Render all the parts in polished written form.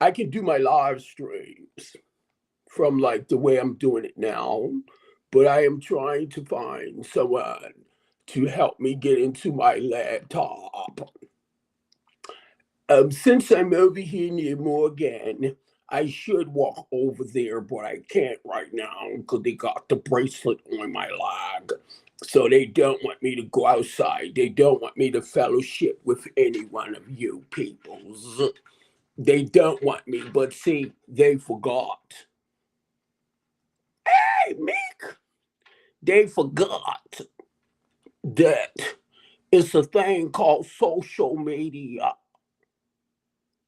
I can do my live streams from like the way I'm doing it now, but I am trying to find someone to help me get into my laptop. Since I'm over here near Morgan, I should walk over there, but I can't right now because they got the bracelet on my leg. So they don't want me to go outside. They don't want me to fellowship with any one of you peoples. They don't want me, but see, they forgot. Hey, Meek! They forgot that it's a thing called social media.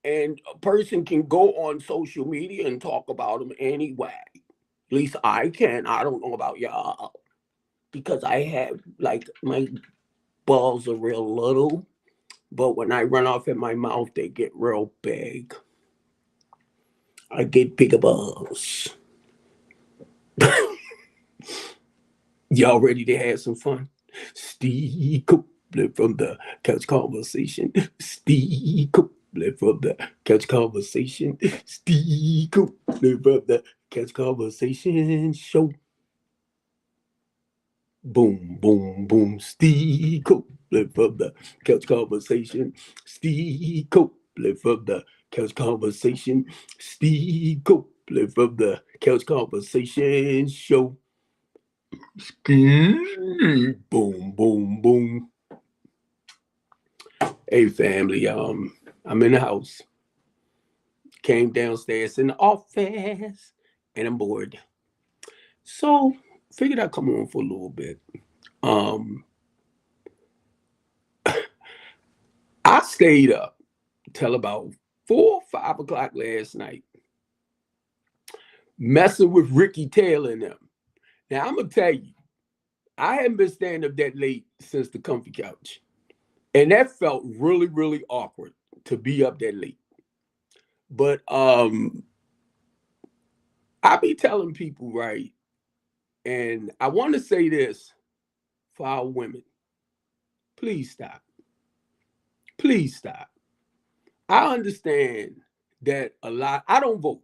And a person can go on social media and talk about them anyway. At least I can. I don't know about y'all. Because I have, like, my balls are real little. But when I run off in my mouth, they get real big. I get bigger balls. Y'all ready to have some fun? Steve Copeland from the Couch Conversation. Steve Copeland from the Couch Conversation. Steve Copeland from the Couch Conversation Show. Boom, boom, boom. Steve Copeland from the Couch Conversation. Steve Copeland from the Couch Conversation. Steve Copeland from the Couch Conversation Show. Boom, boom, boom. Hey, family. I'm in the house. Came downstairs in the office, and I'm bored. So figured I'd come on for a little bit. Um, I stayed up till about 4 or 5 o'clock last night, messing with Ricky Taylor and them. Now I'm gonna tell you, I hadn't been staying up that late since the comfy couch. And that felt really, really awkward to be up that late. But I be telling people, right, and I want to say this for our women. Please stop. Please stop. I understand that a lot, I don't vote.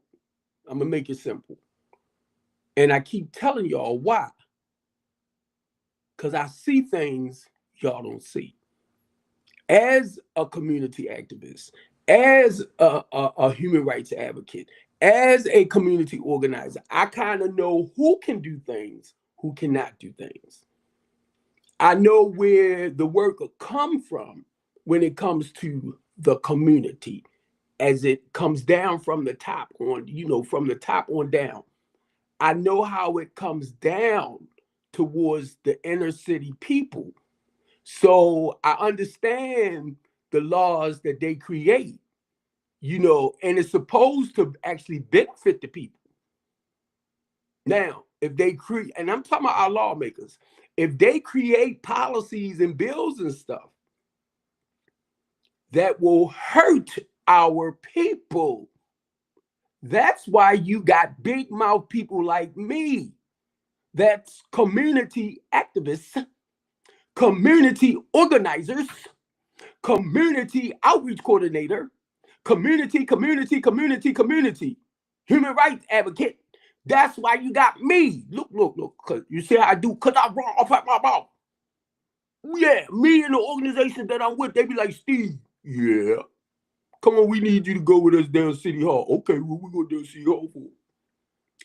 I'm gonna make it simple. And I keep telling y'all why. Because I see things y'all don't see. As a community activist, as a human rights advocate, as a community organizer, I kind of know who can do things, who cannot do things. I know where the work will come from when it comes to the community, as it comes down from the top on, from the top on down. I know how it comes down towards the inner city people. So I understand the laws that they create, and it's supposed to actually benefit the people. Now, if they create, and I'm talking about our lawmakers, if they create policies and bills and stuff that will hurt our people, that's why you got big mouth people like me. That's community activists, community organizers, community outreach coordinator, community, human rights advocate. That's why you got me. Look. Cause you see how I do, cause I run off at my mouth. Yeah, me and the organization that I'm with, they be like, Steve, yeah, come on, we need you to go with us down City Hall. Okay, well, we go down City Hall for.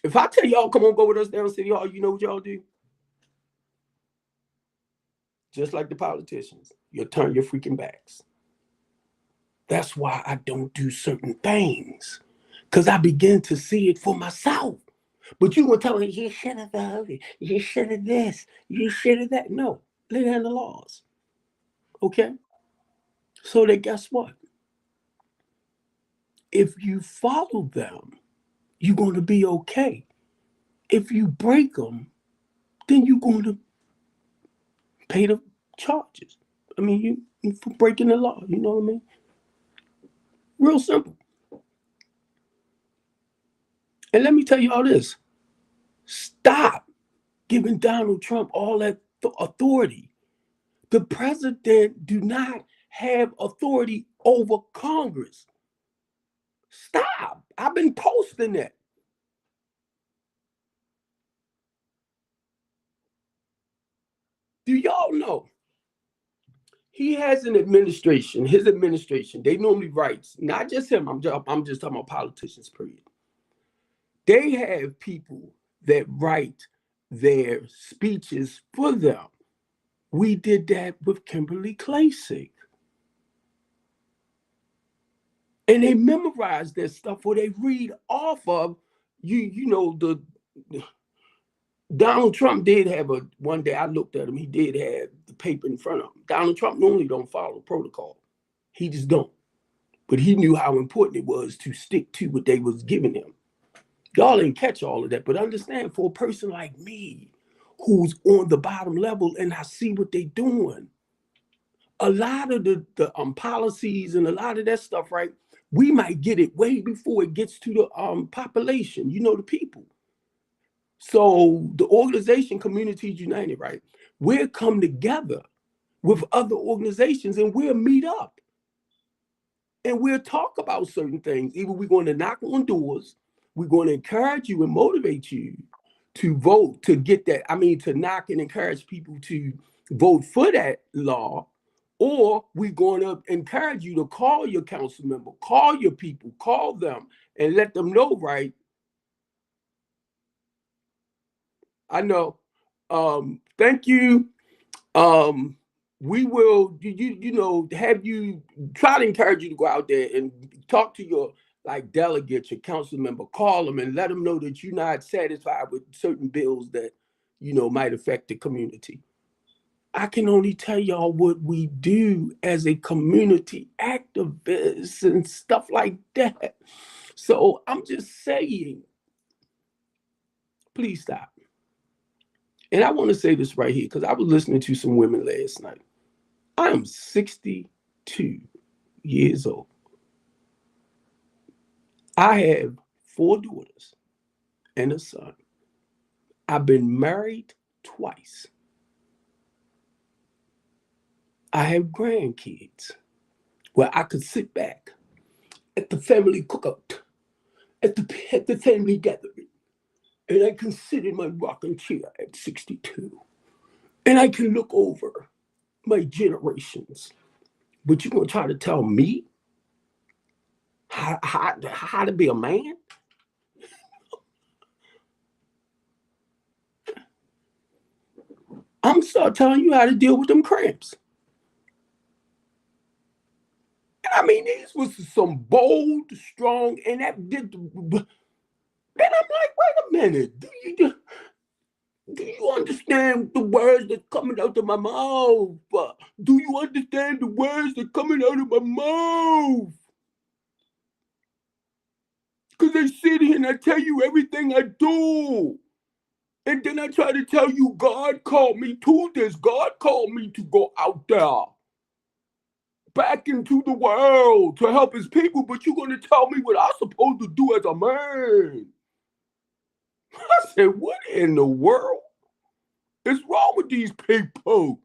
If I tell y'all, come on, go with us down City Hall, you know what y'all do? Just like the politicians, you'll turn your freaking backs. That's why I don't do certain things. Because I begin to see it for myself. But you gonna tell me, you should have voted, you should have this, you should have that. No, lay down the laws. Okay? So that guess what? If you follow them, you're gonna be okay. If you break them, then you're gonna pay the charges. I mean, you for breaking the law, you know what I mean? Real simple. And let me tell you all this. Stop giving Donald Trump all that authority. The president do not have authority over Congress. Stop. I've been posting that. Do y'all know? He has an administration, his administration, they normally writes, not just him, I'm just talking about politicians, period. They have people that write their speeches for them. We did that with Kimberly Klacik. And they memorize their stuff or they read off of the Donald Trump did have one day I looked at him, he did have the paper in front of him. Donald Trump normally don't follow protocol. He just don't. But he knew how important it was to stick to what they was giving him. Y'all didn't catch all of that, but understand, for a person like me who's on the bottom level and I see what they doing, a lot of the policies and a lot of that stuff, right? We might get it way before it gets to the population, the people. So the organization Communities United, right? We'll come together with other organizations and we'll meet up and we'll talk about certain things. Either we're going to knock on doors, we're going to encourage you and motivate you to vote to get that. I mean, to knock and encourage people to vote for that law, or we're going to encourage you to call your council member, call your people, call them and let them know, right? I know. Thank you. We will, have you try to encourage you to go out there and talk to your delegates, your council member, call them and let them know that you're not satisfied with certain bills that, might affect the community. I can only tell y'all what we do as a community activist and stuff like that. So I'm just saying, please stop. And I want to say this right here because I was listening to some women last night. I am 62 years old. I have 4 daughters and a son. I've been married twice. I have grandkids where I could sit back at the family cookout, at the family gathering, and I can sit in my rocking chair at 62, and I can look over my generations. But you're gonna try to tell me how to be a man? I'm gonna start telling you how to deal with them cramps. And I mean, these was some bold, strong, and that did. And I'm like, wait a minute, do you understand the words that's coming out of my mouth? Do you understand the words that coming out of my mouth? Because I sit here and I tell you everything I do. And then I try to tell you God called me to this. God called me to go out there, back into the world to help his people. But you're going to tell me what I'm supposed to do as a man. I said, what in the world is wrong with these people?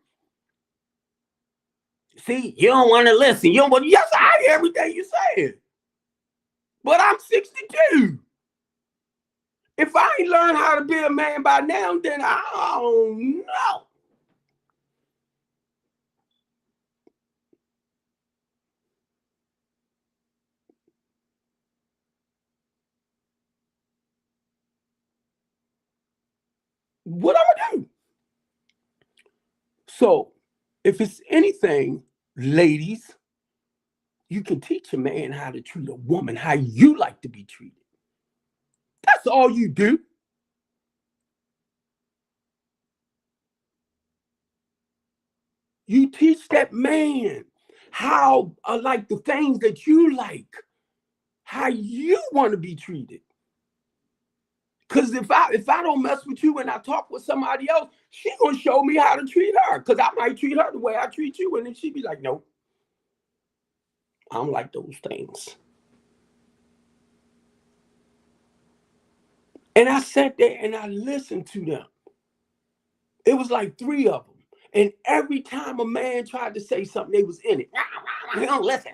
See, you don't want to listen. You don't want. Yes, I hear everything you're saying. But I'm 62. If I ain't learned how to be a man by now, then I don't know. What I'm gonna do? So, if it's anything, ladies, you can teach a man how to treat a woman how you like to be treated. That's all you do. You teach that man how, like the things that you like, how you want to be treated. Because if I don't mess with you and I talk with somebody else, she gonna show me how to treat her. Because I might treat her the way I treat you, and then she be like, no, I don't like those things. And I sat there and I listened to them. It was like 3 of them. And every time a man tried to say something, they was in it. He don't listen.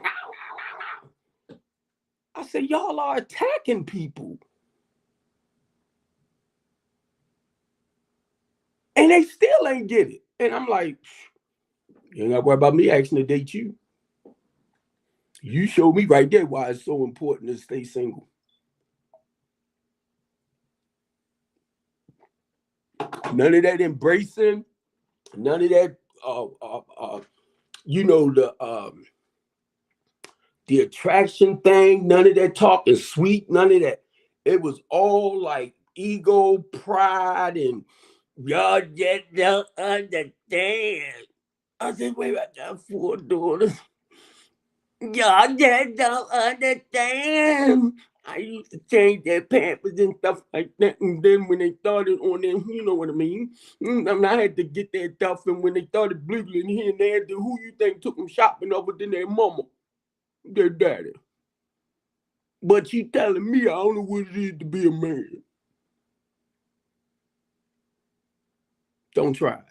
I said, y'all are attacking people. And they still ain't get it. And I'm like, you ain't got to worry about me asking to date you. You showed me right there why it's so important to stay single. None of that embracing, none of that, the attraction thing, none of that talking sweet, none of that. It was all like ego, pride, and y'all just don't understand. I said, wait, I got 4 daughters. Y'all just don't understand. I used to change their pampers and stuff like that. And then when they started on them, you know what I mean? And I had to get their stuff. And when they started bliggling here and there, who you think took them shopping other than their mama? Their daddy. But you telling me I don't know what it is to be a man. Don't try it.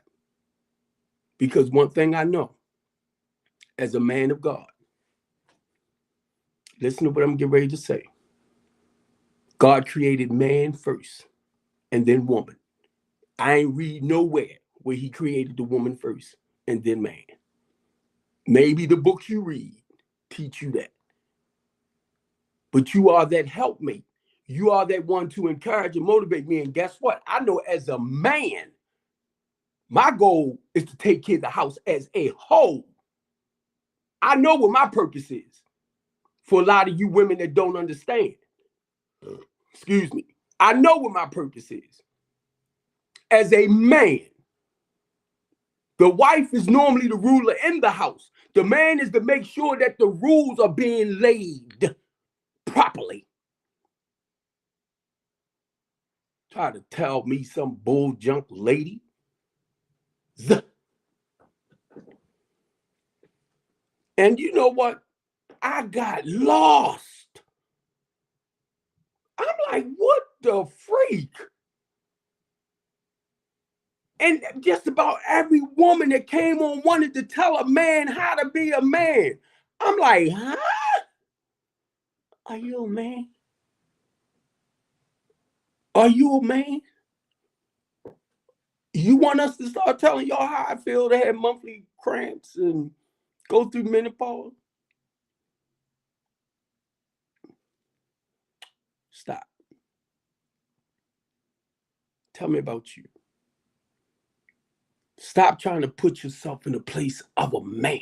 Because one thing I know, as a man of God, listen to what I'm getting ready to say. God created man first and then woman. I ain't read nowhere where he created the woman first and then man. Maybe the books you read teach you that. But you are that helpmate. You are that one to encourage and motivate me. And guess what? I know as a man, my goal is to take care of the house as a whole. I know what my purpose is for a lot of you women that don't understand. Excuse me. I know what my purpose is. As a man, the wife is normally the ruler in the house. The man is to make sure that the rules are being laid properly. Try to tell me some bull junk lady. And you know what? I got lost. I'm like, what the freak? And just about every woman that came on wanted to tell a man how to be a man. I'm like, huh? Are you a man? Are you a man? You want us to start telling y'all how I feel to have monthly cramps and go through menopause? Stop. Tell me about you. Stop trying to put yourself in the place of a man.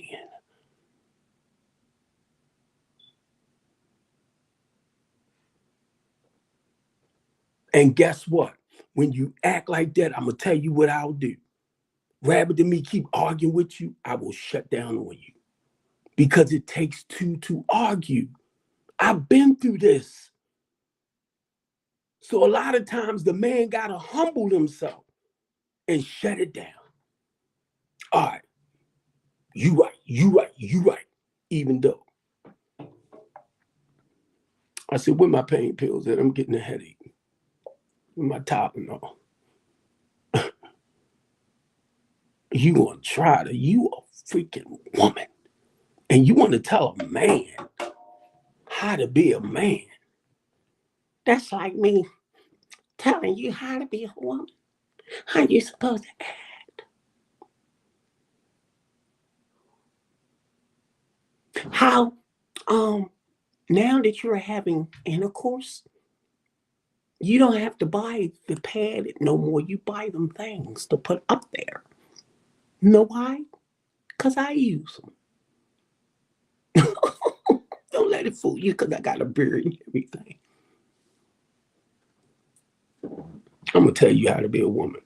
And guess what? When you act like that, I'm going to tell you what I'll do. Rather than me keep arguing with you, I will shut down on you. Because it takes two to argue. I've been through this. So a lot of times the man got to humble himself and shut it down. All right. You right. Even though. I said, where my pain pills at? I'm getting a headache. With my Tylenol. You gonna try to, you a freaking woman. And you want to tell a man how to be a man. That's like me telling you how to be a woman. How you supposed to act. How, now that you're having intercourse, you don't have to buy the pad no more. You buy them things to put up there. You know why? Because I use them. Don't let it fool you because I got a beard and everything. I'm going to tell you how to be a woman.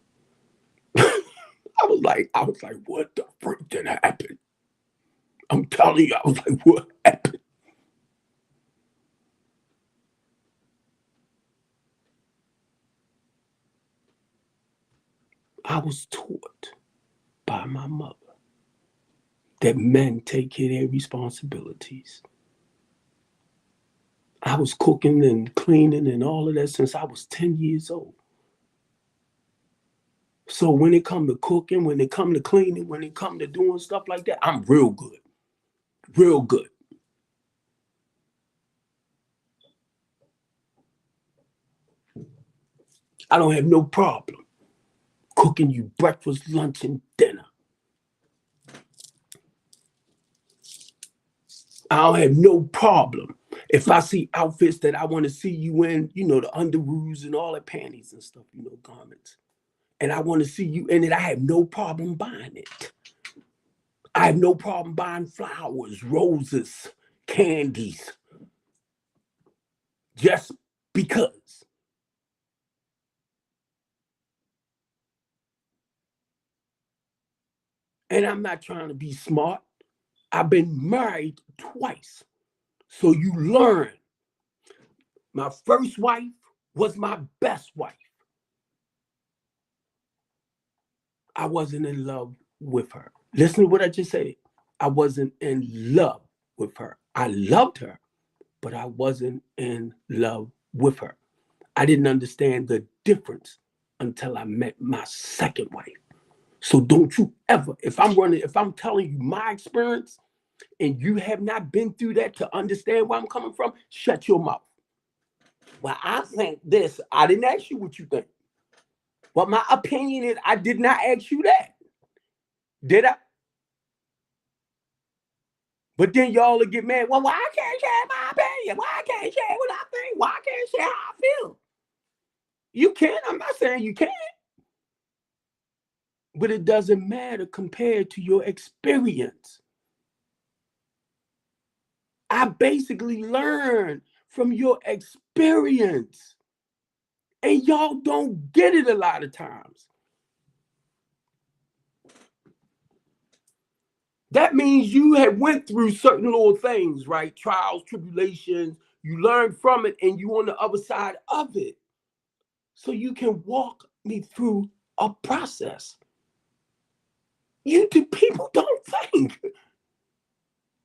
I was like, what the freak did happen? I'm telling you, I was like, what happened? I was taught by my mother that men take care of their responsibilities. I was cooking and cleaning and all of that since I was 10 years old. So when it come to cooking, when it come to cleaning, when it come to doing stuff like that, I'm real good. Real good. I don't have no problem cooking you breakfast, lunch, and dinner. I don't have no problem if I see outfits that I want to see you in, the underoos and all the panties and stuff, garments. And I want to see you in it. I have no problem buying it. I have no problem buying flowers, roses, candies, just because. And I'm not trying to be smart. I've been married twice. So you learn. My first wife was my best wife. I wasn't in love with her. Listen to what I just said. I wasn't in love with her. I loved her, but I wasn't in love with her. I didn't understand the difference until I met my second wife. So don't you ever, if I'm telling you my experience and you have not been through that to understand where I'm coming from, shut your mouth. Well, I think this. I didn't ask you what you think. But my opinion is I did not ask you that. Did I? But then y'all will get mad. Well, why I can't share my opinion? Why I can't share what I think? Why I can't share how I feel? You can. I'm not saying you can't. But it doesn't matter compared to your experience. I basically learned from your experience. And y'all don't get it a lot of times. That means you have went through certain little things, right? Trials, tribulations. You learn from it and you on the other side of it. So you can walk me through a process. People don't think.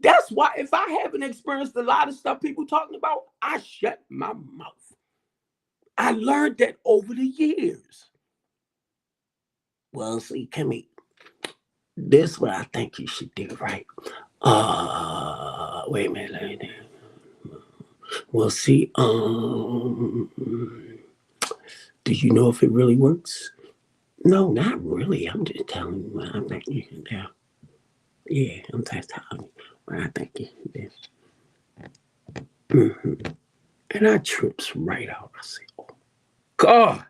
That's why if I haven't experienced a lot of stuff people talking about, I shut my mouth. I learned that over the years. Well, see, Kimmy, this is what I think you should do, right? Wait a minute. Well, see, do you know if it really works? No, not really. I'm just telling you what I'm thinking. Yeah, I'm just telling you what I think you can do. And I trips right out. I say, oh, God.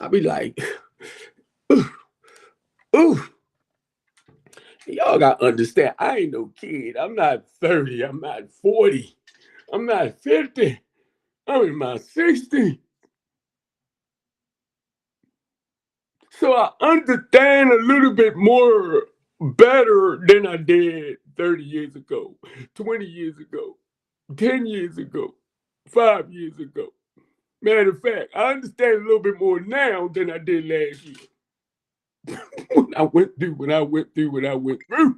I be like, ooh, ooh. Y'all got to understand, I ain't no kid. I'm not 30. I'm not 40. I'm not 50. I'm in my 60s. So I understand a little bit more better than I did 30 years ago, 20 years ago, 10 years ago, 5 years ago. Matter of fact, I understand a little bit more now than I did last year. When I went through what I went through.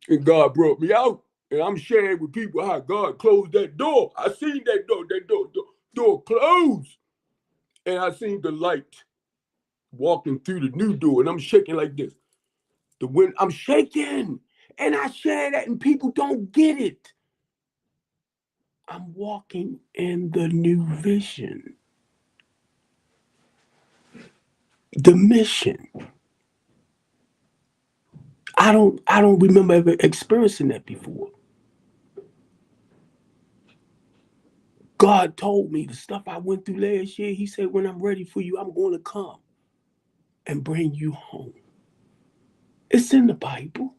And God brought me out. And I'm sharing with people how God closed that door. I seen that door closed. And I seen the light walking through the new door. And I'm shaking like this. The wind, I'm shaking. And I share that and people don't get it. I'm walking in the new vision. The mission. I don't remember ever experiencing that before. God told me the stuff I went through last year. He said, when I'm ready for you, I'm going to come and bring you home. It's in the Bible.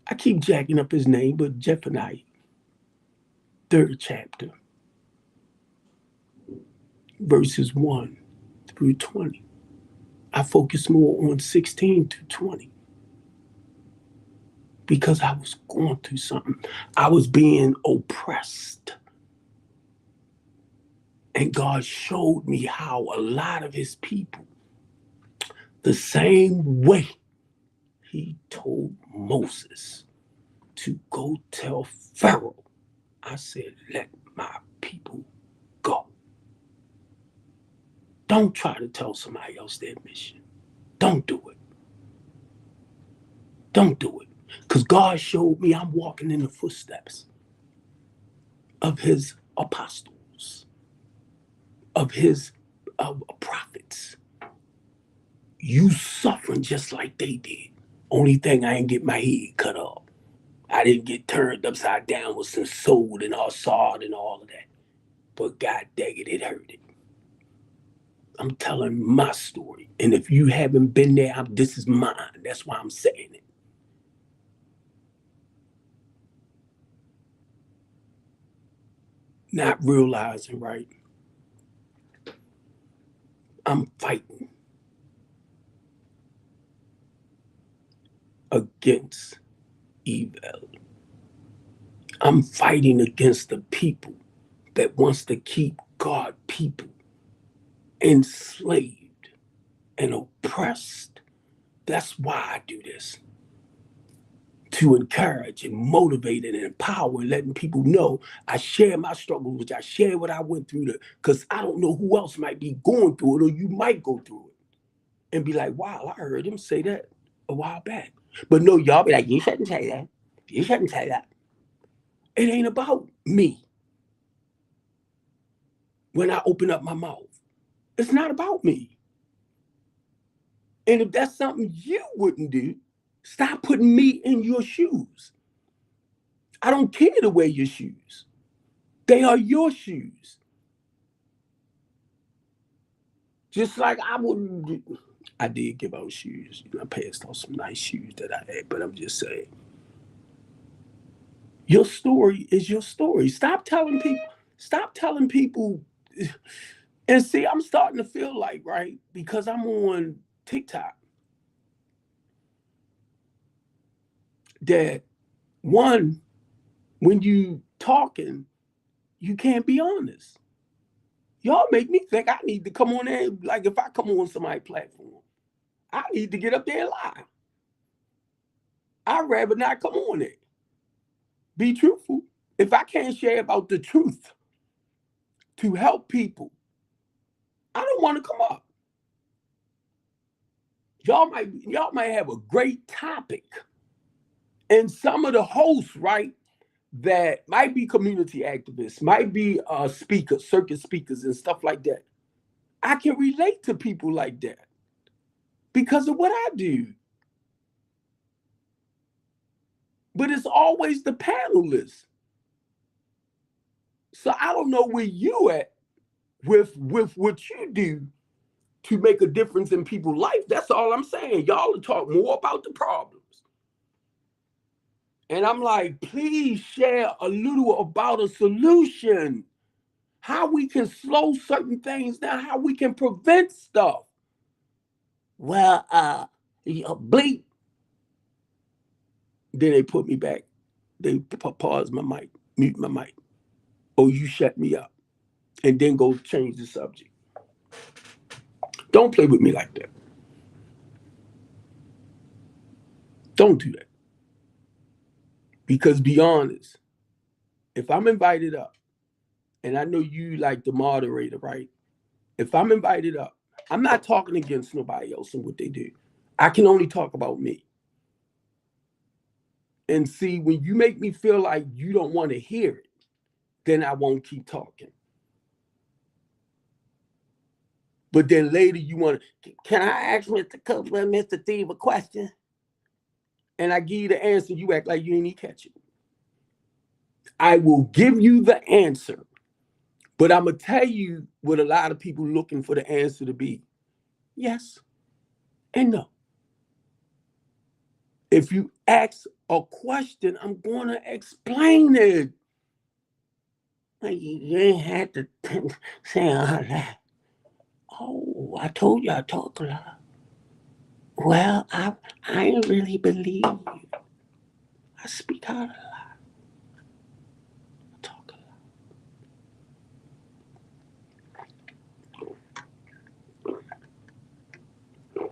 I keep jacking up his name, but Zephaniah, 3rd chapter, verses 1 through 20. I focus more on 16 to 20 because I was going through something. I was being oppressed. And God showed me how a lot of his people, the same way he told Moses to go tell Pharaoh, I said, let my people go. Don't try to tell somebody else their mission. Don't do it. Don't do it. Because God showed me I'm walking in the footsteps of his apostles. of his prophets. You suffering just like they did. Only thing, I ain't get my head cut off. I didn't get turned upside down with some soul and all sawed and all of that. But God dang it, it hurt it. I'm telling my story. And if you haven't been there, this is mine. That's why I'm saying it. Not realizing, right? I'm fighting against evil. I'm fighting against the people that wants to keep God people enslaved and oppressed. That's why I do this. To encourage and motivate and empower and letting people know I share my struggles, which I share what I went through, because I don't know who else might be going through it, or you might go through it and be like, wow, I heard him say that a while back. But no, y'all be like, you shouldn't say that. You shouldn't say that. It ain't about me when I open up my mouth. It's not about me. And if that's something you wouldn't do, stop putting me in your shoes. I don't care to wear your shoes. They are your shoes. Just like I wouldn't do. I did give out shoes. I passed on some nice shoes that I had, but I'm just saying. Your story is your story. Stop telling people. And see, I'm starting to feel like, right, because I'm on TikTok, that one, when you talking, you can't be honest. Y'all make me think I need to come on there. Like, if I come on somebody's platform, I need to get up there and lie. I'd rather not come on there. Be truthful. If I can't share about the truth to help people, I don't want to come up. Y'all might have a great topic. And some of the hosts, right, that might be community activists, might be speakers, circuit speakers and stuff like that. I can relate to people like that because of what I do. But it's always the panelists. So I don't know where you at with what you do to make a difference in people's life. That's all I'm saying. Y'all talk more about the problems. And I'm like, please share a little about a solution. How we can slow certain things down, how we can prevent stuff. Well, bleep. Then they put me back. They pause my mic, mute my mic. Oh, you shut me up. And then go change the subject. Don't play with me like that. Don't do that. Because be honest, if I'm invited up, and I know you like the moderator, right? If I'm invited up, I'm not talking against nobody else and what they do. I can only talk about me. And see, when you make me feel like you don't want to hear it, then I won't keep talking. But then later you want to, can I ask Mr. Copeland, Mr. Steve a question? And I give you the answer, you act like you ain't even catch it. I will give you the answer, but I'm going to tell you what a lot of people looking for the answer to be. Yes and no. If you ask a question, I'm going to explain it. You ain't had to say all that. Oh, I told you I talk a lot. Well, I ain't really believe you. I speak out a lot. I talk a lot.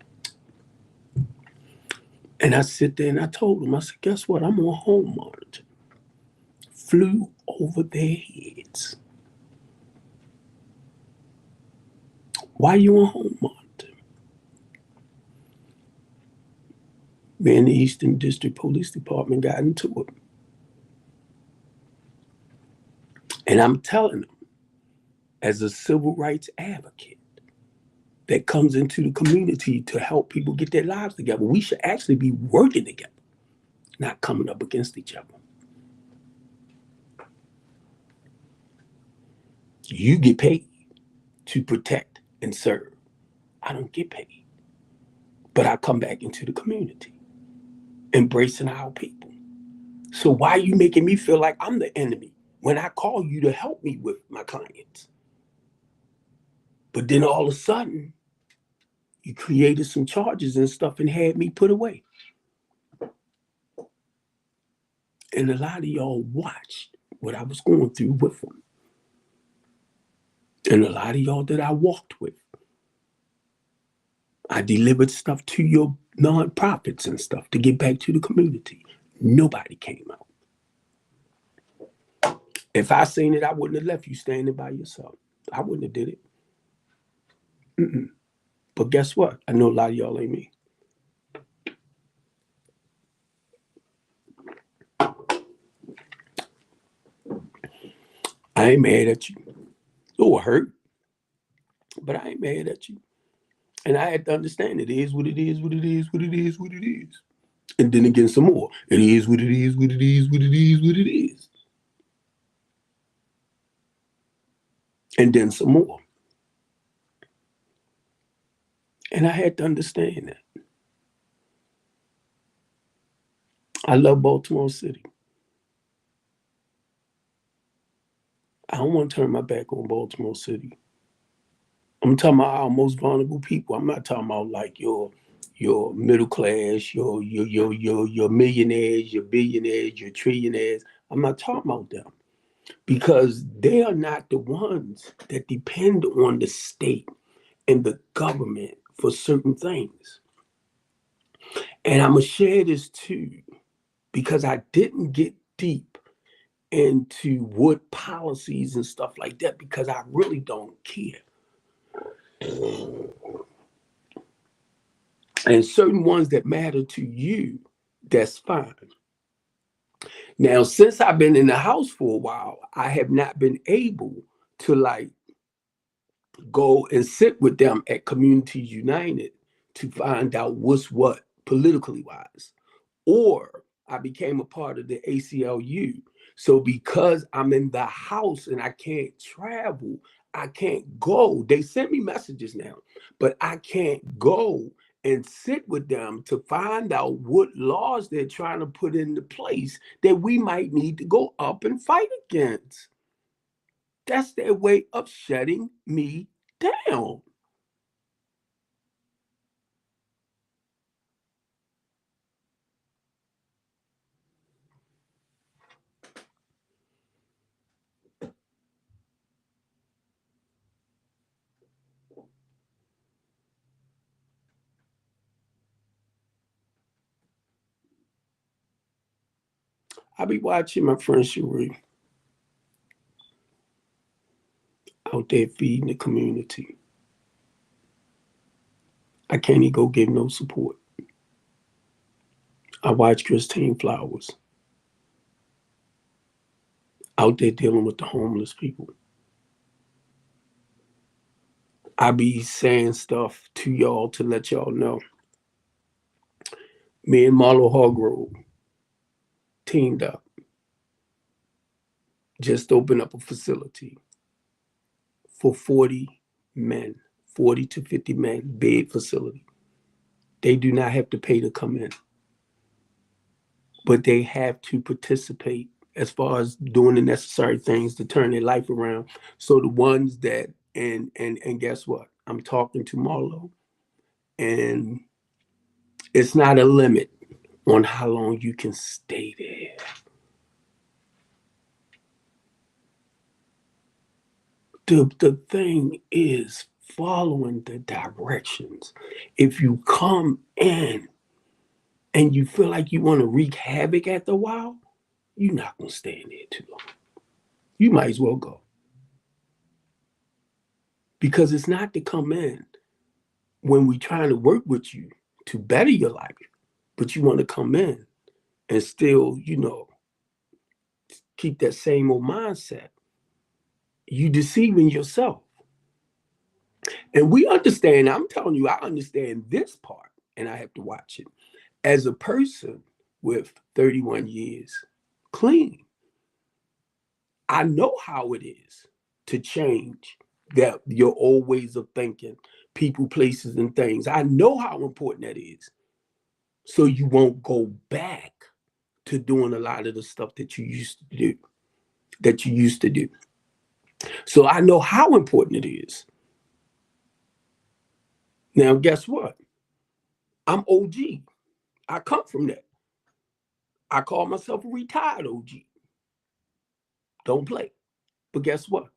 And I sit there and I told them, I said, guess what? I'm on home monitor. Flew over their heads. Why you on home monitor? Me and the Eastern District Police Department got into it. And I'm telling them, as a civil rights advocate that comes into the community to help people get their lives together. We should actually be working together, not coming up against each other. You get paid to protect and serve. I don't get paid, but I come back into the community, embracing our people. So why are you making me feel like I'm the enemy when I call you to help me with my clients? But then all of a sudden, you created some charges and stuff and had me put away. And a lot of y'all watched what I was going through with them. And a lot of y'all that I walked with. I delivered stuff to your nonprofits and stuff to get back to the community. Nobody came out. If I seen it, I wouldn't have left you standing by yourself. I wouldn't have did it. But guess what? I know a lot of y'all ain't me. I ain't mad at you. Oh, it hurt. But I ain't mad at you. And I had to understand it is what it is, what it is, what it is, what it is. And then again, some more. It is what it is, what it is, what it is, what it is. And then some more. And I had to understand that. I love Baltimore City. I don't want to turn my back on Baltimore City. I'm talking about our most vulnerable people. I'm not talking about like your middle class, your millionaires, your billionaires, your trillionaires. I'm not talking about them because they are not the ones that depend on the state and the government for certain things. And I'm gonna share this too because I didn't get deep into what policies and stuff like that because I really don't care. And certain ones that matter to you, that's fine. Now, since I've been in the house for a while, I have not been able to like go and sit with them at Communities United to find out what's what politically wise. Or I became a part of the ACLU. So because I'm in the house and I can't travel, I can't go. They send me messages now, but I can't go and sit with them to find out what laws they're trying to put into place that we might need to go up and fight against. That's their way of shutting me down. I be watching my friend Cherie out there feeding the community. I can't even go give no support. I watch Christine Flowers out there dealing with the homeless people. I be saying stuff to y'all to let y'all know. Me and Marlo Hargrove teamed up, just opened up a facility for 40 men, 40 to 50 men, bed facility. They do not have to pay to come in, but they have to participate as far as doing the necessary things to turn their life around. So the ones that and guess what? I'm talking to Marlo, and it's not a limit on how long you can stay there. The thing is following the directions. If you come in and you feel like you want to wreak havoc after a while, you're not going to stay in there too long. You might as well go. Because it's not to come in when we're trying to work with you to better your life, but you want to come in and still, keep that same old mindset. You deceiving yourself. And we understand, I'm telling you, I understand this part, and I have to watch it. As a person with 31 years clean, I know how it is to change that your old ways of thinking, people, places, and things. I know how important that is. So you won't go back to doing a lot of the stuff that you used to do, that you used to do. So I know how important it is. Now, guess what? I'm OG. I come from that. I call myself a retired OG. Don't play. But guess what?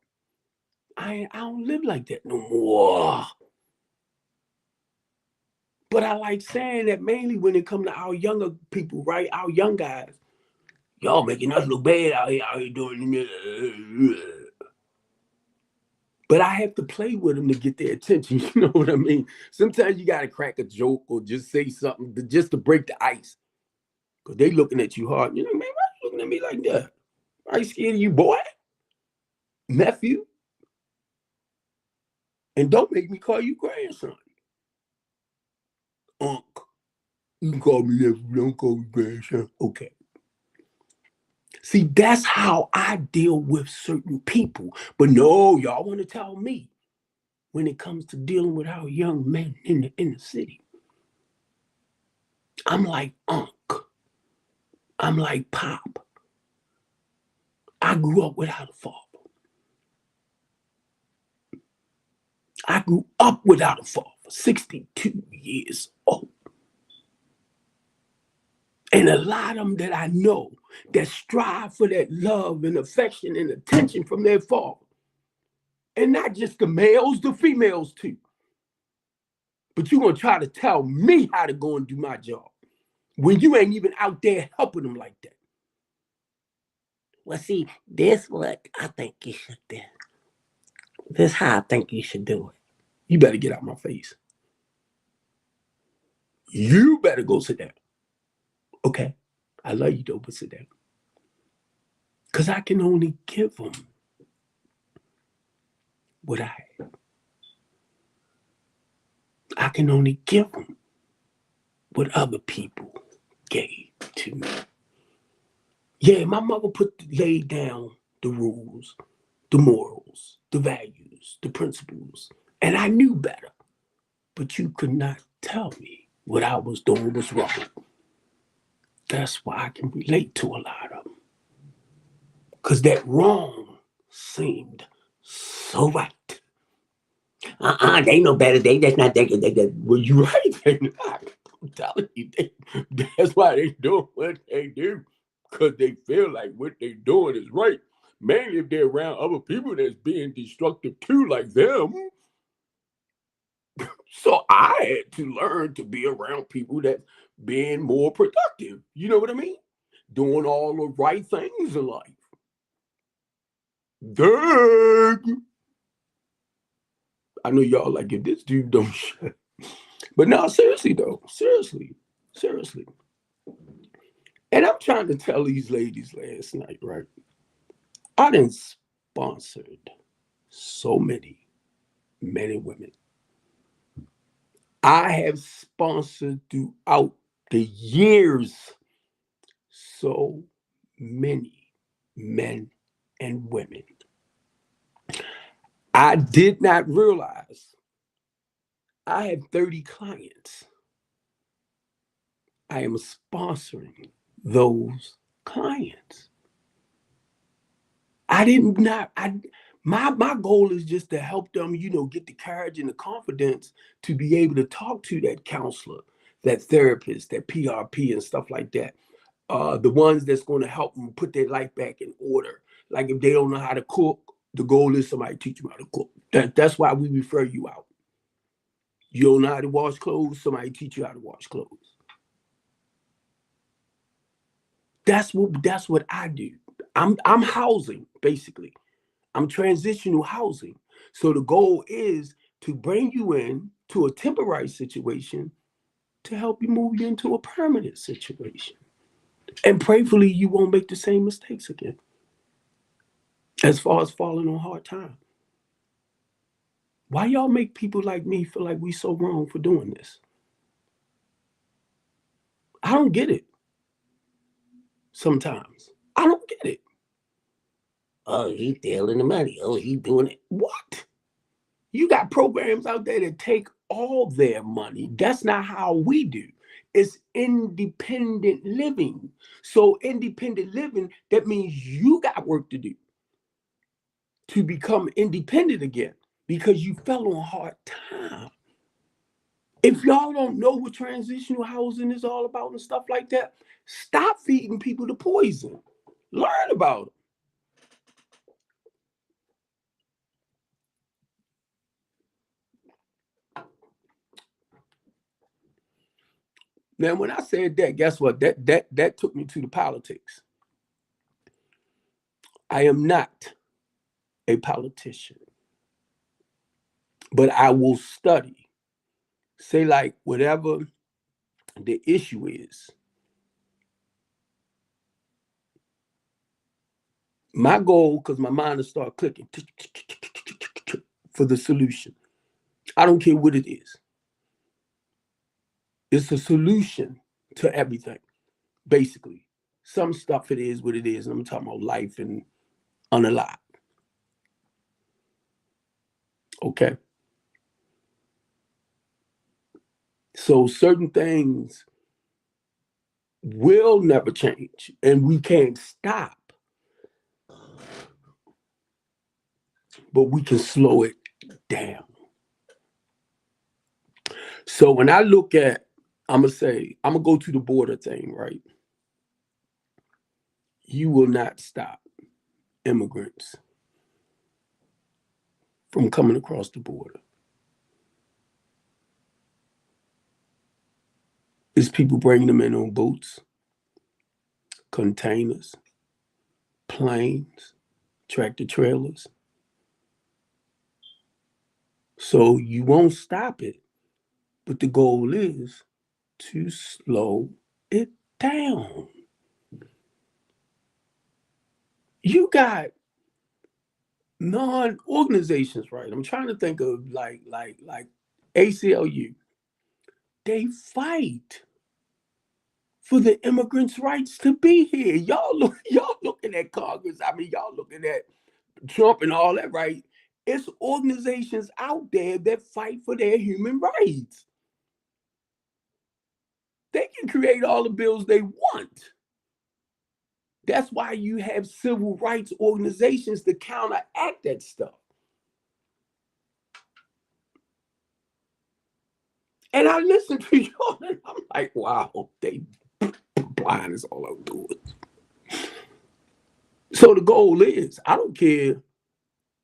I don't live like that no more. But I like saying that mainly when it comes to our younger people, right? Our young guys. Y'all making us look bad out here doing this. But I have to play with them to get their attention. You know what I mean? Sometimes you got to crack a joke or just say something just to break the ice. Because they looking at you hard. You know, man, why you looking at me like that? Are you scared of you, boy? Nephew? And don't make me call you grandson. Unc. You can call me nephew, don't call me grandson. Okay. See, that's how I deal with certain people. But no, y'all want to tell me when it comes to dealing with our young men in the city. I'm like Unc. I'm like Pop. I grew up without a father. I grew up without a father, 62 years old. And a lot of them that I know that strive for that love and affection and attention from their father. And not just the males, the females too. But you're going to try to tell me how to go and do my job when you ain't even out there helping them like that. Well, see, this what I think you should do. This is how I think you should do it. You better get out my face. You better go sit down. Okay. I love you though, but sit down. Because I can only give them what I have. I can only give them what other people gave to me. Yeah, my mother laid down the rules, the morals, the values, the principles, and I knew better. But you could not tell me what I was doing was wrong. That's why I can relate to a lot of them. Because that wrong seemed so right. They know better. They just not thinking. Well, you right. They not. I'm telling you, that's why they do what they do. Because they feel like what they doing is right. Mainly if they're around other people that's being destructive too, like them. So I had to learn to be around people that being more productive. You know what I mean? Doing all the right things in life. Dang. I know y'all like if this dude don't shut. But no, seriously though. Seriously. And I'm trying to tell these ladies last night, right? I done sponsored so many men and women. I have sponsored throughout the years so many men and women. I did not realize I had 30 clients. I am sponsoring those clients. My goal is just to help them, get the courage and the confidence to be able to talk to that counselor, that therapist, that PRP and stuff like that. The ones that's going to help them put their life back in order. Like if they don't know how to cook, the goal is somebody teach them how to cook. That's why we refer you out. You don't know how to wash clothes, somebody teach you how to wash clothes. That's what I do. I'm housing, basically. I'm transitional housing. So the goal is to bring you in to a temporary situation to help you move you into a permanent situation. And prayerfully, you won't make the same mistakes again. as far as falling on hard times. Why y'all make people like me feel like we so wrong for doing this? I don't get it. Sometimes I don't get it. Oh, he's stealing the money. Oh, he's doing it. What? You got programs out there that take all their money. That's not how we do. It's independent living. So independent living, that means you got work to do to become independent again because you fell on hard time. If y'all don't know what transitional housing is all about and stuff like that, stop feeding people the poison. Learn about it. Now, when I said that, guess what? That took me to the politics. I am not a politician, but I will study. Say like whatever the issue is. My goal, because my mind will start clicking for the solution. I don't care what it is. It's a solution to everything, basically. Some stuff it is what it is. And I'm talking about life and unalive. Okay. So certain things will never change and we can't stop, but we can slow it down. So when I look at, I'm going to go to the border thing, right? You will not stop immigrants from coming across the border. It's people bringing them in on boats, containers, planes, tractor trailers. So you won't stop it, but the goal is to slow it down. You got non-organizations, right? I'm trying to think of like ACLU. They fight for the immigrants' rights to be here. Y'all looking at Congress. I mean, y'all looking at Trump and all that, right? It's organizations out there that fight for their human rights. They can create all the bills they want. That's why you have civil rights organizations to counteract that stuff. And I listen to y'all and I'm like, wow, they blind is all I'm doing. So the goal is, I don't care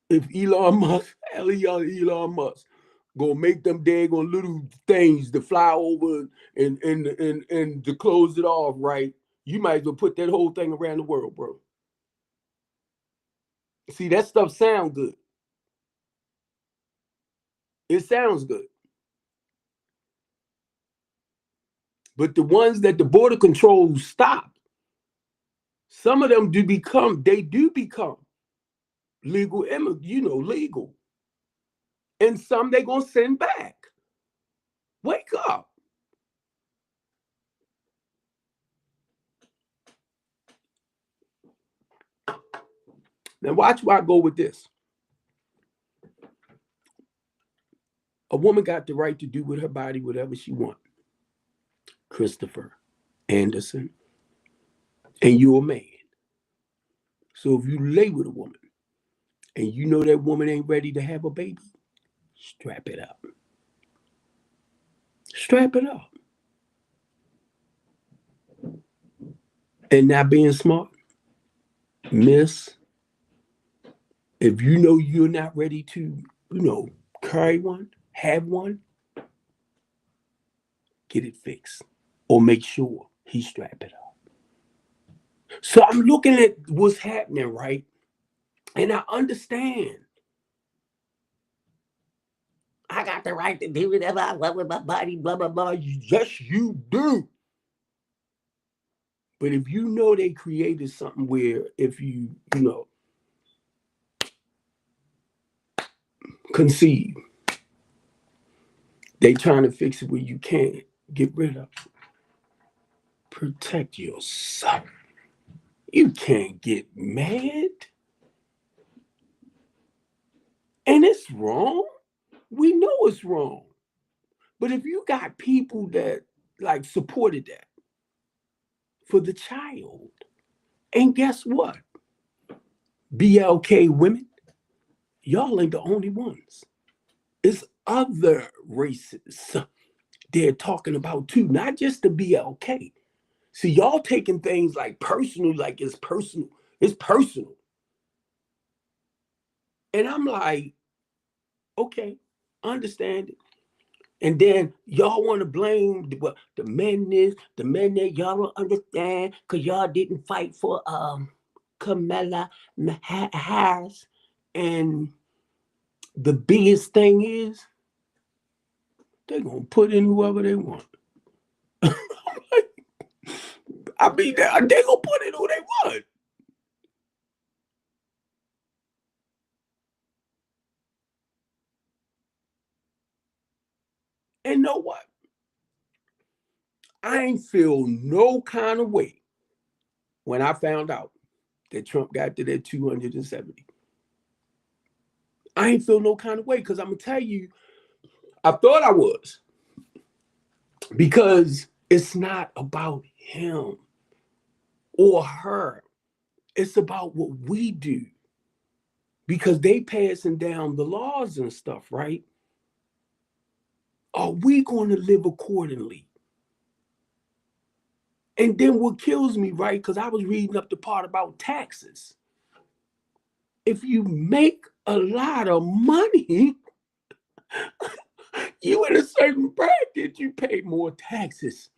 if Elon Musk gonna make them daggone little things to fly over and to close it off, right? You might as well put that whole thing around the world, bro. See, that stuff sounds good. It sounds good. But the ones that the border control stop, some of them do become legal, legal. And some they gonna send back. Wake up. Now watch where I go with this. A woman got the right to do with her body whatever she wants. Christopher Anderson. And you're a man. So if you lay with a woman and you know that woman ain't ready to have a baby, strap it up. Strap it up. And not being smart, miss, if you know you're not ready to, carry one, have one, get it fixed. Or make sure he strap it up. So I'm looking at what's happening, right? And I understand. I got the right to do whatever I want with my body, blah, blah, blah. Yes, you do. But if you know they created something where if you conceive. They trying to fix it where you can't get rid of. Protect yourself. You can't get mad. And it's wrong. We know it's wrong. But if you got people that like supported that for the child, and guess what? BLK women, y'all ain't the only ones. It's other races they're talking about too, not just the BLK. See, y'all taking things like personal, like it's personal. It's personal. And I'm like, okay, understand it. And then y'all want to blame the men that y'all don't understand because y'all didn't fight for Kamala Harris. And the biggest thing is they're gonna put in whoever they want. I mean, they gonna put in who they want. And know what? I ain't feel no kind of way when I found out that Trump got to that 270. I ain't feel no kind of way because I'm gonna tell you, I thought I was because it's not about him or her. It's about what we do because they passing down the laws and stuff, right? Are we going to live accordingly? And then what kills me, right? Because I was reading up the part about taxes. If you make a lot of money, you in a certain bracket, you pay more taxes.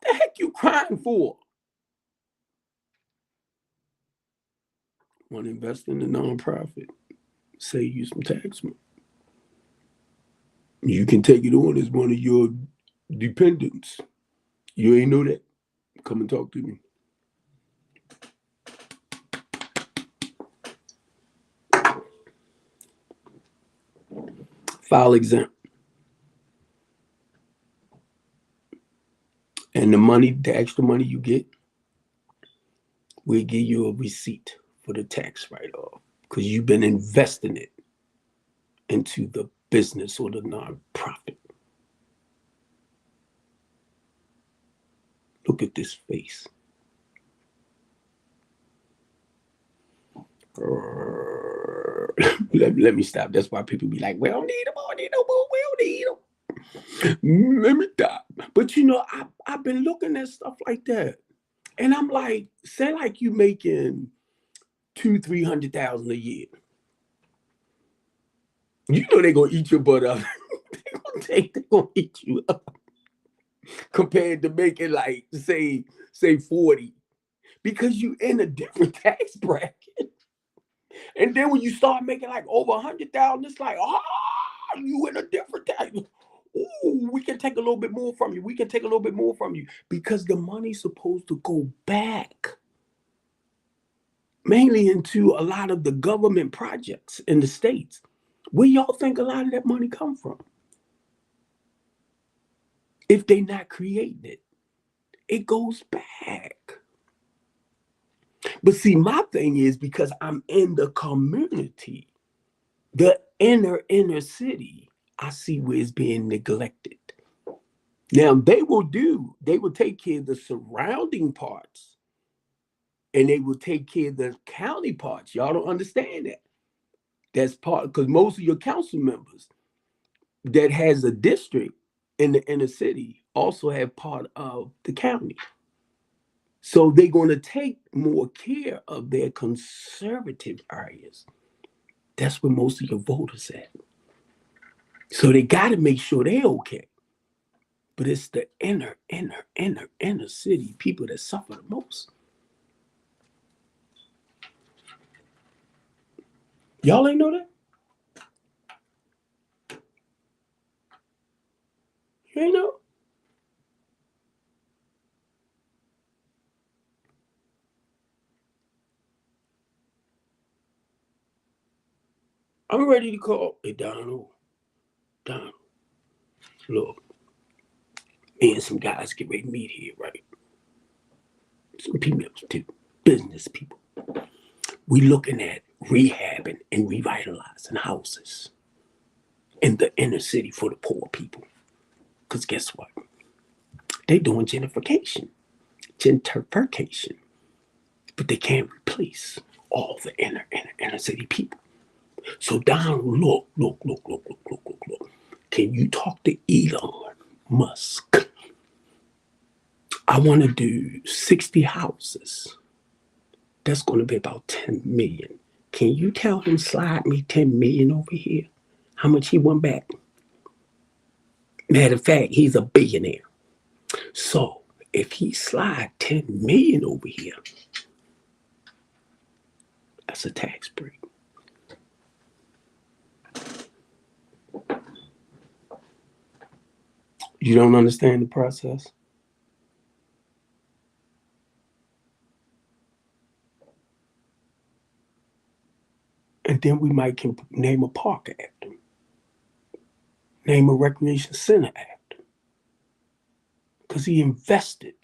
The heck you crying for? Want to invest in a nonprofit? Save you some tax money. You can take it on as one of your dependents. You ain't know that? Come and talk to me. File exempt. And the money, the extra money you get, we'll give you a receipt for the tax write-off because you've been investing it into the business or the nonprofit. Look at this face. Let me stop. That's why people be like, we don't need them, we don't need no more, we don't need them. Let me stop. But you know, I've been looking at stuff like that. And I'm like, say like you making 300,000 a year. You know they're gonna eat your butt up. They're gonna eat you up compared to making like say 40. Because you in a different tax bracket. And then when you start making like over 100,000, it's like, you in a different tax. Ooh, we can take a little bit more from you. We can take a little bit more from you because the money's supposed to go back mainly into a lot of the government projects in the states. Where y'all think a lot of that money come from? If they not creating it, it goes back. But see, my thing is because I'm in the community, the inner city, I see where it's being neglected. Now they will take care of the surrounding parts and they will take care of the county parts. Y'all don't understand that. That's part because most of your council members that has a district in the inner city also have part of the county. So they're going to take more care of their conservative areas. That's where most of your voters at. So they got to make sure they're okay. But it's the inner city people that suffer the most. Y'all ain't know that? You ain't know? I'm ready to call. Hey, Donald, look, me and some guys get ready to meet here, right? Some people, too, business people. We looking at rehabbing and revitalizing houses in the inner city for the poor people. Because guess what? They doing gentrification, but they can't replace all the inner city people. So Donald, look. Can you talk to Elon Musk? I want to do 60 houses. That's going to be about 10 million. Can you tell him slide me 10 million over here? How much he want back? Matter of fact, he's a billionaire. So if he slide 10 million over here, that's a tax break. You don't understand the process? And then we might can name a park after him, name a recreation center after him, because he invested.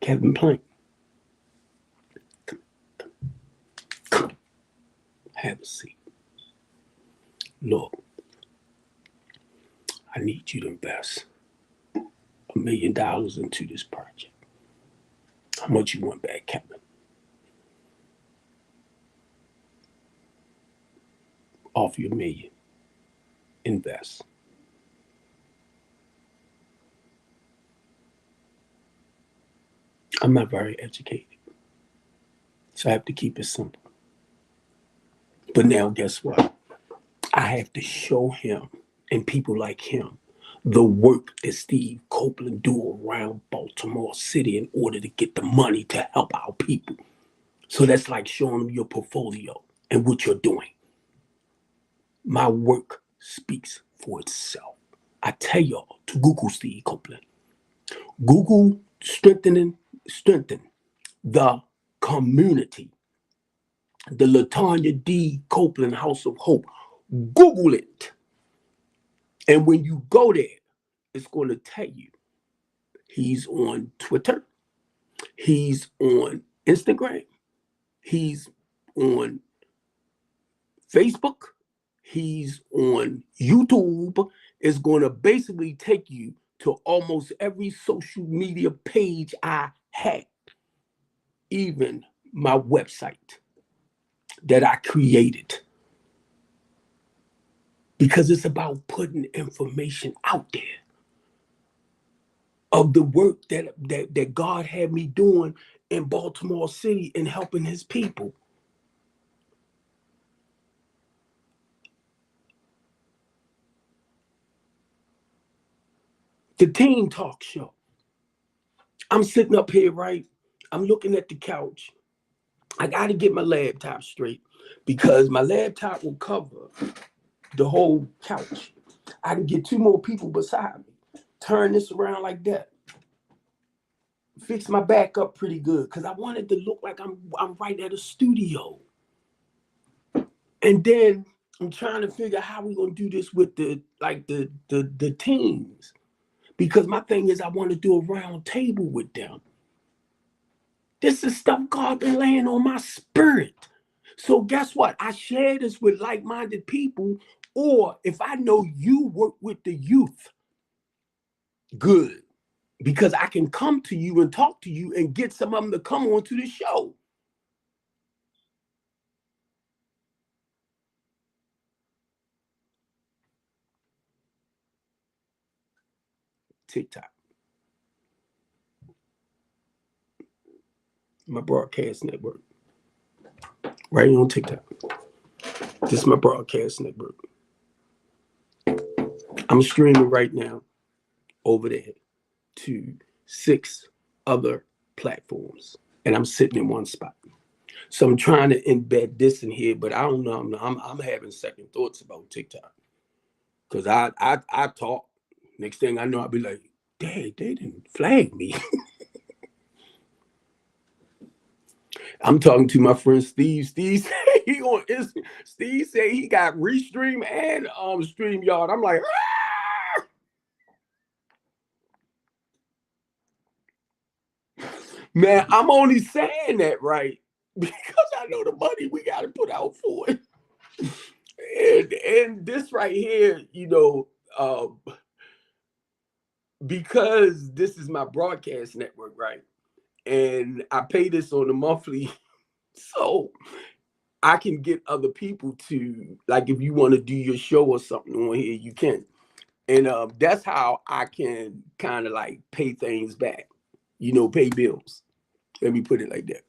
Kevin Plank, have a seat. Look, I need you to invest $1 million into this project. How much you want back, Kevin? Offer you $1 million. Invest. I'm not very educated, so I have to keep it simple. But now, guess what? I have to show him and people like him the work that Steve Copeland do around Baltimore City in order to get the money to help our people. So that's like showing them your portfolio and what you're doing. My work speaks for itself. I tell y'all to Google Steve Copeland. Google strengthen the community. The Latanya D. Copeland House of Hope. Google it. And when you go there, it's going to tell you he's on Twitter, he's on Instagram, he's on Facebook, he's on YouTube. It's going to basically take you to almost every social media page I have, even my website that I created. Because it's about putting information out there of the work that God had me doing in Baltimore City and helping his people. The Teen Talk Show. I'm sitting up here, right? I'm looking at the couch. I got to get my laptop straight because my laptop will cover the whole couch. I can get 2 more people beside me. Turn this around like that. Fix my back up pretty good because I wanted to look like I'm right at a studio. And then I'm trying to figure out how we're gonna do this with the teams. Because my thing is I want to do a round table with them. This is stuff God been laying on my spirit. So guess what? I share this with like-minded people, or if I know you work with the youth, good. Because I can come to you and talk to you and get some of them to come on to the show. TikTok. My broadcast network. Right on TikTok. This is my broadcast network. I'm streaming right now over there to 6 other platforms, and I'm sitting in one spot. So I'm trying to embed this in here, but I don't know. I'm having second thoughts about TikTok. Cause I talk. Next thing I know, I'll be like, dang, they didn't flag me. I'm talking to my friend Steve. Steve say he on Steve say he got Restream and StreamYard. I'm like, ah! Man, I'm only saying that, right? Because I know the money we got to put out for it. And this right here, because this is my broadcast network, right? And I pay this on a monthly, so I can get other people to, like, if you want to do your show or something on here, you can. And that's how I can kind of like pay things back, pay bills. Let me put it like that.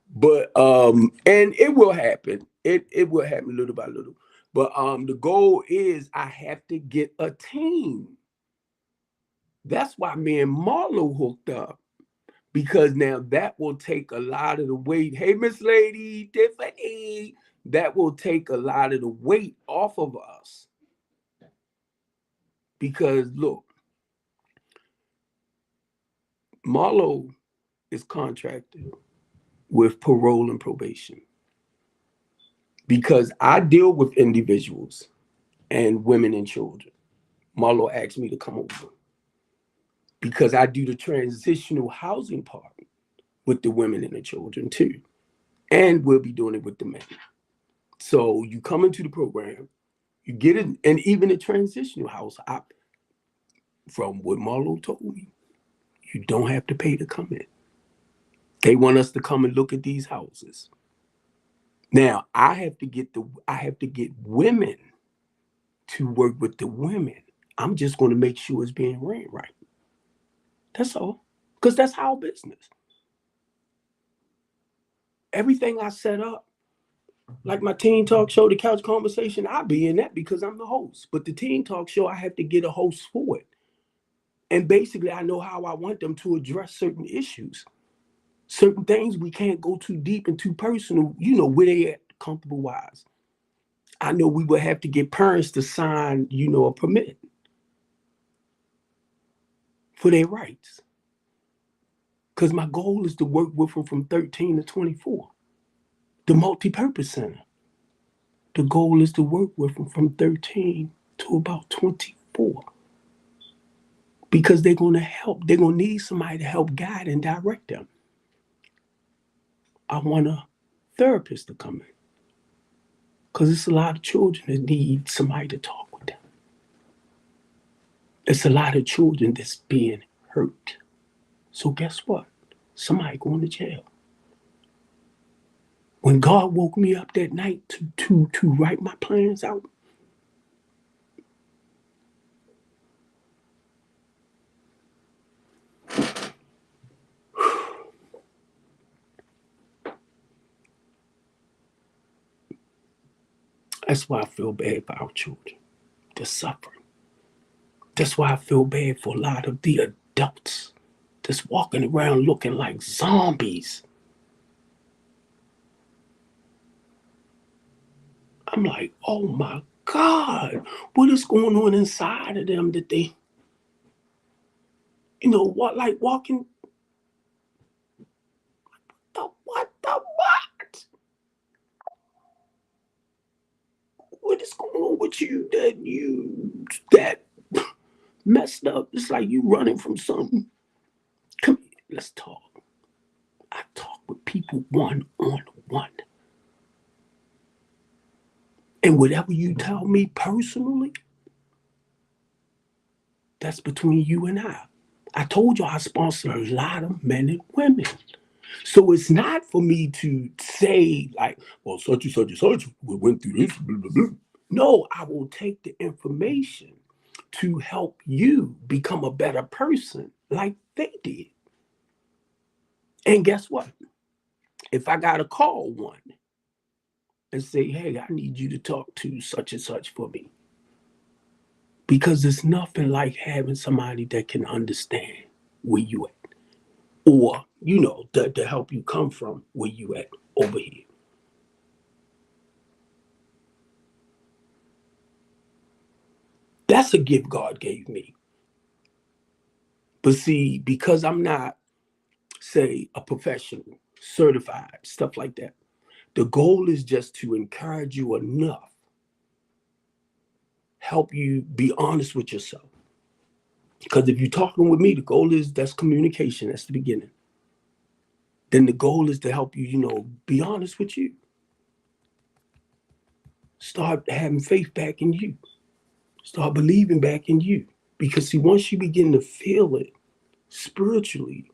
But and it will happen. It will happen little by little. But the goal is I have to get a team. That's why me and Marlo hooked up. Because now that will take a lot of the weight. Hey, Miss Lady Tiffany, that will take a lot of the weight off of us. Because look, Marlo is contracted with parole and probation. Because I deal with individuals and women and children. Marlo asked me to come over because I do the transitional housing part with the women and the children too. And we'll be doing it with the men. So you come into the program, you get it, and even a transitional house, from what Marlo told me, you don't have to pay to come in. They want us to come and look at these houses. Now I have to get women to work with the women. I'm just going to make sure it's being ran right. That's all. Because that's our business. Everything I set up, like my teen talk show, the couch conversation, I'll be in that because I'm the host. But the teen talk show, I have to get a host for it. And basically, I know how I want them to address certain issues. Certain things we can't go too deep and too personal, where they at comfortable wise. I know we will have to get parents to sign, a permit for their rights. Because my goal is to work with them from 13 to 24. The multi-purpose center. The goal is to work with them from 13 to about 24. Because they're going to help. They're going to need somebody to help guide and direct them. I want a therapist to come in. Because it's a lot of children that need somebody to talk with them. It's a lot of children that's being hurt. So guess what? Somebody going to jail. When God woke me up that night to write my plans out, that's why I feel bad for our children. They're suffering. That's why I feel bad for a lot of the adults that's walking around looking like zombies. I'm like, oh my God, what is going on inside of them that they, like walking, what? What is going on with you that messed up? It's like you running from something. Come here, let's talk. I talk with people one-on-one. And whatever you tell me personally, that's between you and I. I told you I sponsor a lot of men and women. So it's not for me to say like, well, such and such and such, we went through this, blah, blah, blah. No, I will take the information to help you become a better person like they did. And guess what? If I got to call one and say, hey, I need you to talk to such and such for me. Because there's nothing like having somebody that can understand where you at. Or, to help you come from where you at over here. That's a gift God gave me. But see, because I'm not, say, a professional, certified, stuff like that, the goal is just to encourage you enough, help you be honest with yourself. Because if you're talking with me, the goal is that's communication. That's the beginning. Then the goal is to help you, be honest with you. Start having faith back in you. Start believing back in you. Because see, once you begin to feel it spiritually,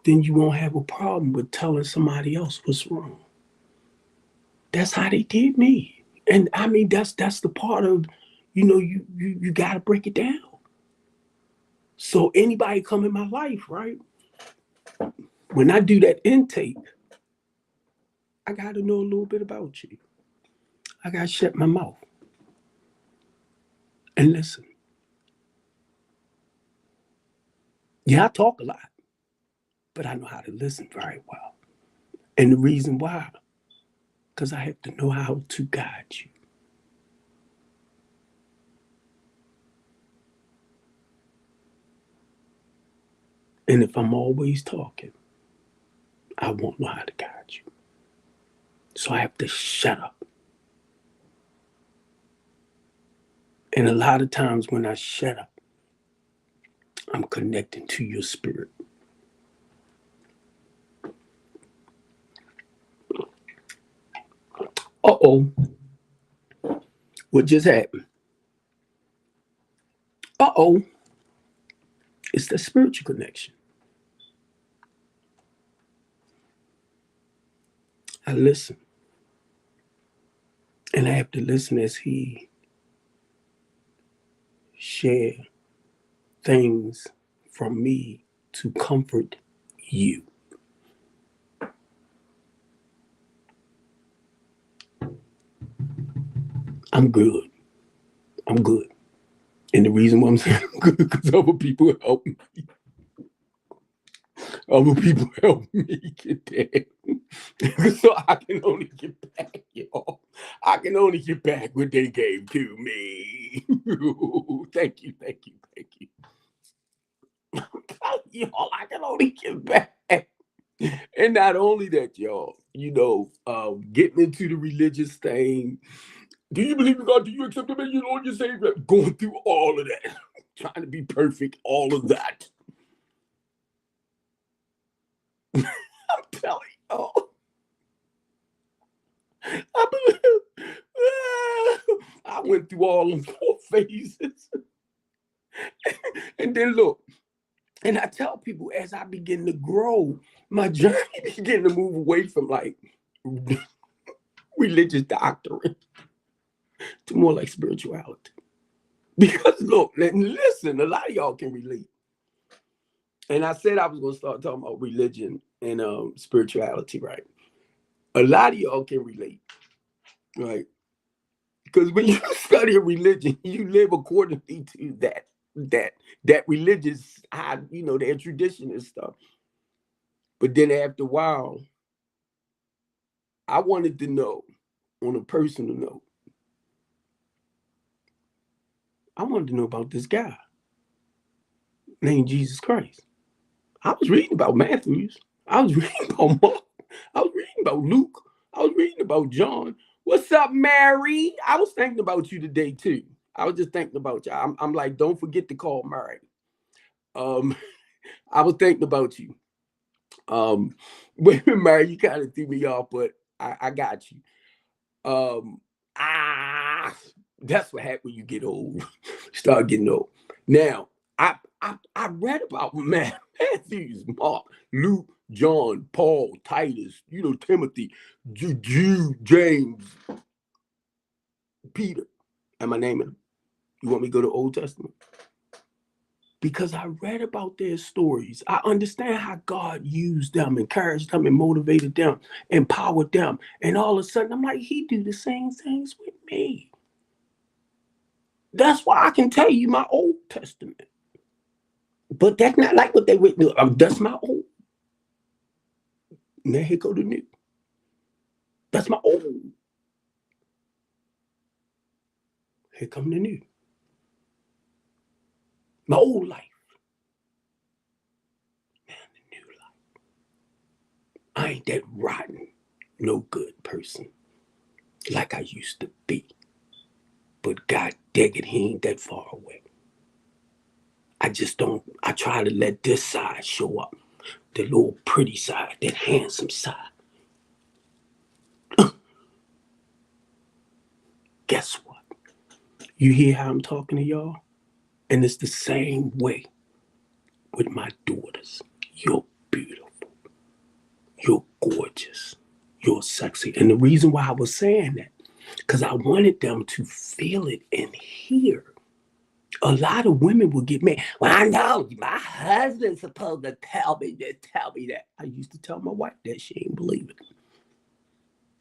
then you won't have a problem with telling somebody else what's wrong. That's how they did me. And I mean that's the part of, you gotta break it down. So anybody come in my life, right? When I do that intake, I gotta know a little bit about you. I gotta shut my mouth and listen. Yeah, I talk a lot, but I know how to listen very well. And the reason why, because I have to know how to guide you. And if I'm always talking, I won't know how to guide you. So I have to shut up. And a lot of times when I shut up, I'm connecting to your spirit. Uh-oh. What just happened? Uh-oh. It's the spiritual connection. I listen. And I have to listen as he share things from me to comfort you. I'm good. I'm good. And the reason why I'm saying I'm good because other people help me. Other people help me get there. So I can only get back, y'all. I can only get back what they gave to me. Thank you, thank you, thank you. Y'all, I can only get back. And not only that, y'all, getting into the religious thing. Do you believe in God? Do you accept Him as your Lord and Savior? Going through all of that, trying to be perfect, all of that. I'm telling y'all, I believe. I went through all them 4 phases, and then look. And I tell people as I begin to grow, my journey began to move away from like religious doctrine to more like spirituality. Because look, listen, a lot of y'all can relate. And I said I was going to start talking about religion and spirituality, right? A lot of y'all can relate, right? Because when you study a religion, you live accordingly to that religious, their tradition and stuff. But then after a while, I wanted to know, on a personal note, I wanted to know about this guy named Jesus Christ. I was reading about Matthews. I was reading about Mark. I was reading about Luke. I was reading about John. What's up, Mary? I was thinking about you today too. I was just thinking about you. I'm like, don't forget to call Mary. I was thinking about you. Mary, you kind of threw me off, but I got you. Um, ah, that's what happens when you get old. Start getting old. Now, I read about Matthews, Mark, Luke, John, Paul, Titus, Timothy, Jude, James, Peter. Am I naming them? You want me to go to Old Testament? Because I read about their stories. I understand how God used them, encouraged them, and motivated them, empowered them. And all of a sudden, I'm like, He do the same things with me. That's why I can tell you my Old Testament. But that's not like what they went through. That's my old. Now here go the new. That's my old. Here come the new. my old life, now the new life. I ain't that rotten, no good person like I used to be. But God dang it, he ain't that far away. I just don't, I try to let this side show up. The little pretty side, that handsome side. Guess what? You hear how I'm talking to y'all? And it's the same way with my daughters. You're beautiful. You're gorgeous. You're sexy. And the reason why I was saying that, because I wanted them to feel it and hear. A lot of women will get mad. Well, I know my husband's supposed to tell me this, tell me that. I used to tell my wife that. She ain't believe it.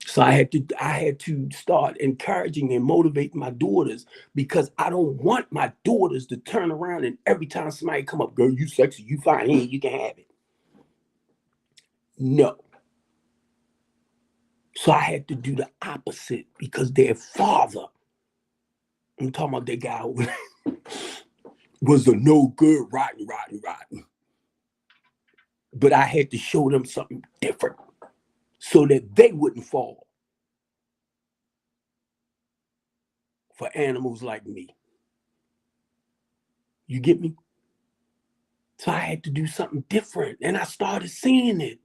So I had to start encouraging and motivating my daughters, because I don't want my daughters to turn around and every time somebody come up, girl, you sexy, you fine, here, you can have it. No. So I had to do the opposite, because their father, I'm talking about that guy over there, was a no good, rotten. But I had to show them something different so that they wouldn't fall for animals like me. You get me? So I had to do something different, and I started seeing it,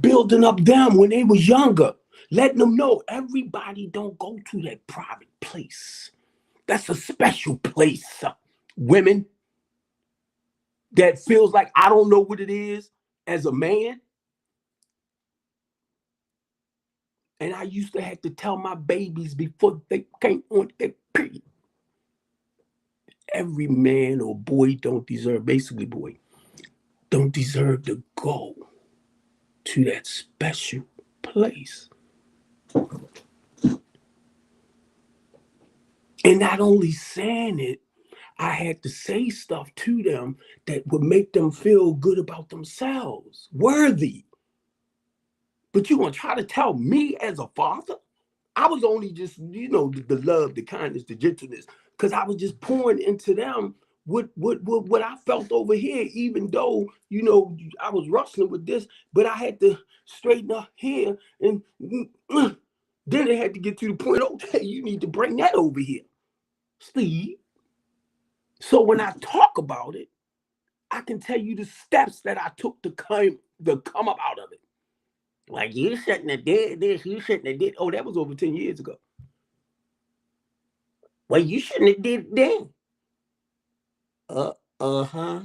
building up them when they was younger, letting them know everybody don't go to that private place. That's a special place. Women, that feels like I don't know what it is as a man. And I used to have to tell my babies before they came on their period. Every man or boy don't deserve, basically boy, don't deserve to go to that special place. And not only saying it, I had to say stuff to them that would make them feel good about themselves, worthy. But you want to try to tell me as a father? I was only just, the love, the kindness, the gentleness, because I was just pouring into them what I felt over here, even though, I was wrestling with this, but I had to straighten up here. And then it had to get to the point, okay, you need to bring that over here, Steve. So when I talk about it, I can tell you the steps that I took to come up out of it. Like, you shouldn't have did this, you shouldn't have did. Oh, that was over 10 years ago. Well, you shouldn't have did it then. Uh-huh.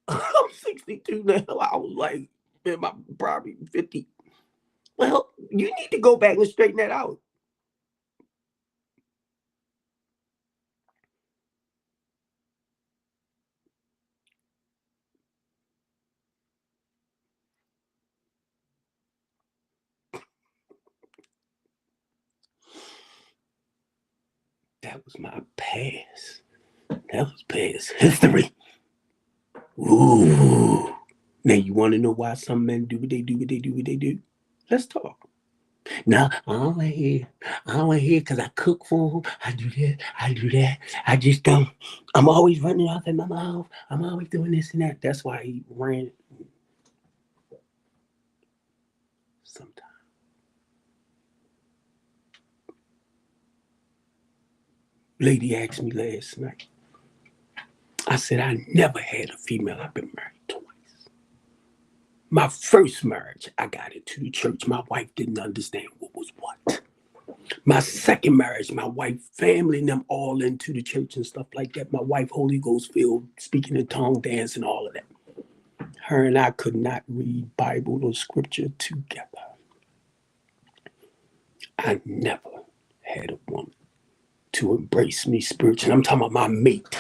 I'm 62 now. I was like in my probably 50. Well, you need to go back and straighten that out. That was my past. That was past history. Ooh. Now you want to know why some men do what they do? Let's talk. No, I don't want to hear. I don't want to hear because I cook for them. I do this. I do that. I just don't. I'm always running off in my mouth. I'm always doing this and that. That's why he ran sometimes. Lady asked me last night. I said, I never had a female. I've been married twice. My first marriage, I got into the church. My wife didn't understand what was what. My second marriage, my wife, family, and them all into the church and stuff like that. My wife, Holy Ghost filled, speaking in tongue, dance, and all of that. Her and I could not read Bible or scripture together. I never had a woman to embrace me spiritually. I'm talking about my mate.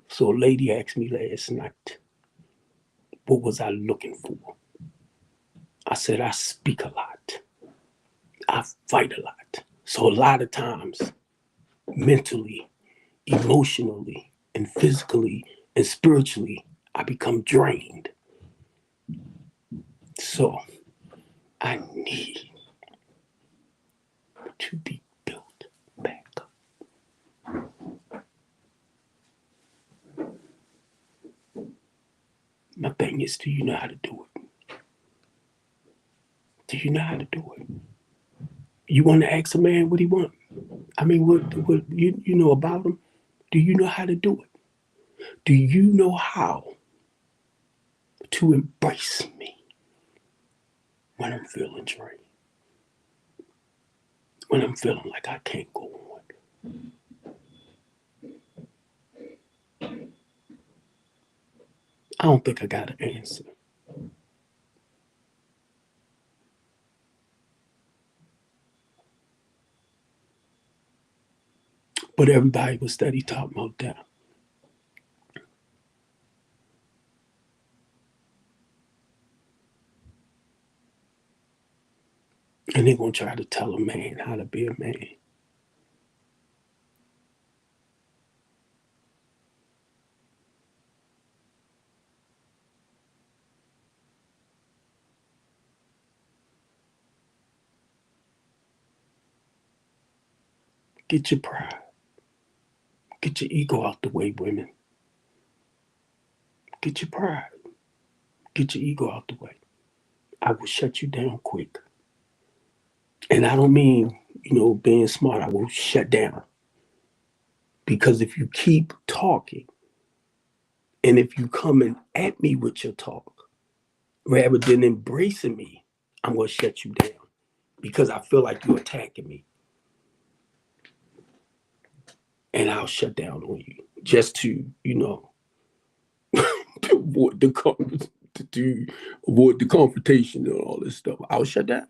So a lady asked me last night, what was I looking for? I said, I speak a lot. I fight a lot. So a lot of times, mentally, emotionally, and physically, and spiritually, I become drained. So I need to be built back up. thing is, do you know how to do it? Do you know how to do it? You want to ask a man what he want? I mean, what you know about him? Do you know how to do it? Do you know how to embrace me when I'm feeling drained? When I'm feeling like I can't go on? I don't think I got an answer. But everybody was steady talking about that. And they're going to try to tell a man how to be a man. Get your pride. Get your ego out the way, women. Get your pride. Get your ego out the way. I will shut you down quick. And I don't mean, being smart. I will shut down. Because if you keep talking, and if you coming at me with your talk, rather than embracing me, I'm going to shut you down. Because I feel like you're attacking me. And I'll shut down on you. Just to, avoid the confrontation and all this stuff. I'll shut down.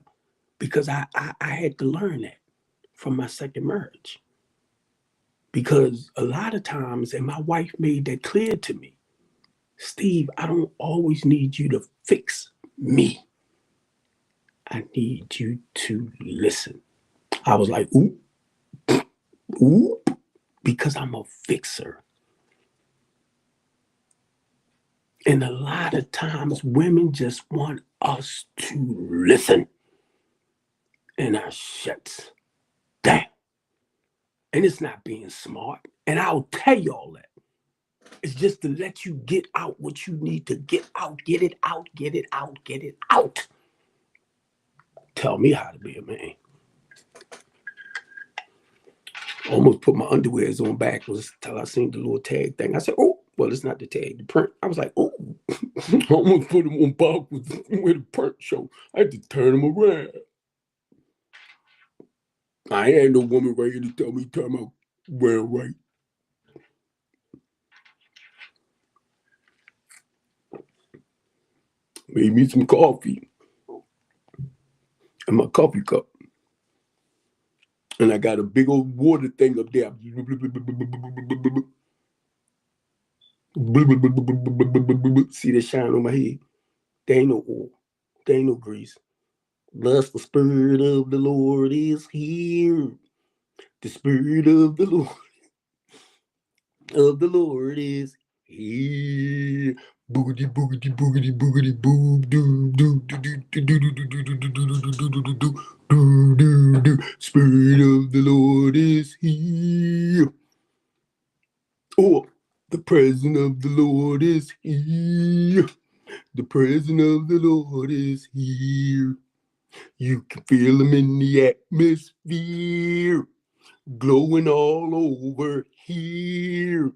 Because I had to learn that from my second marriage. Because a lot of times, and my wife made that clear to me, Steve, I don't always need you to fix me. I need you to listen. I was like, ooh, ooh, because I'm a fixer. And a lot of times women just want us to listen. And I shut down. And it's not being smart. And I'll tell y'all that. It's just to let you get out what you need to get out. Get it out, get it out, get it out. Tell me how to be a man. Almost put my underwears on backwards until I seen the little tag thing. I said, oh, well, it's not the tag, the print. I was like, oh, I almost put them on backwards with the print show. I had to turn them around. I ain't no woman right here to tell me time out well right. Made me some coffee in my coffee cup. And I got a big old water thing up there. See the shine on my head? There ain't no oil. There ain't no grease. Thus the Spirit of the Lord is here. The Spirit of the Lord is here. Boogity boogity boogity boogity boob doo doo doo doo doo doo doo doo doo doo doo doo doo. Spirit of the Lord is here. Oh, the presence of the Lord is here. The presence of the Lord is here. You can feel him in the atmosphere, glowing all over here.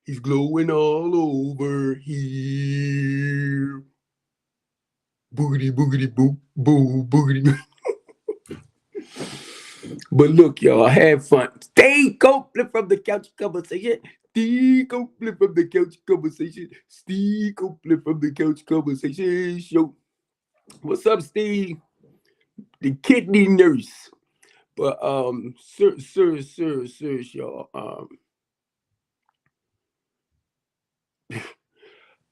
He's glowing all over here. Boogity, boogity, boo, boo, boogity. But look, y'all, have fun. Stay Copeland from the couch conversation. Steve Copeland from the couch conversation. Steve Copeland from the couch conversation show. What's up, Steve? The kidney nurse. But sir, y'all.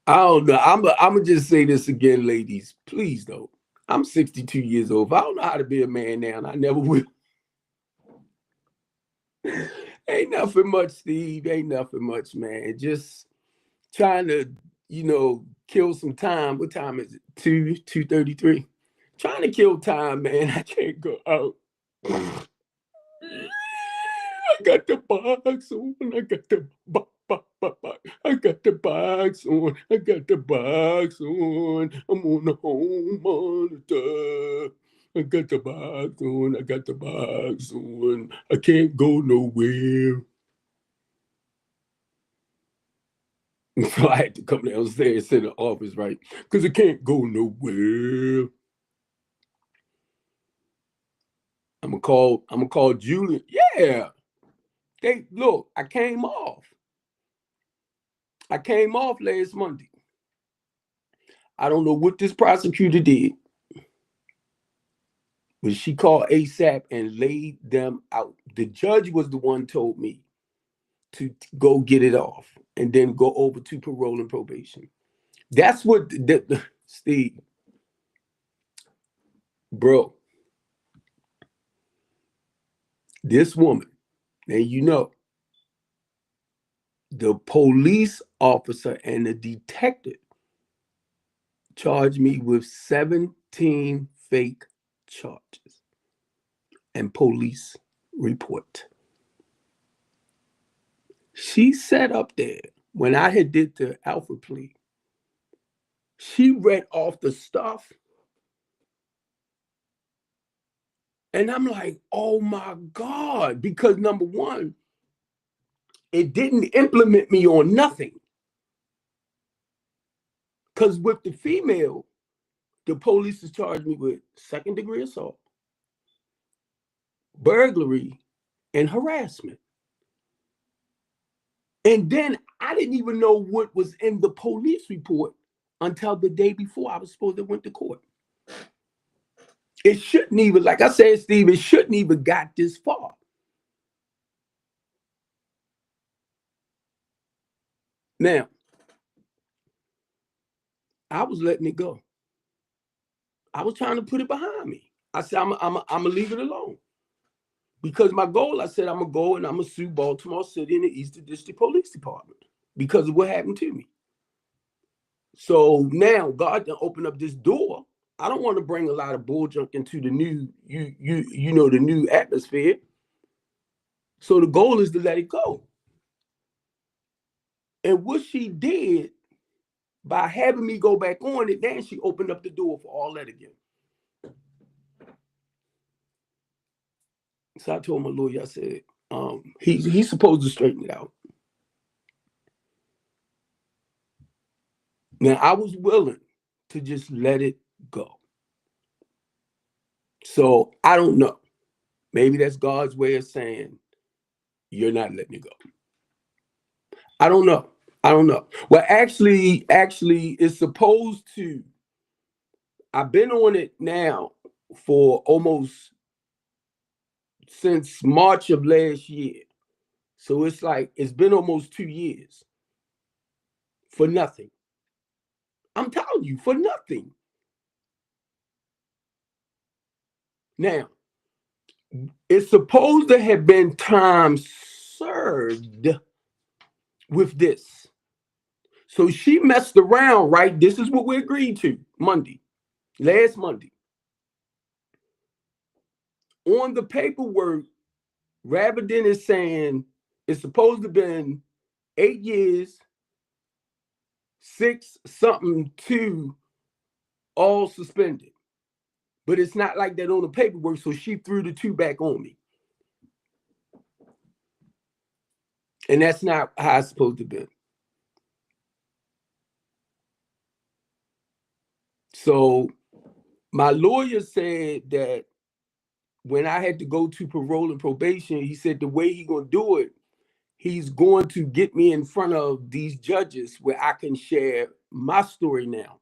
I don't know. I'm gonna just say this again, ladies. Please don't. I'm 62 years old. If I don't know how to be a man now, and I never will. Ain't nothing much, Steve. Ain't nothing much, man. Just trying to, kill some time. What time is it? 2:33. Trying to kill time, man. I can't go out. I got the box on. I got the box. I got got the box on. I got the box on. I'm on the home monitor. I got the box on. I got the box on. I can't go nowhere. So I had to come downstairs in the office, right? Because I can't go nowhere. I'm gonna call Julian. Yeah. They look, I came off. I came off last Monday. I don't know what this prosecutor did, but she called ASAP and laid them out. The judge was the one told me to go get it off and then go over to parole and probation. That's what Steve, bro, this woman, and you know, the police officer and the detective charged me with 17 fake charges and police report. She sat up there when I had did the alpha plea. She read off the stuff. And I'm like, oh my God, because number one, it didn't implement me on nothing. Because with the female, the police has charged me with second-degree assault, burglary, and harassment. And then I didn't even know what was in the police report until the day before I was supposed to went to court. It shouldn't even, like I said, Steve, it shouldn't even got this far. Now, I was letting it go. I was trying to put it behind me. I said, I'm gonna leave it alone. Because my goal, I said, I'm gonna go and I'm gonna sue Baltimore City and the Eastern District Police Department because of what happened to me. So now God done opened up this door. I don't want to bring a lot of bull junk into the new, you know, the new atmosphere. So the goal is to let it go. And what she did by having me go back on it, then she opened up the door for all that again. So I told my lawyer, I said, he's supposed to straighten it out. Now I was willing to just let it go. So I don't know. Maybe that's God's way of saying you're not letting it go. I don't know. I don't know. Well, actually, it's supposed to. I've been on it now for almost since March of last year. So it's like it's been almost 2 years for nothing. I'm telling you, for nothing. Now, it's supposed to have been time served with this. So she messed around, right? This is what we agreed to last Monday. On the paperwork, rather than it saying it's supposed to have been 8 years, 6 something, 2, all suspended. But it's not like that on the paperwork, so she threw the 2 back on me. And that's not how it's supposed to be. So my lawyer said that when I had to go to parole and probation, he said the way he's going to do it, he's going to get me in front of these judges where I can share my story now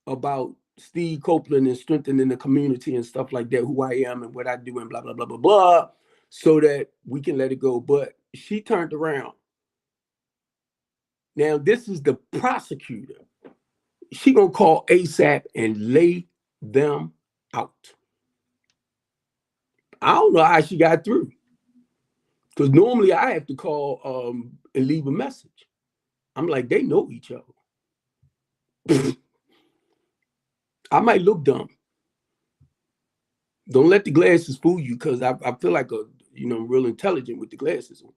about Steve Copeland and strengthening the community and stuff like that, who I am and what I do and blah, blah, blah, blah, blah, so that we can let it go. But she turned around. Now, this is the prosecutor. She going to call ASAP and lay them out. I don't know how she got through. Because normally I have to call and leave a message. I'm like, they know each other. I might look dumb. Don't let the glasses fool you, because I feel like real intelligent with the glasses on.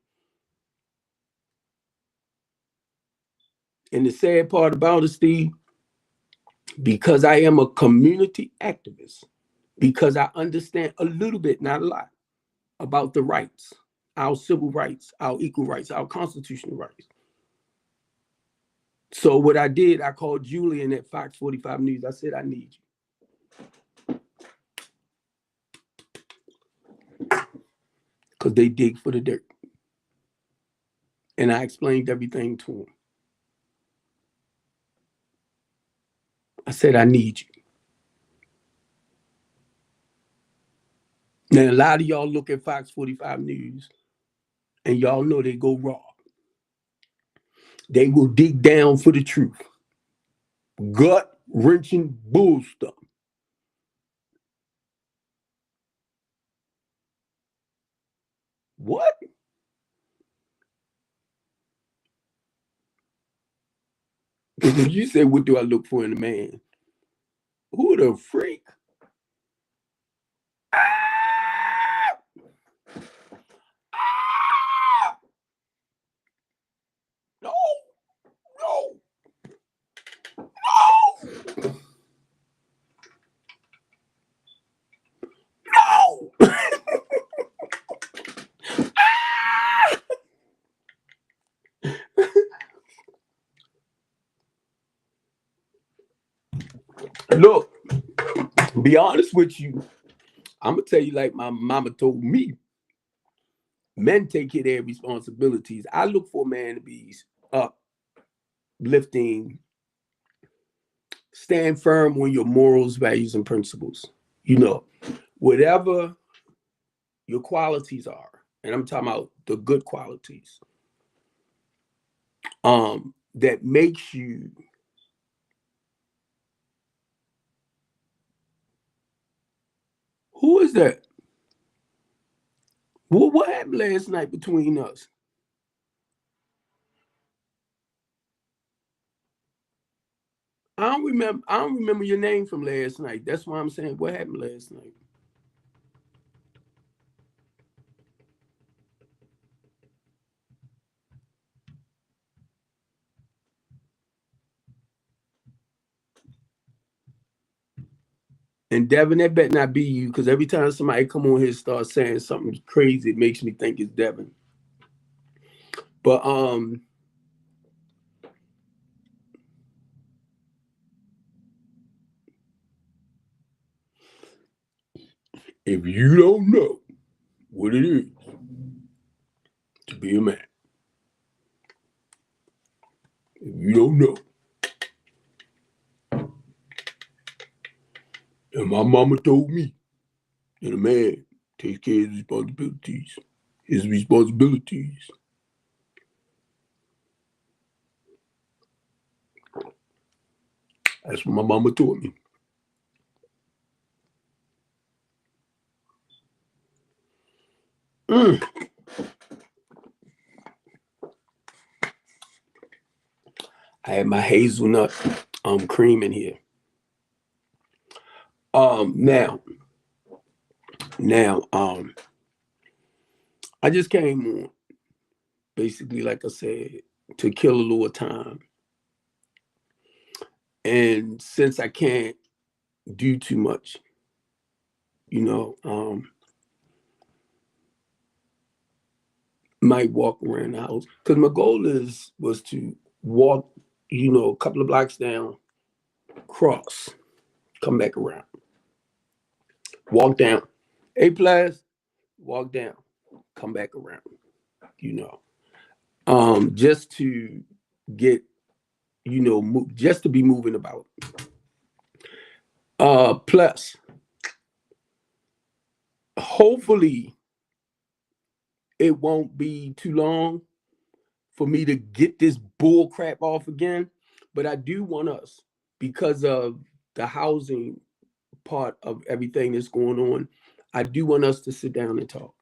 And the sad part about it, Steve, because I am a community activist, because I understand a little bit, not a lot, about the rights, our civil rights, our equal rights, our constitutional rights. So what I did, I called Julian at Fox 45 News. I said, I need you. Because they dig for the dirt. And I explained everything to him. I said, I need you. Now, a lot of y'all look at Fox 45 News and y'all know they go raw. They will dig down for the truth. Gut wrenching bull stuff. What? You say, what do I look for in a man? Who the freak? Ah! Ah! No, no, no, no. Ah! Look, be honest with you. I'm gonna tell you like my mama told me. Men take care of their responsibilities. I look for a man to be uplifting, stand firm on your morals, values, and principles. You know, whatever your qualities are, and I'm talking about the good qualities, that makes you who is that? What happened last night between us? I don't remember your name from last night. That's why I'm saying what happened last night. And Devin, that better not be you, because every time somebody come on here and start saying something crazy, it makes me think it's Devin. But if you don't know what it is to be a man, if you don't know, and my mama told me that a man takes care of his responsibilities. That's what my mama told me. Mm. I had my hazelnut cream in here. Now, I just came on basically, like I said, to kill a little time. And since I can't do too much, you know, might walk around the house because my goal was to walk, a couple of blocks down, cross, come back around, walk down, A plus, walk down, come back around, you know, just to get, just to be moving about. Plus, hopefully, it won't be too long for me to get this bull crap off again. But I do want us, because of the housing part of everything that's going on, I do want us to sit down and talk.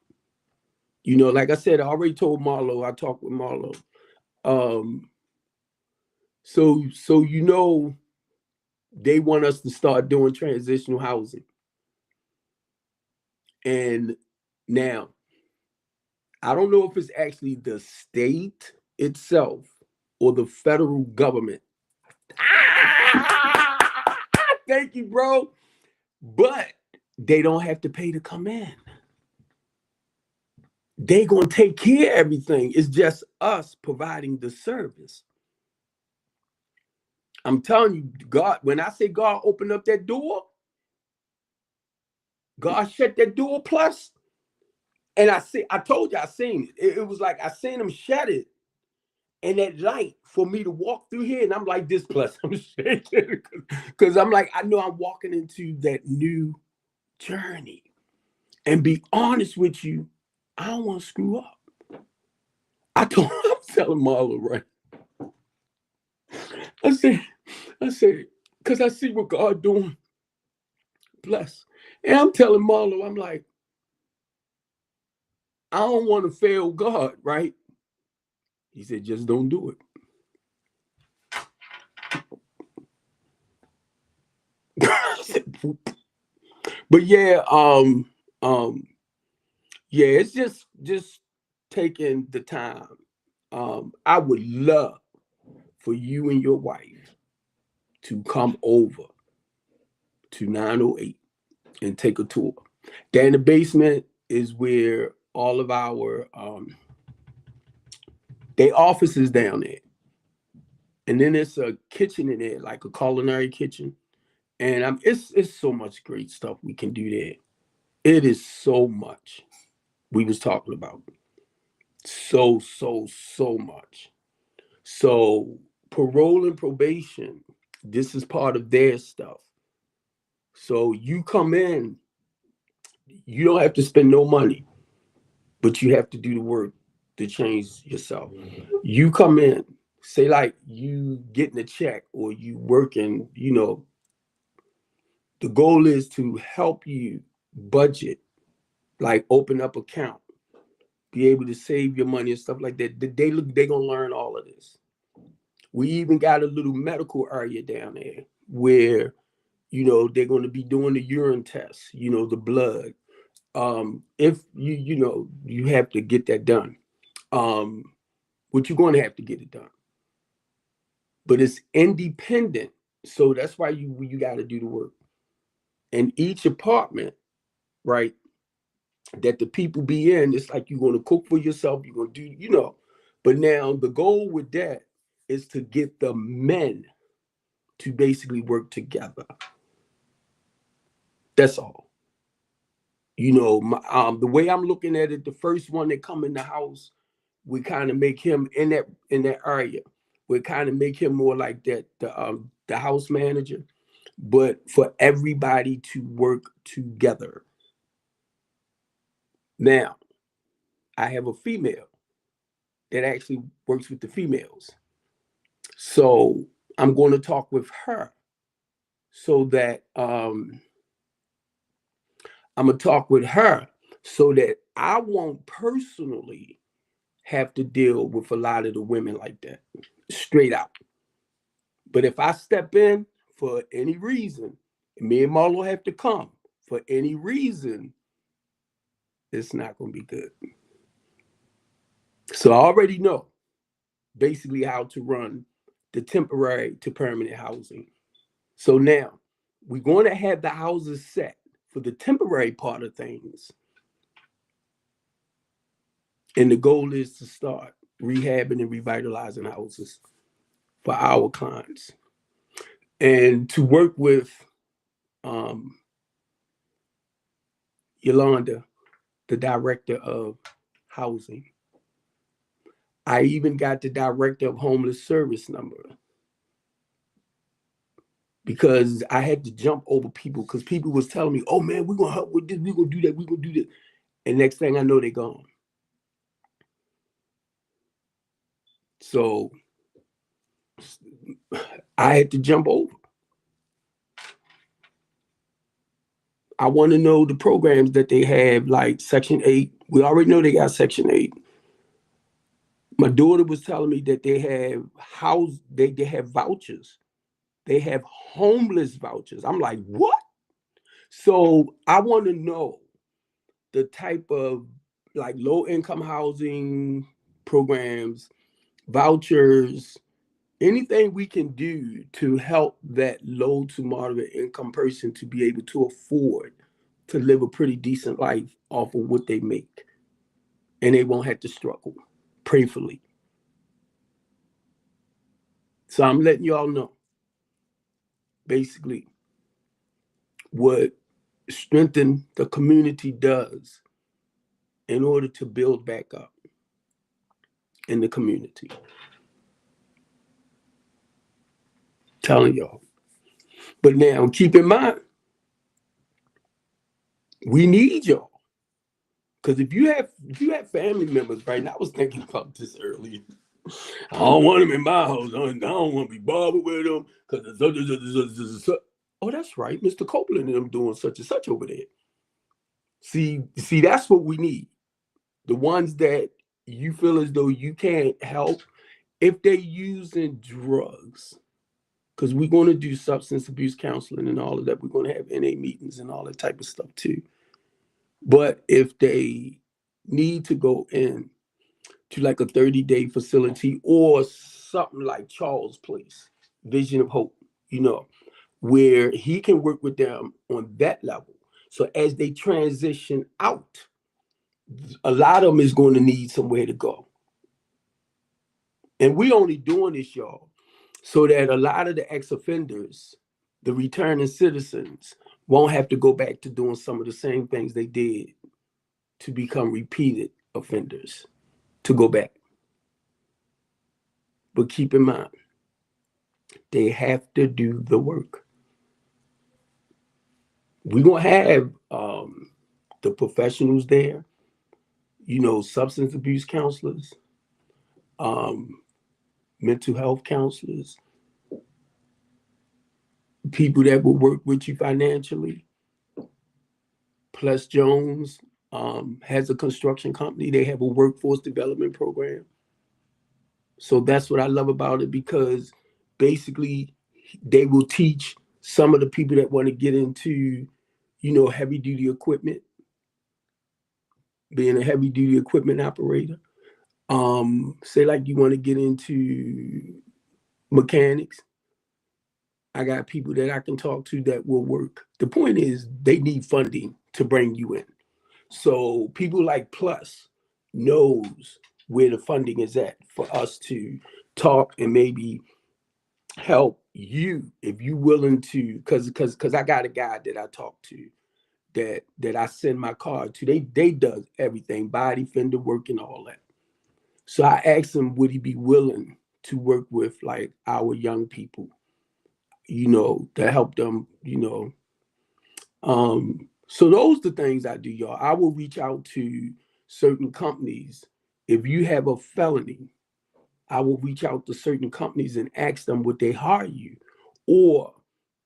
Like I said, I already told Marlo, I talked with Marlo. Um, so they want us to start doing transitional housing. And now I don't know if it's actually the state itself or the federal government. Ah, thank you, bro. But they don't have to pay to come in. They gonna take care of everything. It's just us providing the service. I'm telling you, God, when I say God opened up that door, God shut that door plus. And I told you I seen it. It was like I seen him shut it. And that light for me to walk through here, and I'm like this plus I'm shaking because I'm like, I know I'm walking into that new journey. And be honest with you, I don't want to screw up. I'm telling Marlo, right? I said, because I see what God doing. Bless. And I'm telling Marlo, I'm like, I don't want to fail God, right? He said, just don't do it. But yeah, yeah, it's just taking the time. I would love for you and your wife to come over to 908 and take a tour. Down in the basement is where all of our they offices down there. And then there's a kitchen in there, like a culinary kitchen. And it's so much great stuff we can do there. It is so much we was talking about. So much. So parole and probation, this is part of their stuff. So you come in, you don't have to spend no money, but you have to do the work to change yourself. You come in, say like you getting a check or you working, the goal is to help you budget, like open up account, be able to save your money and stuff like that. They gonna learn all of this. We even got a little medical area down there where they're going to be doing the urine tests, the blood. If you have to get that done, but you're going to have to get it done. But it's independent, so that's why you got to do the work. And each apartment, right, that the people be in, it's like you're going to cook for yourself. You're going to do. But now the goal with that is to get the men to basically work together. That's all. The way I'm looking at it, the first one that come in the house, we kind of make him in that area. We kind of make him more like that, the house manager, but for everybody to work together. Now, I have a female that actually works with the females. So I'm going to talk with her so that I'm going to talk with her so that I won't personally have to deal with a lot of the women like that, straight out. But if I step in for any reason, me and Marlo have to come for any reason, it's not going to be good. So I already know basically how to run the temporary to permanent housing. So now we're going to have the houses set for the temporary part of things. And the goal is to start rehabbing and revitalizing houses for our clients. And to work with Yolanda, the director of housing. I even got the director of homeless service number because I had to jump over people because people was telling me, oh man, we're going to help with this, we're going to do that, we're going to do that. And next thing I know, they're gone. So I had to jump over. I want to know the programs that they have, like Section 8. We already know they got Section 8. My daughter was telling me that they have they have vouchers. They have homeless vouchers. I'm like, what? So I want to know the type of like low income housing programs, vouchers, Anything we can do to help that low to moderate income person to be able to afford to live a pretty decent life off of what they make, and they won't have to struggle. Prayfully. So I'm letting y'all know basically what strengthen the community does in order to build back up in the community. Telling y'all. But now keep in mind, we need y'all. Because if you have family members, right? And I was thinking about this earlier. I don't want them in my house. I don't want to be bothered with them because oh, that's right, Mr. Copeland and them doing such and such over there. See, that's what we need. The ones that you feel as though you can't help if they're using drugs. Because we're going to do substance abuse counseling and all of that. We're going to have NA meetings and all that type of stuff too. But if they need to go in to like a 30-day facility or something like Charles Place, Vision of Hope, where he can work with them on that level. So as they transition out, a lot of them is going to need somewhere to go. And we only doing this, y'all, so that a lot of the ex-offenders, the returning citizens, won't have to go back to doing some of the same things they did to become repeated offenders, to go back. But keep in mind, they have to do the work. We're going to have the professionals there, substance abuse counselors, mental health counselors, people that will work with you financially. Plus Jones has a construction company. They have a workforce development program. So that's what I love about it, because basically they will teach some of the people that want to get into, heavy duty equipment, being a heavy duty equipment operator. Say like you want to get into mechanics. I got people that I can talk to that will work. The point is they need funding to bring you in. So people like Plus knows where the funding is at for us to talk and maybe help you if you willing to, because I got a guy that I talk to that I send my card to. They does everything, body fender work and all that. So I asked him, would he be willing to work with like our young people, to help them, so those are the things I do, y'all. I will reach out to certain companies. If you have a felony, I will reach out to certain companies and ask them would they hire you, or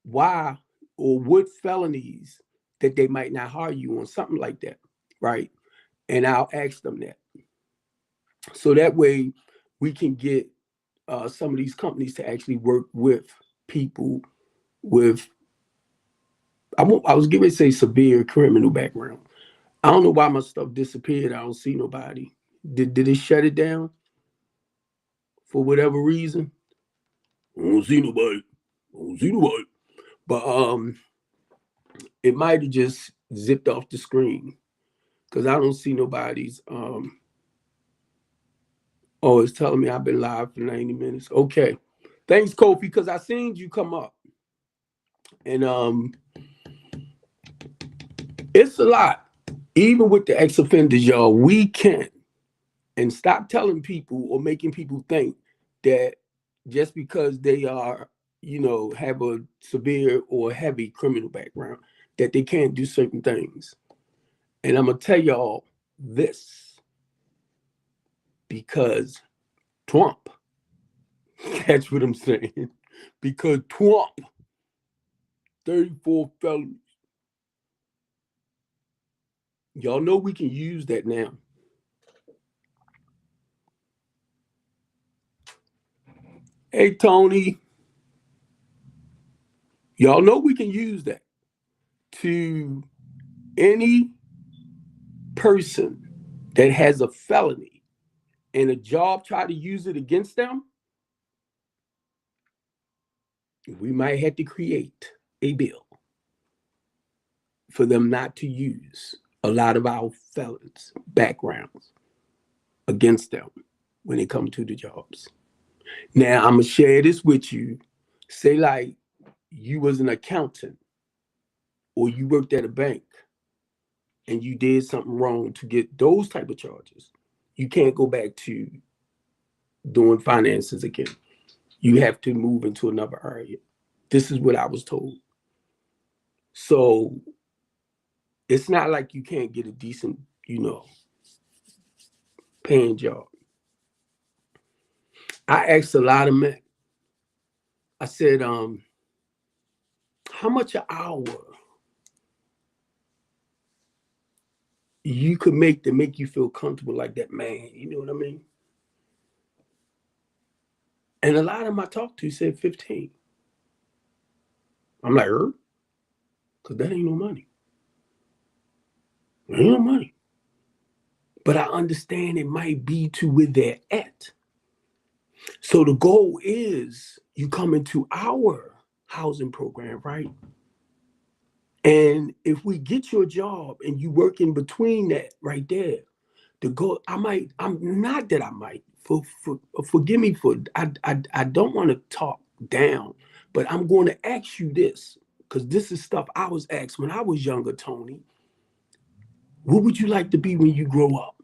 why, or what felonies that they might not hire you on, something like that, right? And I'll ask them that. So that way we can get some of these companies to actually work with people with, I was getting to say severe criminal background. I don't know why my stuff disappeared. I don't see nobody. Did it shut it down for whatever reason? I don't see nobody. I don't see nobody. But it might have just zipped off the screen because I don't see nobody's. Oh, it's telling me I've been live for 90 minutes. Okay, thanks, Kofi, because I seen you come up, and it's a lot. Even with the ex-offenders, y'all, we can't. And stop telling people or making people think that just because they are, have a severe or heavy criminal background, that they can't do certain things. And I'm going to tell y'all this, because Trump, that's what I'm saying, because Trump, 34 felonies. Y'all know we can use that now. Hey, Tony, y'all know we can use that to any person that has a felony and a job try to use it against them. we might have to create a bill for them not to use a lot of our felons' backgrounds against them when they come to the jobs. Now, I'm going to share this with you. Say, like, you was an accountant or you worked at a bank and you did something wrong to get those type of charges. You can't go back to doing finances again. You have to move into another area. This is what I was told. So it's not like you can't get a decent, paying job. I asked a lot of men. I said, how much an hour you could make to make you feel comfortable like that man? You know what I mean? And a lot of them I talked to said 15. I'm like, because that ain't no money. There ain't no money. But I understand it might be to where they're at. So the goal is you come into our housing program, right? And if we get your job and you work in between that right there, the goal, forgive me for, I don't want to talk down, but I'm going to ask you this, because this is stuff I was asked when I was younger, Tony. What would you like to be when you grow up?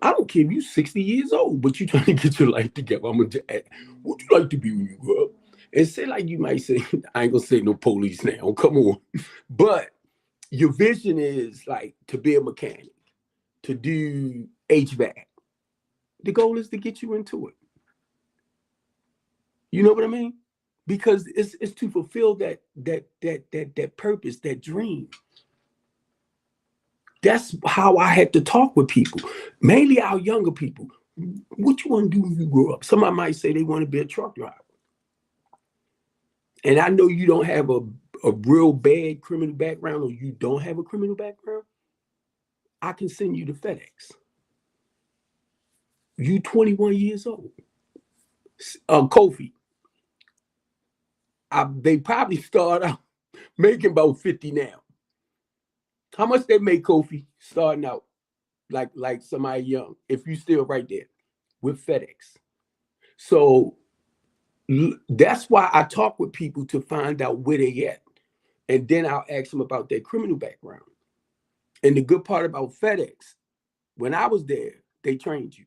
I don't care if you're 60 years old, but you're trying to get your life together. I'm going to ask, what would you like to be when you grow up? And say, like you might say, I ain't going to say no police now, come on. But your vision is like to be a mechanic, to do HVAC. The goal is to get you into it. You know what I mean? Because it's to fulfill that purpose, that dream. That's how I had to talk with people, mainly our younger people. What you want to do when you grow up? Somebody might say they want to be a truck driver. And I know you don't have a real bad criminal background, or you don't have a criminal background. I can send you to FedEx. You 21 years old. Kofi. They probably start out making about 50 now. How much they make, Kofi, starting out like somebody young, if you still right there with FedEx? So that's why I talk with people to find out where they at. And then I'll ask them about their criminal background. And the good part about FedEx, when I was there, they trained you.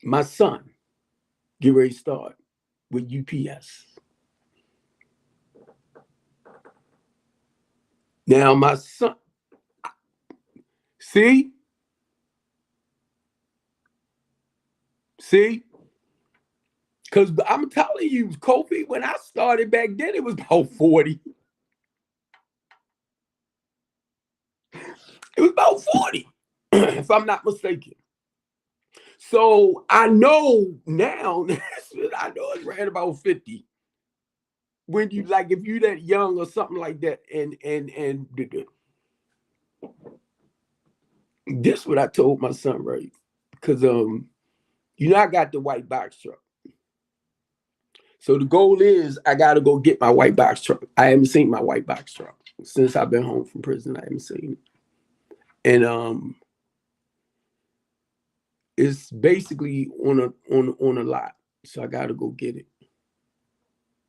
My son get ready to start with UPS. Now my son, see, because I'm telling you, Kofi, when I started back then, it was about 40. It was about 40, if I'm not mistaken. So I know now, I know it's right about 50. When you like, if you that young or something like that, and this is what I told my son, right? Because I got the white box truck. So the goal is I gotta go get my white box truck. I haven't seen my white box truck since I've been home from prison. I haven't seen it. And it's basically on a lot. So I gotta go get it.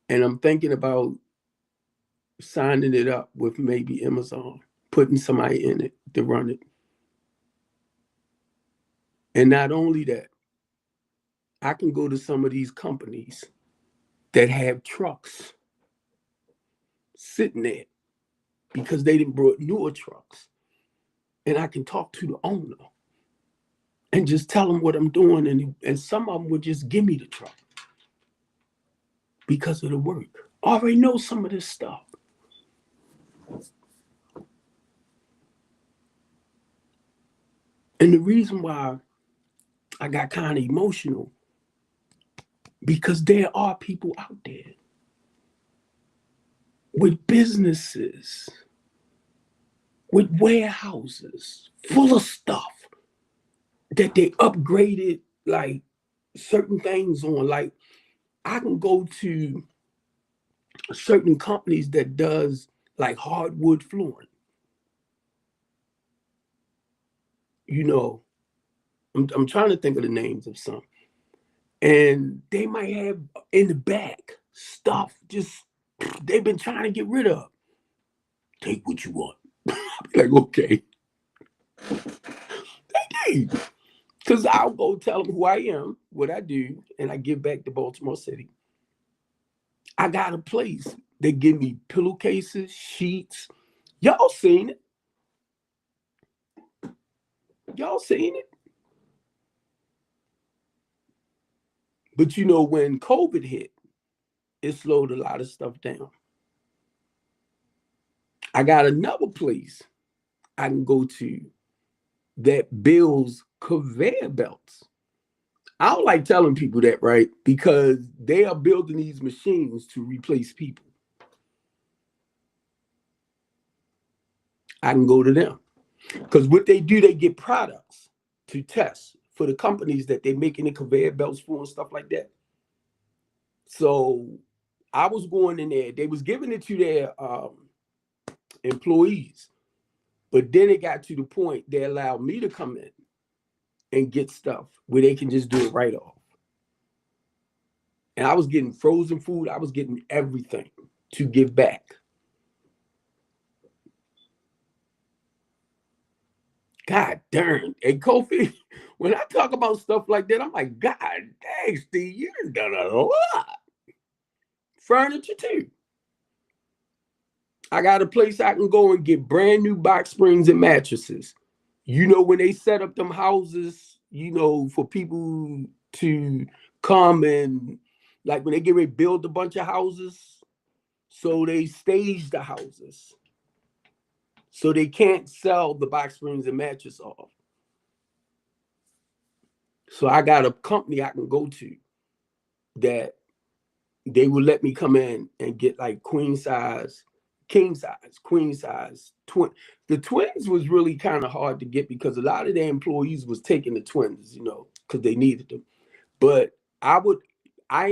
And I'm thinking about signing it up with maybe Amazon, putting somebody in it to run it. And not only that, I can go to some of these companies that have trucks sitting there because they didn't brought newer trucks. And I can talk to the owner and just tell them what I'm doing. And some of them would just give me the truck because of the work. I already know some of this stuff. And the reason why I got kind of emotional, because there are people out there with businesses, with warehouses full of stuff that they upgraded like certain things on. Like I can go to certain companies that does like hardwood flooring. You know, I'm trying to think of the names of some, and they might have in the back stuff just they've been trying to get rid of. Take what you want. Like, okay, hey, because I'll go tell them who I am, what I do, and I give back to Baltimore City. I got a place. They give me pillowcases, sheets. Y'all seen it. Y'all seen it. But you know, when COVID hit, it slowed a lot of stuff down. I got another place I can go to that builds conveyor belts. I don't like telling people that, right? Because they are building these machines to replace people. I can go to them. Because what they do, they get products to test for the companies that they're making the conveyor belts for and stuff like that. So I was going in there. They was giving it to their employees. But then it got to the point they allowed me to come in and get stuff where they can just do it right off. And I was getting frozen food. I was getting everything to give back. God darn. And Kofi, when I talk about stuff like that, I'm like, God dang, Steve, you done a lot. Furniture too. I got a place I can go and get brand new box springs and mattresses. You know, when they set up them houses, you know, for people to come and like when they get ready to build a bunch of houses, so they stage the houses. So they can't sell the box springs and mattress off. So I got a company I can go to that they will let me come in and get like queen size, king size, queen size, twin. The twins was really kind of hard to get because a lot of their employees was taking the twins, you know, because they needed them. But I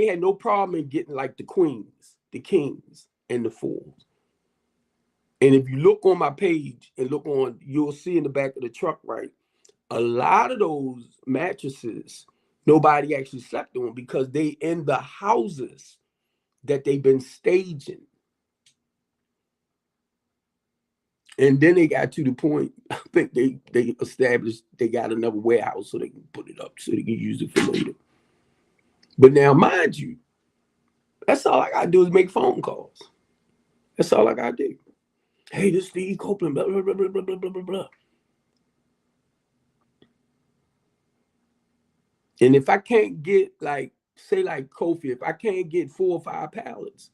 had no problem in getting like the queens, the kings, and the fours. And if you look on my page and look on, you'll see in the back of the truck, right? A lot of those mattresses, nobody actually slept on because they in the houses that they've been staging. And then they got to the point, I think they established they got another warehouse so they can put it up so they can use it for later. But now, mind you, that's all I gotta do is make phone calls. That's all I gotta do. Hey, this is Steve Copeland, blah, blah, blah, blah, blah, blah, blah, blah. And if I can't get like, say like Kofi, if I can't get 4 or 5 pallets,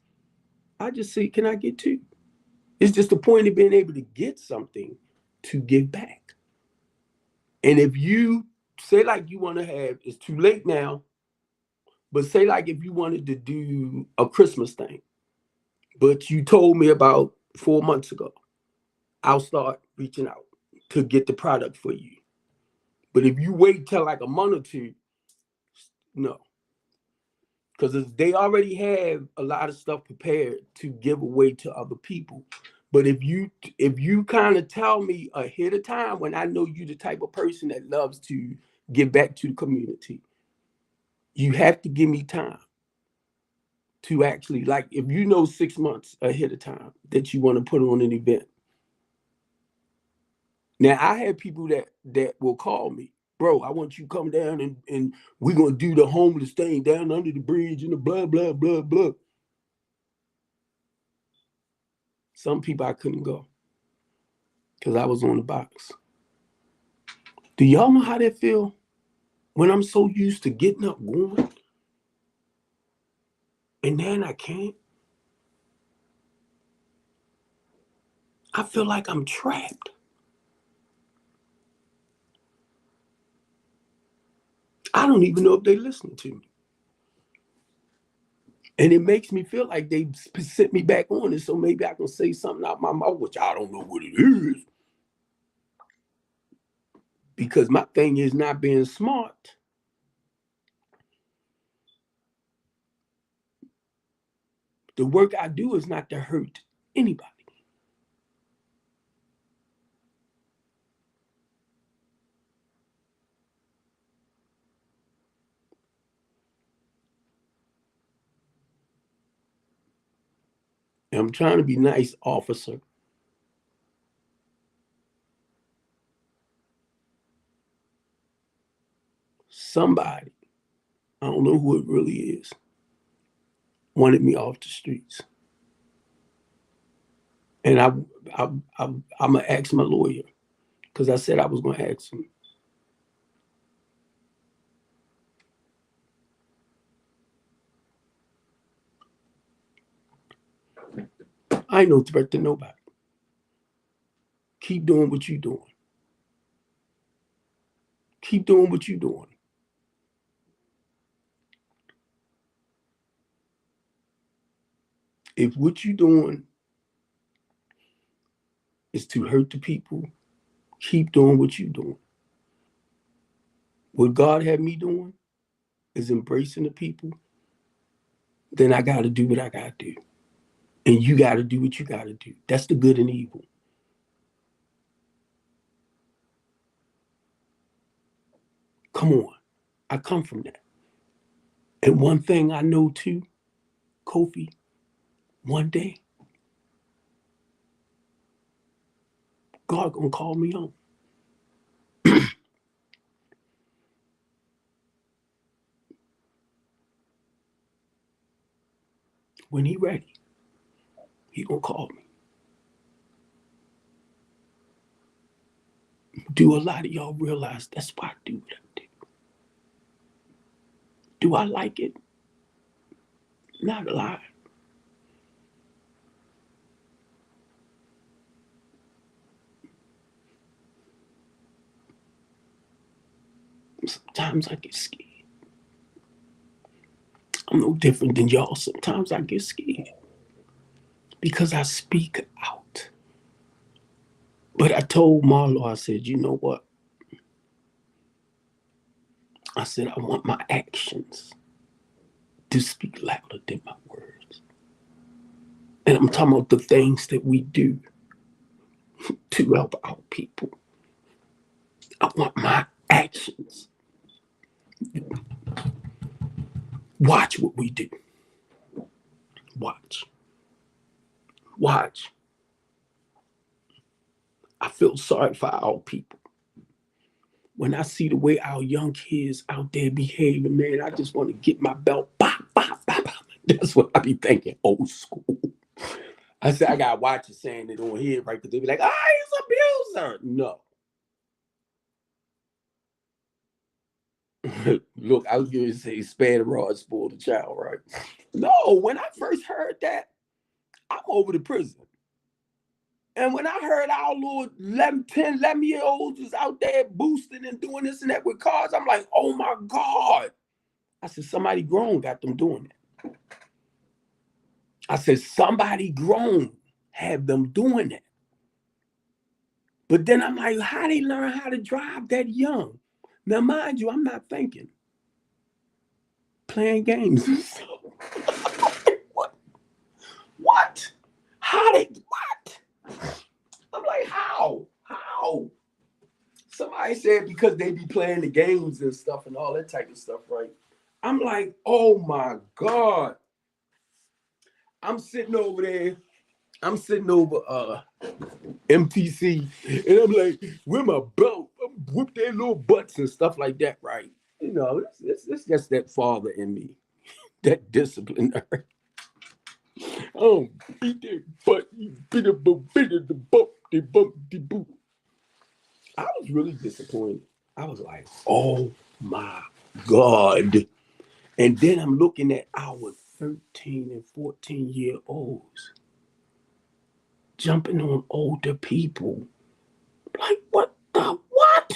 I just see, can I get 2? It's just the point of being able to get something to give back. And if you say like you want to have, it's too late now, but say like if you wanted to do a Christmas thing, but you told me about 4 months ago, I'll start reaching out to get the product for you. But if you wait till like a month or two, no. Because they already have a lot of stuff prepared to give away to other people. But if you kind of tell me ahead of time when I know you the type of person that loves to give back to the community, you have to give me time to actually, like if you know 6 months ahead of time that you want to put on an event. Now I have people that will call me, bro, I want you to come down and we're gonna do the homeless thing down under the bridge and the blah blah blah blah. Some people I couldn't go because I was on the box. Do y'all know how that feel when I'm so used to getting up going and then I can't? I feel like I'm trapped. I don't even know if they listen to me. And it makes me feel like they sent me back on it so maybe I can say something out my mouth, which I don't know what it is. Because my thing is not being smart. The work I do is not to hurt anybody. And I'm trying to be nice, officer. Somebody, I don't know who it really is, wanted me off the streets. And I'm going to ask my lawyer because I said I was going to ask him. I ain't no threat to nobody. Keep doing what you're doing. Keep doing what you're doing. If what you're doing is to hurt the people, keep doing what you're doing. What God had me doing is embracing the people. Then I got to do what I got to do. And you got to do what you got to do. That's the good and evil. Come on. I come from that. And one thing I know too, Kofi, one day, God gonna call me home. When he ready, he gonna call me. Do a lot of y'all realize that's why I do what I do? Do I like it? Not a lot. Sometimes I get scared. I'm no different than y'all. Sometimes I get scared because I speak out. But I told Marlo, I said, you know what? I said, I want my actions to speak louder than my words. And I'm talking about the things that we do to help our people. I want my actions. Watch what we do. Watch. Watch. I feel sorry for our people. When I see the way our young kids out there behaving, man, I just want to get my belt. Bop, bop, bop, bop. That's what I be thinking. Old school. I said, I got to watch it saying it on here, right? Because they be like, he's an abuser. No. Look, I was going to say, spare the rod, spoil the child, right? No, when I first heard that, I'm over the prison. And when I heard our little 11, 10, 11-year-olds was out there boosting and doing this and that with cars, I'm like, oh my God. I said, somebody grown got them doing that. I said, somebody grown had them doing that. But then I'm like, how they learn how to drive that young? Now, mind you, I'm not thinking. Playing games. What? What? How they, what? I'm like, how? How? Somebody said because they be playing the games and stuff and all that type of stuff, right? I'm like, oh my God. I'm sitting over there. I'm sitting over MTC, and I'm like, where my belt? I'm whoop their little butts and stuff like that, right? You know, it's just that father in me, that disciplinary. Oh, beat their butt, beat the bump, they bump, the boot. I was really disappointed. I was like, oh my God. And then I'm looking at our 13 and 14-year-olds jumping on older people. Like, what the what?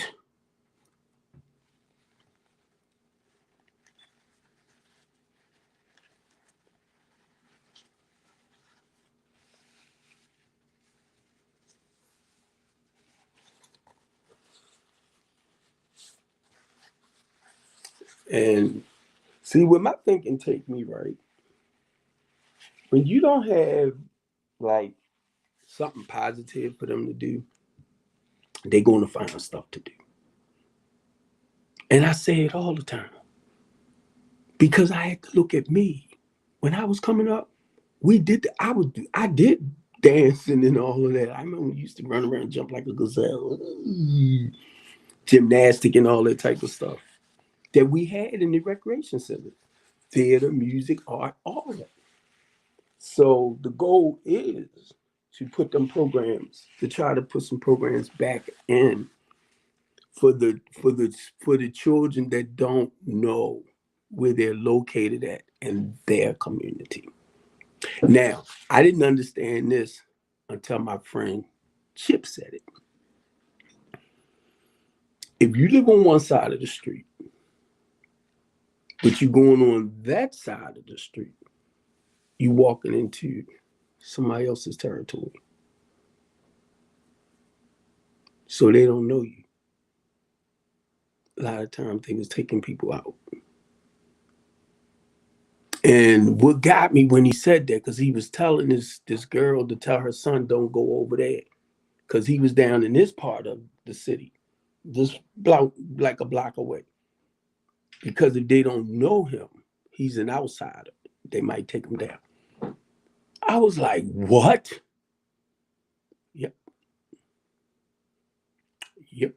And see, where my thinking take me, right? When you don't have like something positive for them to do, they're going to find stuff to do. And I say it all the time because I had to look at me when I was coming up. I did dancing and all of that. I remember we used to run around and jump like a gazelle, gymnastic and all that type of stuff that we had in the recreation center, theater, music, art, all of that. So the goal is to put them programs, to try to put some programs back in for the children that don't know where they're located at in their community. Now, I didn't understand this until my friend Chip said it. If you live on one side of the street, but you're going on that side of the street, you walking into somebody else's territory. So they don't know you. A lot of times they was taking people out. And what got me when he said that, because he was telling this girl to tell her son don't go over there, because he was down in this part of the city, just block, like a block away. Because if they don't know him, he's an outsider. They might take him down. I was like, what? Yep. Yep.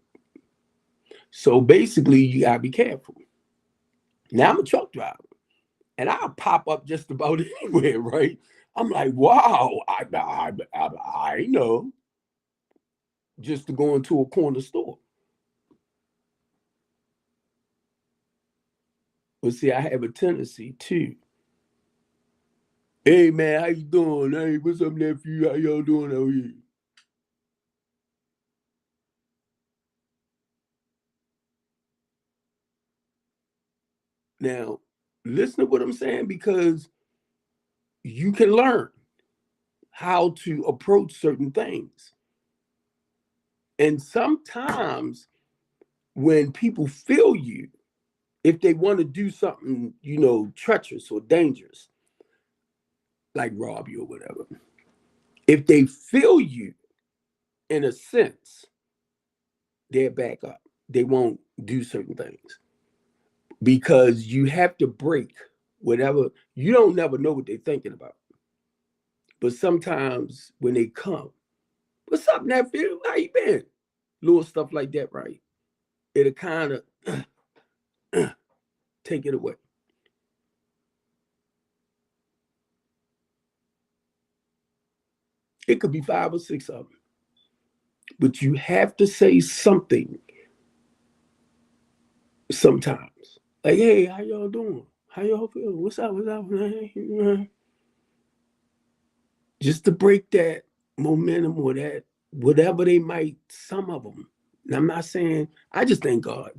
So basically, you gotta be careful. Now I'm a truck driver, and I'll pop up just about anywhere, right? I'm like, wow, I know, just to go into a corner store. But see, I have a tendency to, hey man, how you doing? Hey, what's up, nephew? How y'all doing out here? Now, listen to what I'm saying because you can learn how to approach certain things. And sometimes when people feel you, if they want to do something, treacherous or dangerous, like rob you or whatever, if they feel you in a sense, they'll back up. They won't do certain things because you have to break whatever. You don't never know what they're thinking about. But sometimes when they come, what's up, nephew? How you been? Little stuff like that, right? It'll kind of take it away. It could be five or six of them, but you have to say something sometimes. Like, hey, how y'all doing? How y'all feel? What's up? What's up, man? Just to break that momentum or that whatever they might, some of them. And I'm not saying, I just thank God,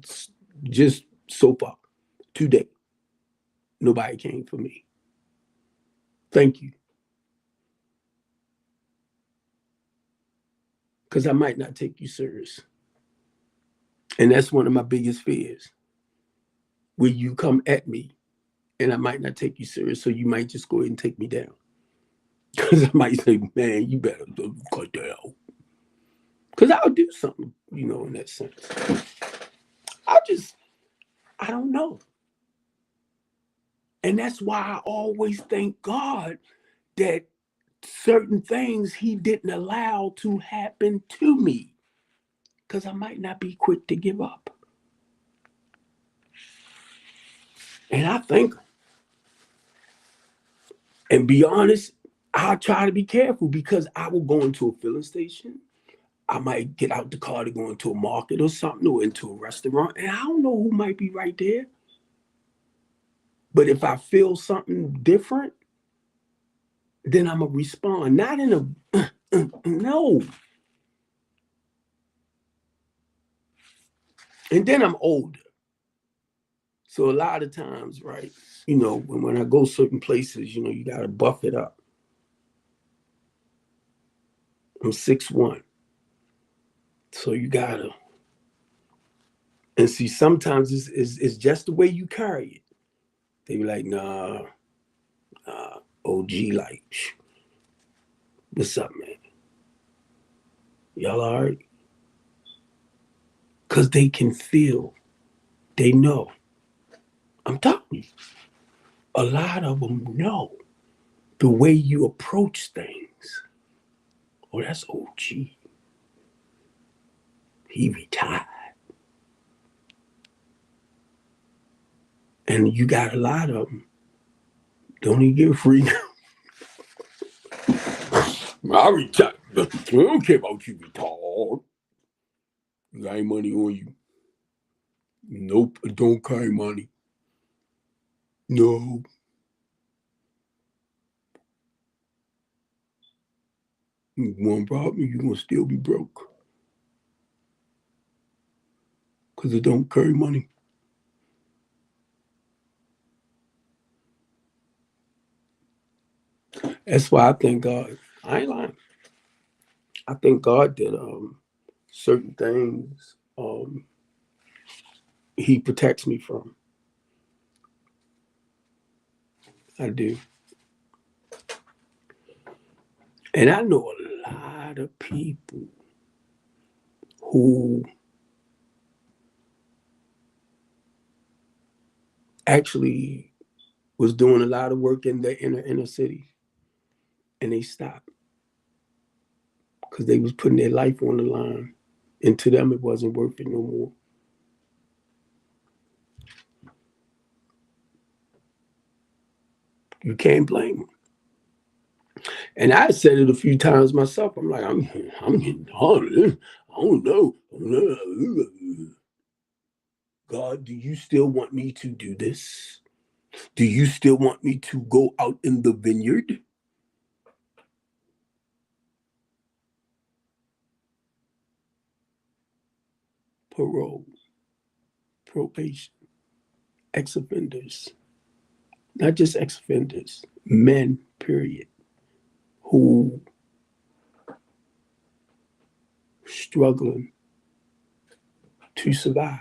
just so far, today, nobody came for me. Thank you. Because I might not take you serious. And that's one of my biggest fears. Will you come at me and I might not take you serious, so you might just go ahead and take me down. Because I might say, man, you better cut that out. Because I'll do something, in that sense. I don't know. And that's why I always thank God that certain things he didn't allow to happen to me. Because I might not be quick to give up. And I think, and be honest, I'll try to be careful because I will go into a filling station. I might get out the car to go into a market or something or into a restaurant, and I don't know who might be right there. But if I feel something different, then I'm going to respond. Not in a, no. And then I'm older. So a lot of times, right, when I go certain places, you got to buff it up. I'm 6'1". So you got to, and see, sometimes it's just the way you carry it. They be like, nah. OG like, what's up, man? Y'all all right? Because they can feel, they know. I'm telling you, a lot of them know the way you approach things. Oh, that's OG. He retired. And you got a lot of them. Don't even get free. I retired. I don't care about you retired. You got any money on you? Nope, I don't carry money. No. One problem, you're going to still be broke. Because it don't carry money. That's why I thank God. I ain't lying. I thank God that certain things he protects me from. I do. And I know a lot of people who actually was doing a lot of work in the inner city, and they stopped because they was putting their life on the line, and to them it wasn't worth it no more. You can't blame them. And I said it a few times myself. I'm like, I'm getting hard. I don't know. God, do you still want me to do this? Do you still want me to go out in the vineyard? Parole, probation, ex-offenders, not just ex-offenders, men, period, who struggling to survive.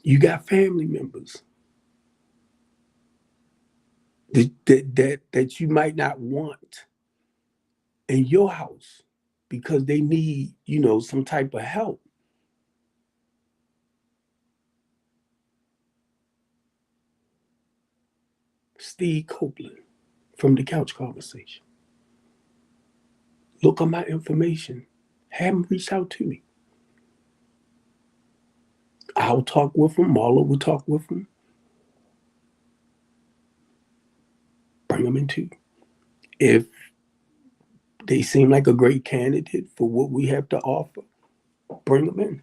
You got family members that you might not want in your house because they need, some type of help. Steve Copeland from the Couch Conversation. Look on my information. Have him reach out to me. I'll talk with him. Marla will talk with him. Bring them into. If they seem like a great candidate for what we have to offer, bring them in.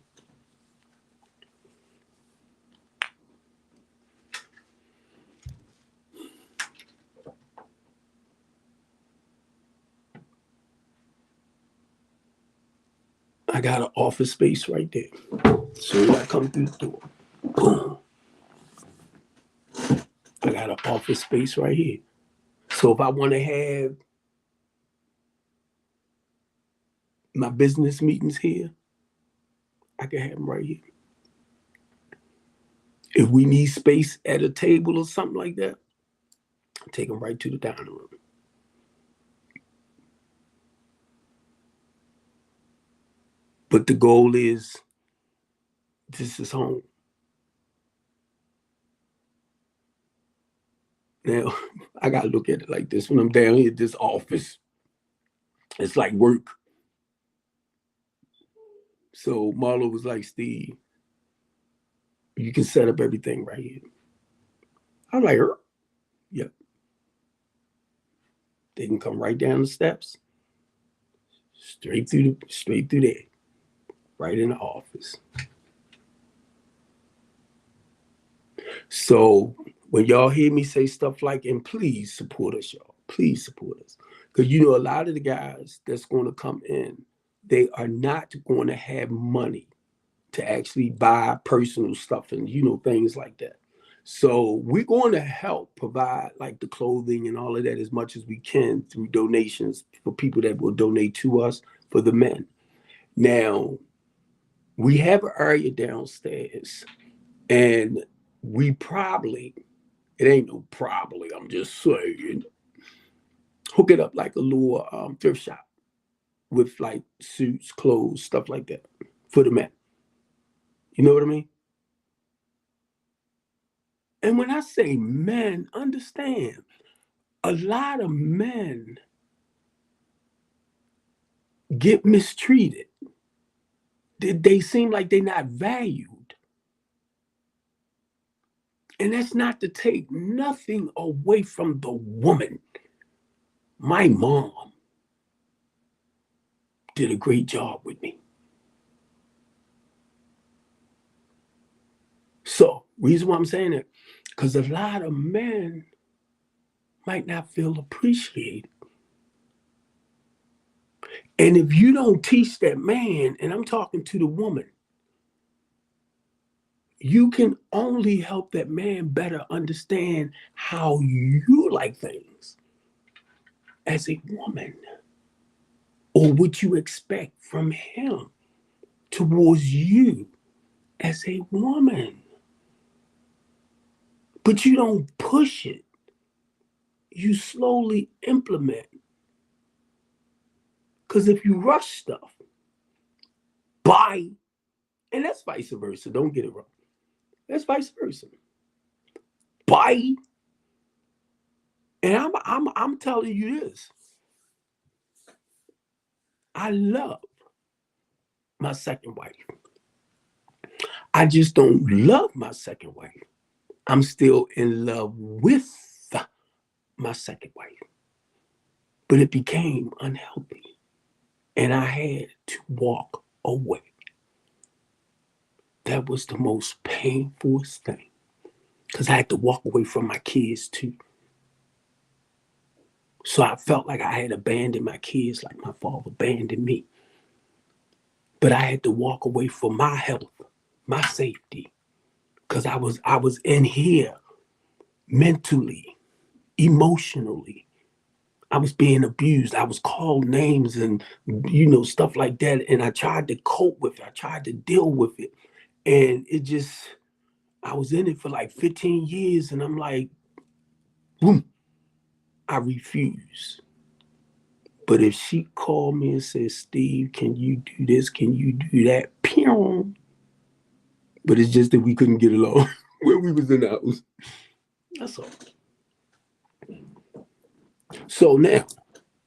I got an office space right there. So I come through the door, boom. I got an office space right here. So if I want to have my business meetings here, I can have them right here. If we need space at a table or something like that, take them right to the dining room. But the goal is, this is home. Now, I got to look at it like this. When I'm down here at this office, it's like work. So Marlo was like, Steve, you can set up everything right here. I'm like, yep. They can come right down the steps, straight through there, right in the office. So when y'all hear me say stuff like, and please support us, y'all. Please support us. Because a lot of the guys that's going to come in, they are not going to have money to actually buy personal stuff and, things like that. So we're going to help provide like the clothing and all of that as much as we can through donations for people that will donate to us for the men. Now, we have an area downstairs, and we probably, it ain't no probably, I'm just saying, hook it up like a little thrift shop with like suits, clothes, stuff like that for the men. You know what I mean? And when I say men, understand, a lot of men get mistreated. They seem like they're not valued. And that's not to take nothing away from the woman. My mom did a great job with me. So, reason why I'm saying it, because a lot of men might not feel appreciated. And if you don't teach that man, and I'm talking to the woman, you can only help that man better understand how you like things as a woman, or what you expect from him towards you as a woman. But you don't push it. You slowly implement. Because if you rush stuff, buy, and that's vice versa. Don't get it wrong. That's vice versa. Buy, and I'm telling you this. I love my second wife. I just don't love my second wife. I'm still in love with my second wife. But it became unhealthy. And I had to walk away. That was the most painful thing. Because I had to walk away from my kids too. So I felt like I had abandoned my kids like my father abandoned me. But I had to walk away from my health, my safety. Because I was in here mentally, emotionally. I was being abused. I was called names and, stuff like that. And I tried to cope with it. I tried to deal with it. And it just, I was in it for like 15 years. And I'm like, boom, I refuse. But if she called me and said, Steve, can you do this? Can you do that? Pew. But it's just that we couldn't get along when we was in the house. That's all. So now,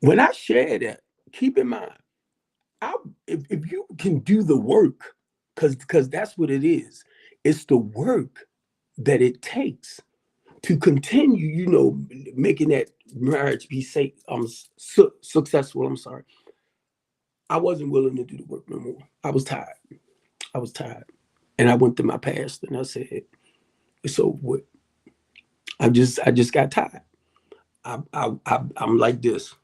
when I share that, keep in mind, if you can do the work, because that's what it is. It's the work that it takes to continue, making that marriage be safe, successful. I'm sorry. I wasn't willing to do the work no more. I was tired. And I went to my pastor and I said, it's over with. I just got tired. I'm like this.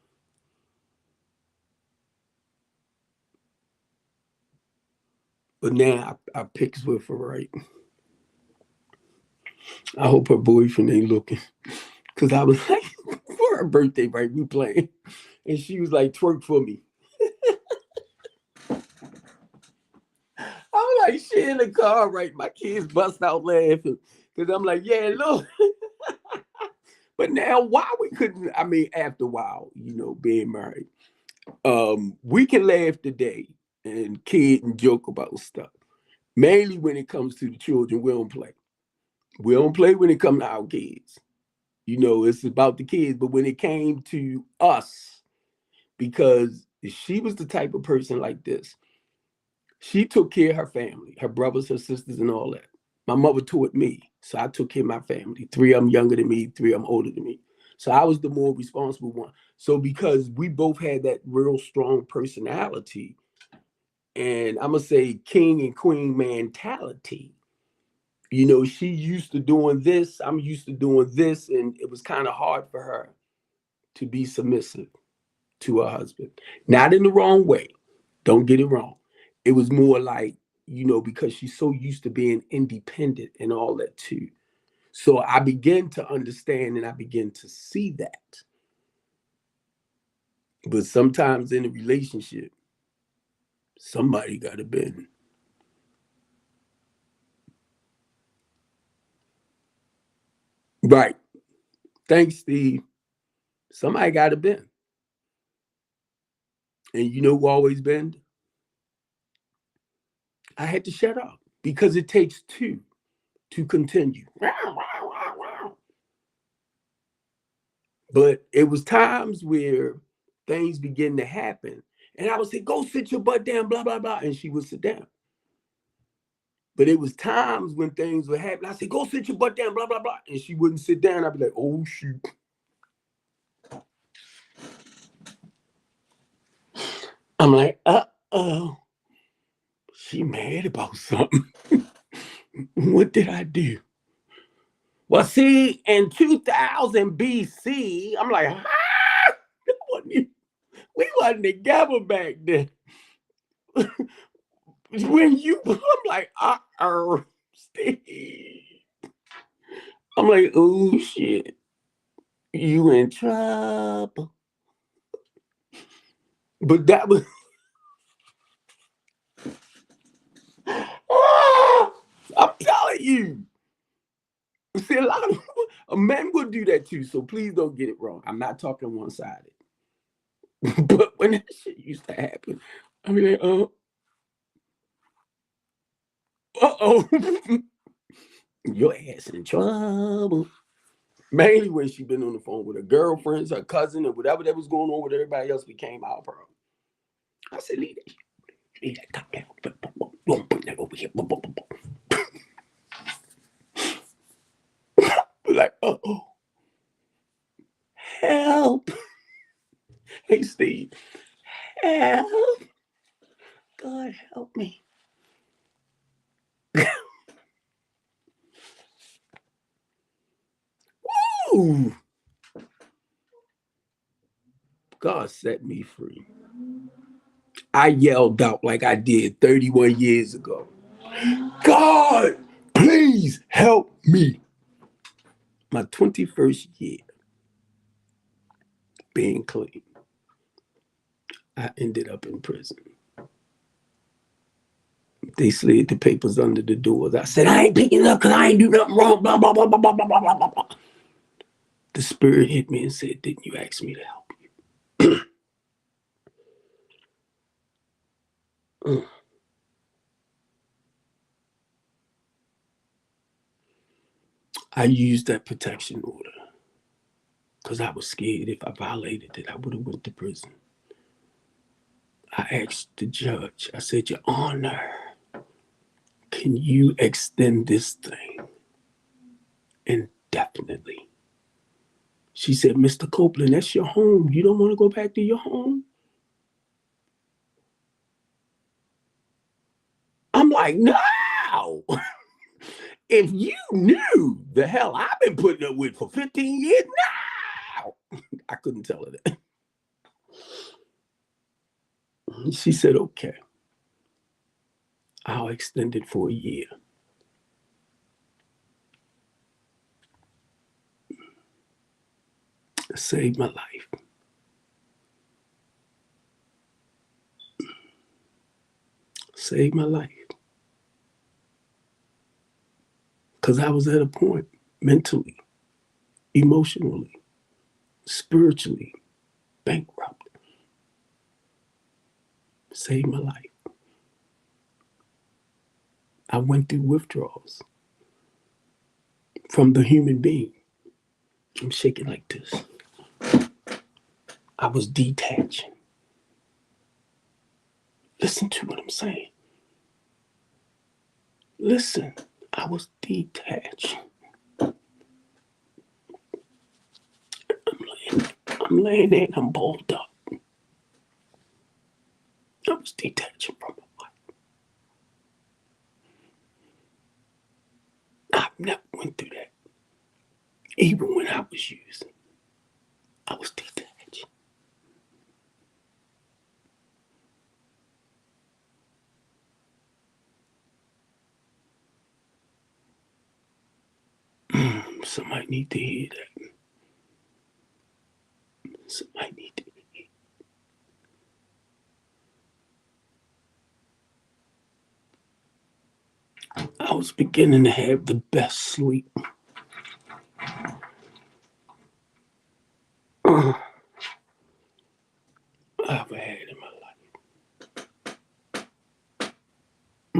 But now I picked with her right. I hope her boyfriend ain't looking. Cause I was like, for her birthday, right? We playing. And she was like, twerk for me. I'm like, shit in the car, right? My kids bust out laughing. Cause I'm like, yeah, look. But now why we couldn't, I mean, after a while, being married, we can laugh today and kid and joke about stuff. Mainly when it comes to the children, we don't play. We don't play when it comes to our kids. It's about the kids. But when it came to us, because she was the type of person like this, she took care of her family, her brothers, her sisters, and all that. My mother taught me. So I took care of my family. 3 of them younger than me, 3 of them older than me. So I was the more responsible one. So because we both had that real strong personality, and I'm going to say king and queen mentality, she used to doing this, I'm used to doing this, and it was kind of hard for her to be submissive to her husband. Not in the wrong way. Don't get it wrong. It was more like, because she's so used to being independent and all that too. So I began to understand and I began to see that. But sometimes in a relationship, somebody got to bend. Right. Thanks, Steve. Somebody got to bend. And you know who always bend? I had to shut up because it takes two to continue. But it was times where things begin to happen. And I would say, go sit your butt down, blah, blah, blah. And she would sit down. But it was times when things would happen. I said, go sit your butt down, blah, blah, blah. And she wouldn't sit down. I'd be like, oh, shoot. I'm like, uh-oh. She mad about something. What did I do? Well, see, in 2000 BC, I'm like, we wasn't together back then. When you, I'm like, Steve. I'm like, oh shit, you in trouble. But that was, I'm telling you. See, a lot of men will do that too. So please don't get it wrong. I'm not talking one sided. But when that shit used to happen, I mean, like, uh-oh, your ass in trouble. Mainly when she been on the phone with her girlfriends, her cousin, or whatever that was going on with everybody else became our problem. I said, leave that top down. Don't bring that over here. Like, uh-oh. Help. Hey, Steve. Help. God help me. Woo! God set me free. I yelled out like I did 31 years ago. God, please help me. My 21st year being clean, I ended up in prison. They slid the papers under the doors. I said, I ain't picking it up because I ain't do nothing wrong. Blah, blah, blah, blah, blah, blah, blah, blah, blah. The spirit hit me and said, didn't you ask me to help you? I used that protection order because I was scared if I violated it, I would have went to prison. I asked the judge, I said, Your Honor, can you extend this thing indefinitely? She said, Mr. Copeland, that's your home. You don't want to go back to your home? I'm like, no. If you knew the hell I've been putting up with for 15 years now, I couldn't tell her that. She said, okay, I'll extend it for a year. Saved my life. Saved my life. Because I was at a point mentally, emotionally, spiritually bankrupt. Saved my life. I went through withdrawals from the human being. I'm shaking like this. I was detaching. Listen to what I'm saying. Listen, I was detached. I'm laying there and I'm balled up. I was detaching from my life. I've never went through that. Even when I was using, I was detached. Somebody need to hear that. Somebody need to hear. I was beginning to have the best sleep. I ever had in my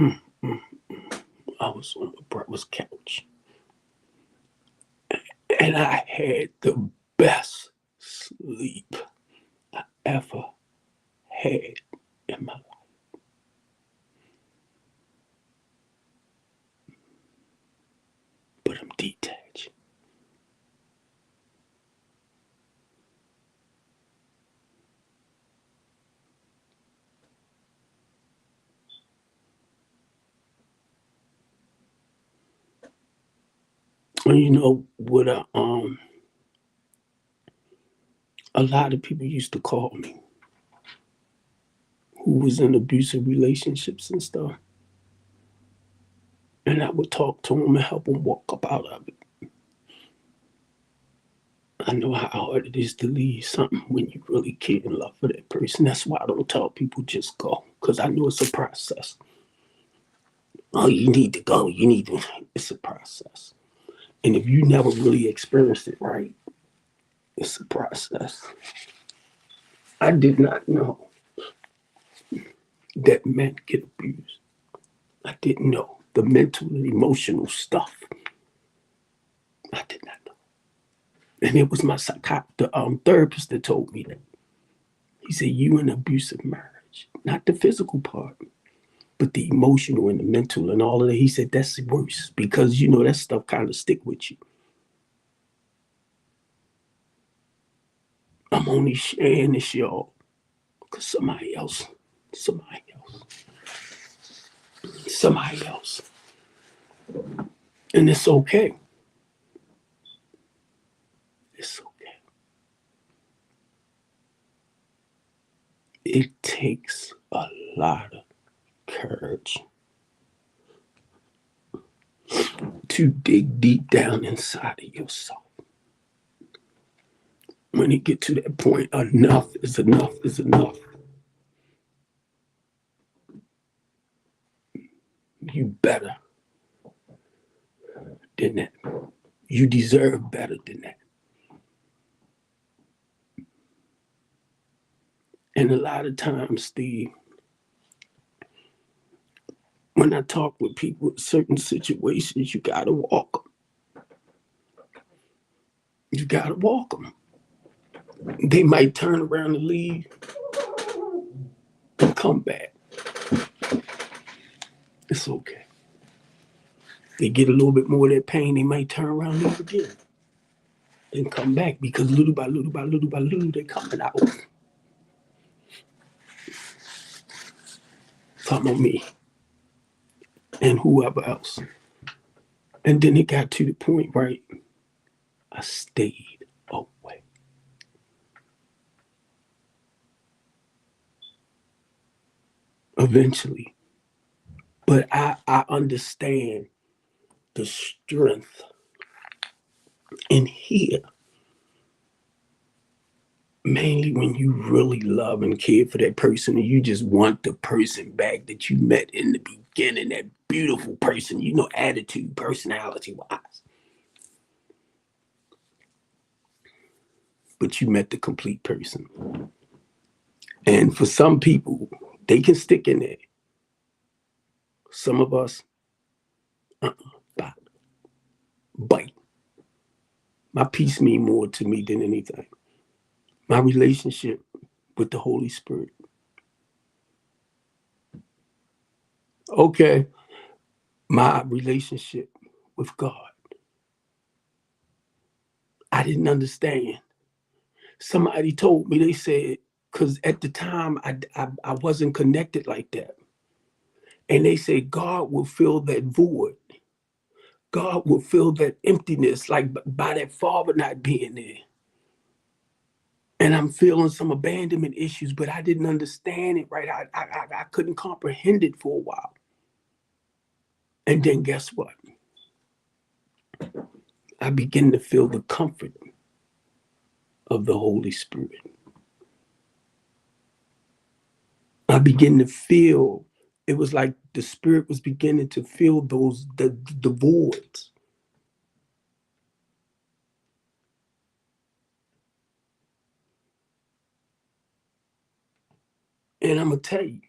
life. I was on my brother's couch, and I had the best sleep I ever had in my life. But I'm detached. And you know what? A lot of people used to call me who was in abusive relationships and stuff, and I would talk to them and help them walk up out of it. I know how hard it is to leave something when you really care and love for that person. That's why I don't tell people just go, because I know it's a process. Oh, you need to go. You need to. It's a process. And if you never really experienced it, right, it's a process. I did not know that men get abused. I didn't know the mental and emotional stuff. I did not know. And it was my therapist that told me that. He said, you in an abusive marriage, not the physical part, but the emotional and the mental and all of that. He said, that's worse because, you know, that stuff kind of stick with you. I'm only sharing this, y'all, because somebody else. And it's okay. It's okay. It takes a lot of courage to dig deep down inside of yourself. When you get to that point, enough is enough is enough. You better than that. You deserve better than that. And a lot of times, Steve, when I talk with people in certain situations, you gotta walk them. You gotta walk them. They might turn around and leave and come back. It's okay. They get a little bit more of that pain, they might turn around and leave again. And come back because little by little by little by little, they're coming out. Talking about me and whoever else. And then it got to the point, right? I stayed away. Eventually. But I understand the strength in here, mainly when you really love and care for that person and you just want the person back that you met in the beginning, that beautiful person, you know, attitude, personality wise. But you met the complete person. And for some people, they can stick in there. Some of us, bite. My peace mean more to me than anything. My relationship with the Holy Spirit. Okay, my relationship with God. I didn't understand. Somebody told me, they said, because at the time I wasn't connected like that. And they said, God will fill that void. God will fill that emptiness, like by that father not being there. And I'm feeling some abandonment issues, but I didn't understand it right. I couldn't comprehend it for a while. And then guess what? I began to feel the comfort of the Holy Spirit. I began to feel, it was like the Spirit was beginning to fill the voids. And I'm going to tell you,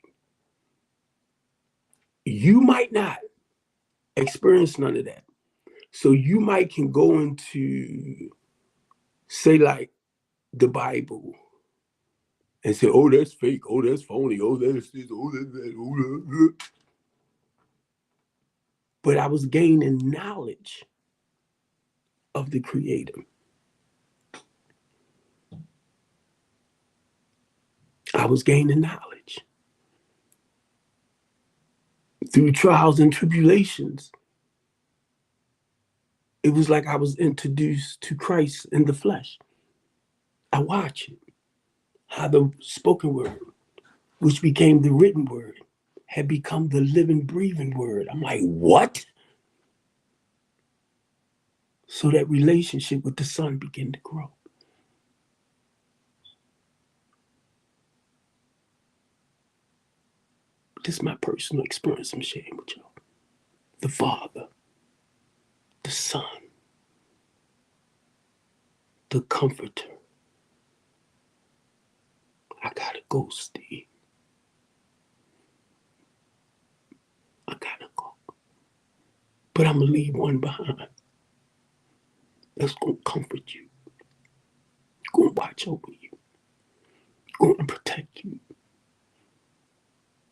you might not experience none of that. So you might can go into, say, like the Bible and say, oh, that's fake, oh, that's phony, oh, that's this, oh, that's that, oh, that. But I was gaining knowledge of the Creator. I was gaining knowledge. Through trials and tribulations, it was like I was introduced to Christ in the flesh. I watch it, how the spoken word, which became the written word, had become the living, breathing word. I'm like, what? So that relationship with the Son began to grow. This is my personal experience I'm sharing with y'all. The Father, the Son, the Comforter. I gotta go, Steve. I gotta go. But I'm gonna leave one behind that's gonna comfort you, gonna watch over you, gonna protect you.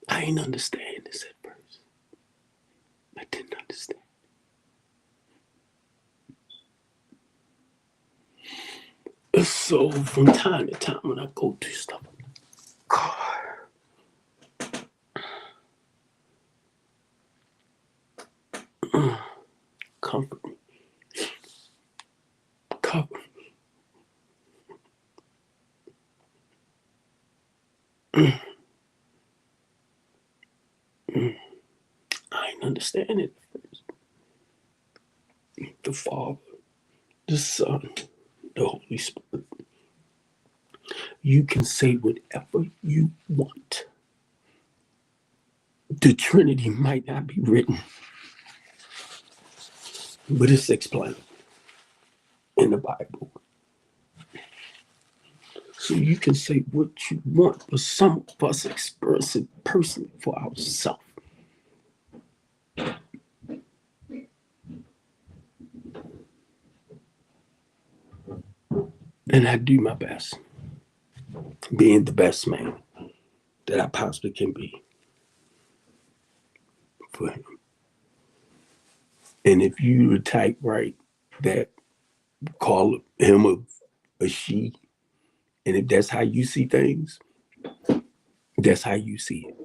I ain't understand this at first. I didn't understand. So from time to time when I go through stuff, God, comfort me. Cover me. I ain't understand it at first. The Father, the Son, the Holy Spirit. You can say whatever you want. The Trinity might not be written, but it's explained in the Bible. So you can say what you want, but some of us express it personally for ourselves. And I do my best, being the best man that I possibly can be for him. And if you the type, right, that call him a she, and if that's how you see things, that's how you see it.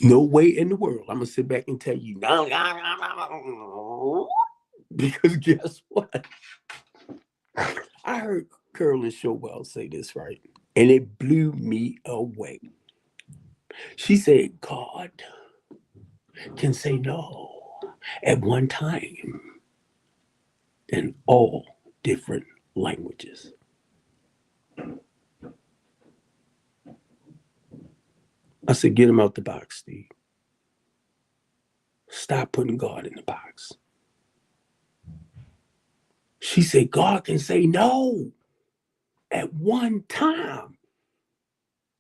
No way in the world I'm gonna sit back and tell you no, because guess what? I heard Carolyn Showell say this, right, and it blew me away. She said, God can say no at one time in all different languages. I said, get him out the box, Steve. Stop putting God in the box. She said, God can say no at one time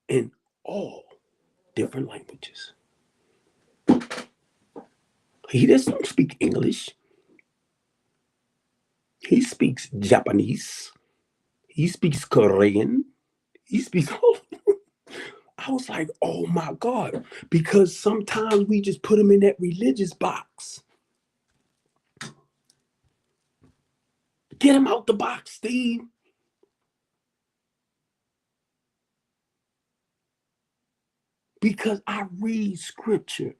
in all different languages. He doesn't speak English. He speaks Japanese. He speaks Korean. He speaks all. I was like, oh my God, because sometimes we just put him in that religious box. Get him out the box, Steve. Because I read scripture,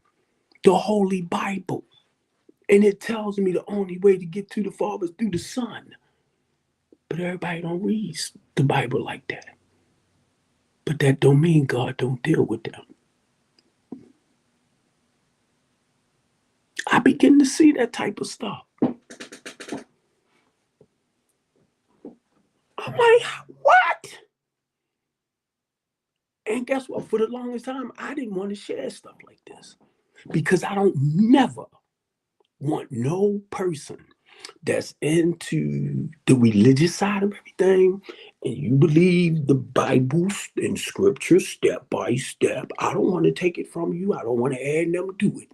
the Holy Bible, and it tells me the only way to get to the Father is through the Son. But everybody don't read the Bible like that. But that don't mean God don't deal with them. I begin to see that type of stuff. I'm like, what? And guess what? For the longest time, I didn't want to share stuff like this because I don't never want no person that's into the religious side of everything, and you believe the Bible and scripture step by step, I don't want to take it from you. I don't want to add them to it.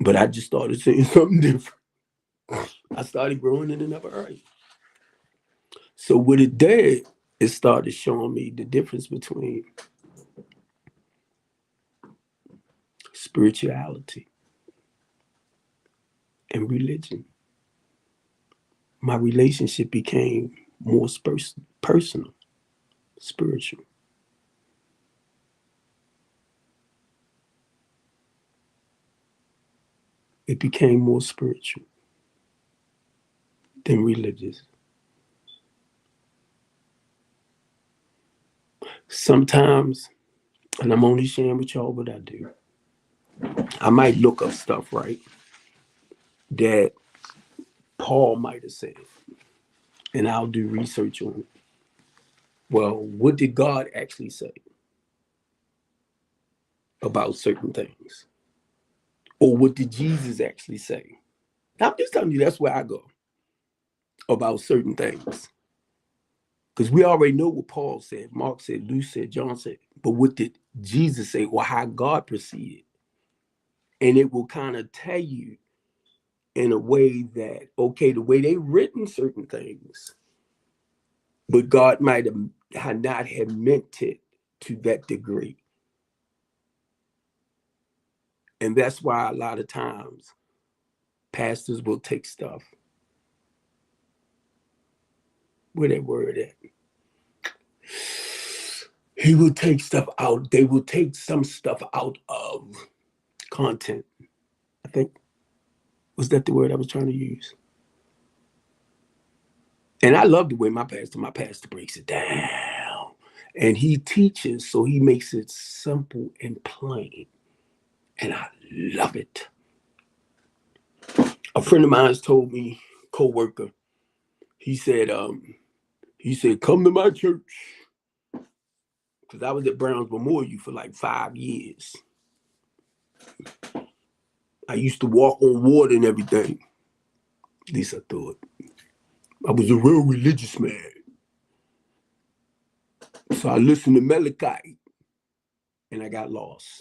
But I just started saying something different. I started growing in another area. So what it did, it started showing me the difference between spirituality and religion. My relationship became more personal, spiritual. It became more spiritual than religious. Sometimes, and I'm only sharing with y'all what I do, I might look up stuff, right, that Paul might have said, and I'll do research on it. Well, what did God actually say about certain things? Or what did Jesus actually say? I'm just telling you, that's where I go about certain things. Because we already know what Paul said, Mark said, Luke said, John said. But what did Jesus say, or how God proceeded? And it will kind of tell you in a way that, okay, the way they written certain things, but God might have not have meant it to that degree. And that's why a lot of times pastors will take stuff, where that word at? He will take stuff out. They will take some stuff out of content. I think, was that the word I was trying to use? And I love the way my pastor breaks it down. And he teaches, so he makes it simple and plain. And I love it. A friend of mine told me, co-worker, he said, come to my church. Because I was at Brown's Memorial for like 5 years. I used to walk on water and everything. At least I thought. I was a real religious man. So I listened to Malachi and I got lost.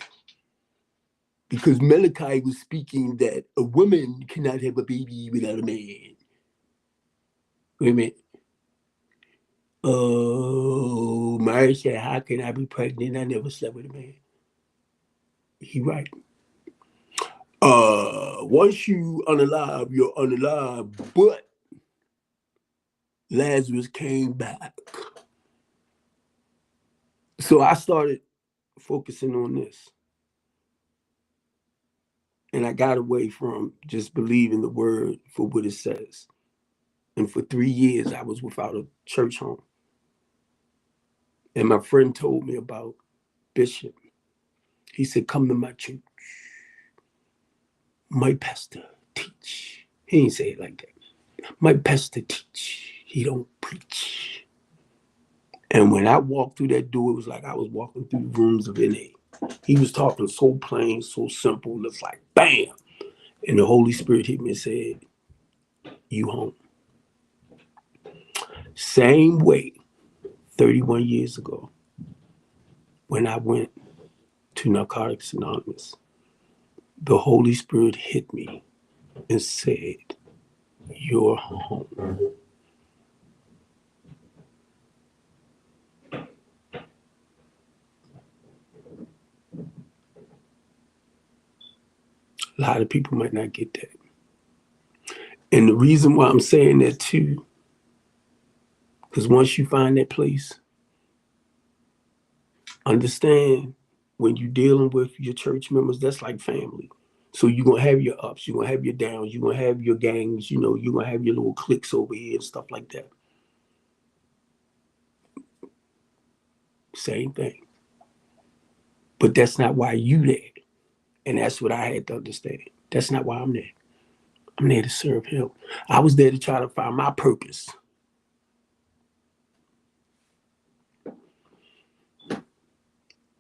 Because Malachi was speaking that a woman cannot have a baby without a man. Wait a minute. Oh, Mary said, how can I be pregnant? I never slept with a man. He right. Once you unalive, you're unalive, but Lazarus came back. So I started focusing on this. And I got away from just believing the word for what it says. And for 3 years, I was without a church home. And my friend told me about Bishop. He said, come to my church. My pastor teach. He ain't say it like that. My pastor teach. He don't preach. And when I walked through that door, it was like I was walking through the rooms of NA. He was talking so plain, so simple. It's like, bam. And the Holy Spirit hit me and said, you home. Same way, 31 years ago, when I went to Narcotics Anonymous, the Holy Spirit hit me and said, you're home. A lot of people might not get that. And the reason why I'm saying that too, because once you find that place, understand when you're dealing with your church members, that's like family. So you're going to have your ups, you're going to have your downs, you're going to have your gangs, you're going to have your little cliques over here and stuff like that. Same thing. But that's not why you there. And that's what I had to understand. That's not why I'm there. I'm there to serve him. I was there to try to find my purpose.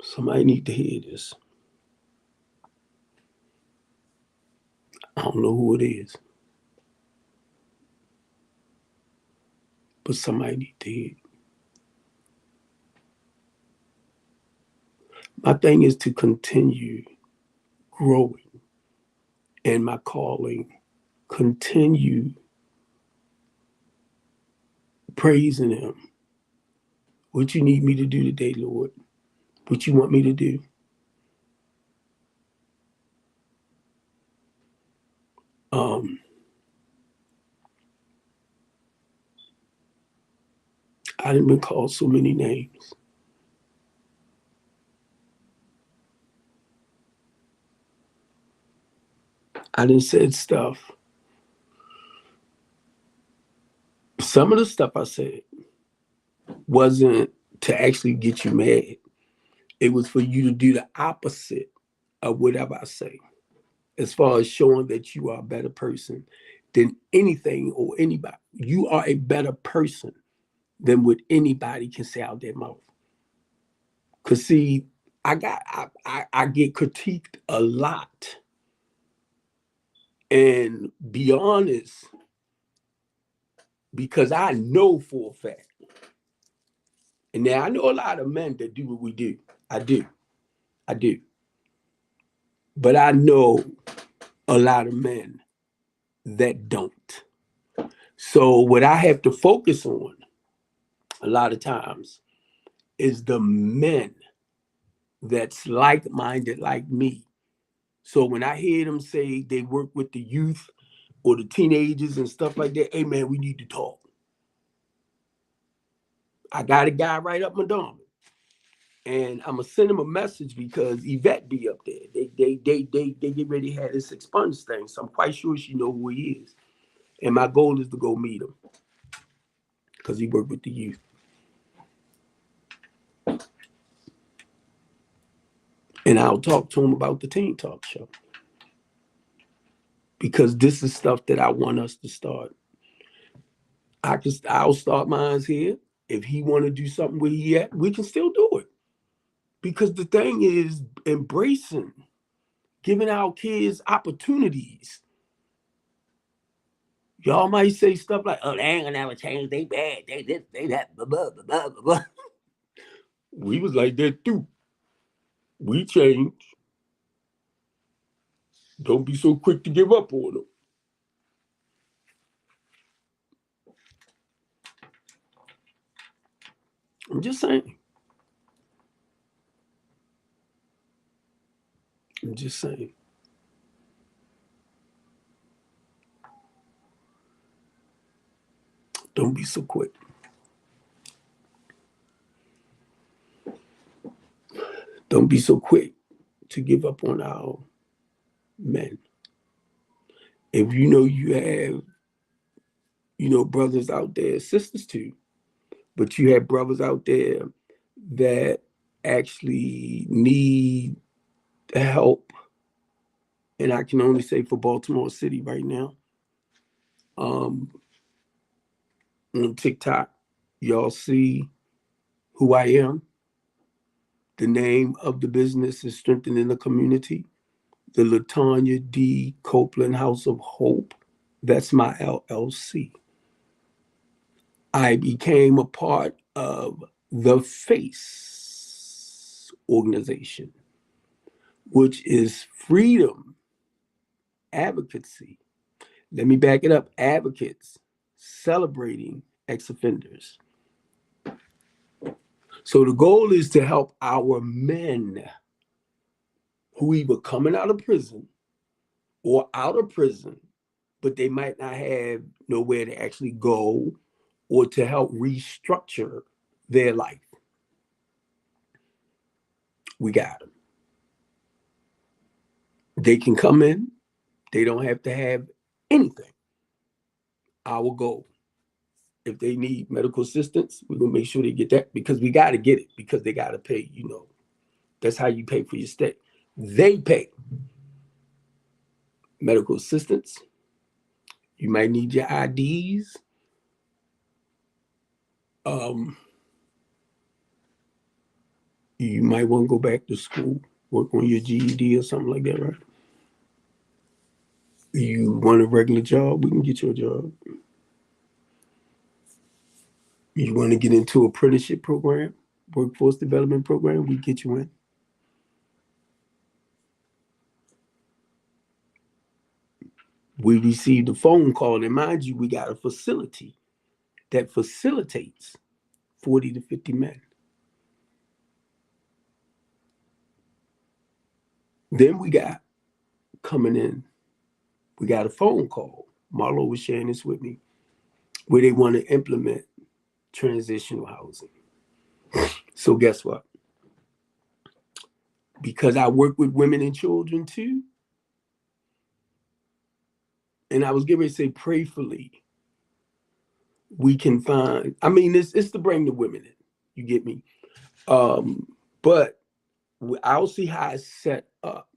Somebody need to hear this. I don't know who it is. but somebody did. My thing is to continue growing in my calling, continue praising Him. What you need me to do today, Lord? What you want me to do? I didn't been called so many names. I done said stuff. Some of the stuff I said wasn't to actually get you mad. It was for you to do the opposite of whatever I say, as far as showing that you are a better person than anything or anybody. You are a better person than what anybody can say out their mouth. Cause see, I get critiqued a lot. And be honest, because I know for a fact. And now I know a lot of men that do what we do. I do. But I know a lot of men that don't. So what I have to focus on a lot of times is the men that's like-minded like me. So when I hear them say they work with the youth or the teenagers and stuff like that, hey man, we need to talk. I got a guy right up my dome. And I'm gonna send him a message because Yvette be up there. They get ready to have this expunge thing. So I'm quite sure she know who he is. And my goal is to go meet him because he worked with the youth. And I'll talk to him about the Teen Talk Show. Because this is stuff that I want us to start. I'll start mine here. If he want to do something where he at, we can still do it. Because the thing is embracing, giving our kids opportunities. Y'all might say stuff like, oh, they ain't gonna never change, they bad, they this, they that, blah, blah, blah, blah, blah. We was like that too. We changed. Don't be so quick to give up on them. I'm just saying. Don't be so quick. Don't be so quick to give up on our men. If you know you have, brothers out there, sisters too, but you have brothers out there that actually need help, and I can only say for Baltimore City right now, on TikTok, y'all see who I am. The name of the business is Strengthening the Community. The Latanya D. Copeland House of Hope. That's my LLC. I became a part of the FACE organization, which is Freedom Advocacy. Let me back it up. Advocates celebrating ex-offenders. So the goal is to help our men who either coming out of prison or out of prison, but they might not have nowhere to actually go or to help restructure their life. We got them. They can come in. They don't have to have anything. Our goal. If they need medical assistance, we're going to make sure they get that because we got to get it because they got to pay, That's how you pay for your stay. They pay. Medical assistance. You might need your IDs. You might want to go back to school, work on your GED or something like that, right? You want a regular job, we can get you a job. You want to get into apprenticeship program, workforce development program, we get you in. We received a phone call, and mind you, we got a facility that facilitates 40 to 50 men. Then we got coming in, we got a phone call. Marlo was sharing this with me, where they want to implement transitional housing. So guess what? Because I work with women and children too, and I was getting to say prayerfully, we can find, I mean, it's to bring the women in. You get me? But I'll see how it's set up.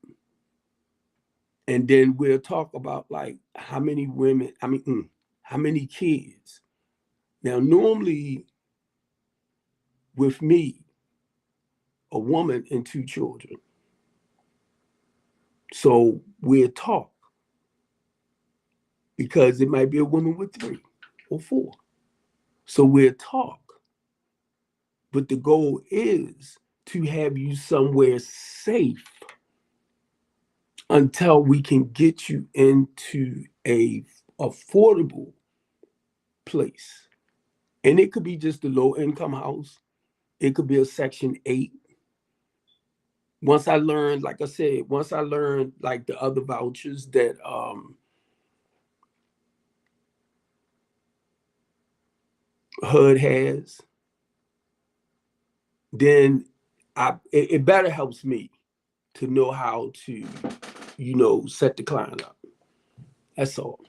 And then we'll talk about like how many women, how many kids. Now, normally with me, a woman and 2 children. So we'll talk because it might be a woman with 3 or 4. So we'll talk. But the goal is to have you somewhere safe until we can get you into a affordable place. And it could be just a low income house. It could be a Section 8. Once I learned, like I said, like the other vouchers that HUD has, then it better helps me to know how to, set the client up. That's all.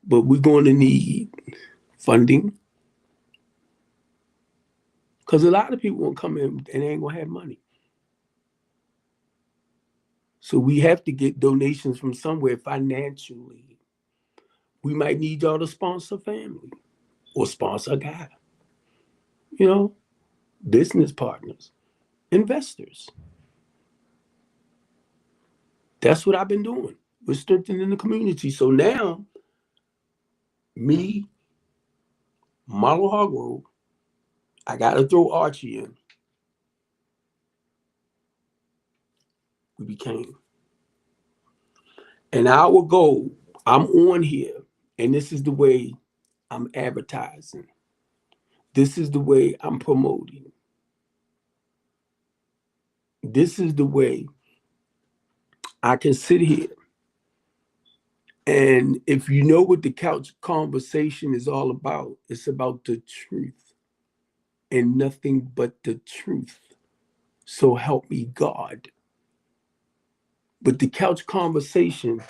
But we're going to need funding because a lot of people won't come in and they ain't going to have money. So we have to get donations from somewhere financially. We might need y'all to sponsor family or sponsor a guy, business partners, investors. That's what I've been doing. We're strengthening the community. So now, me, Marlo Hargrove, I got to throw Archie in. We became. And our goal, I'm on here, and this is the way I'm advertising. This is the way I'm promoting. This is the way I can sit here. And if you know what the couch conversation is all about, it's about the truth and nothing but the truth. So help me God. But the couch conversation,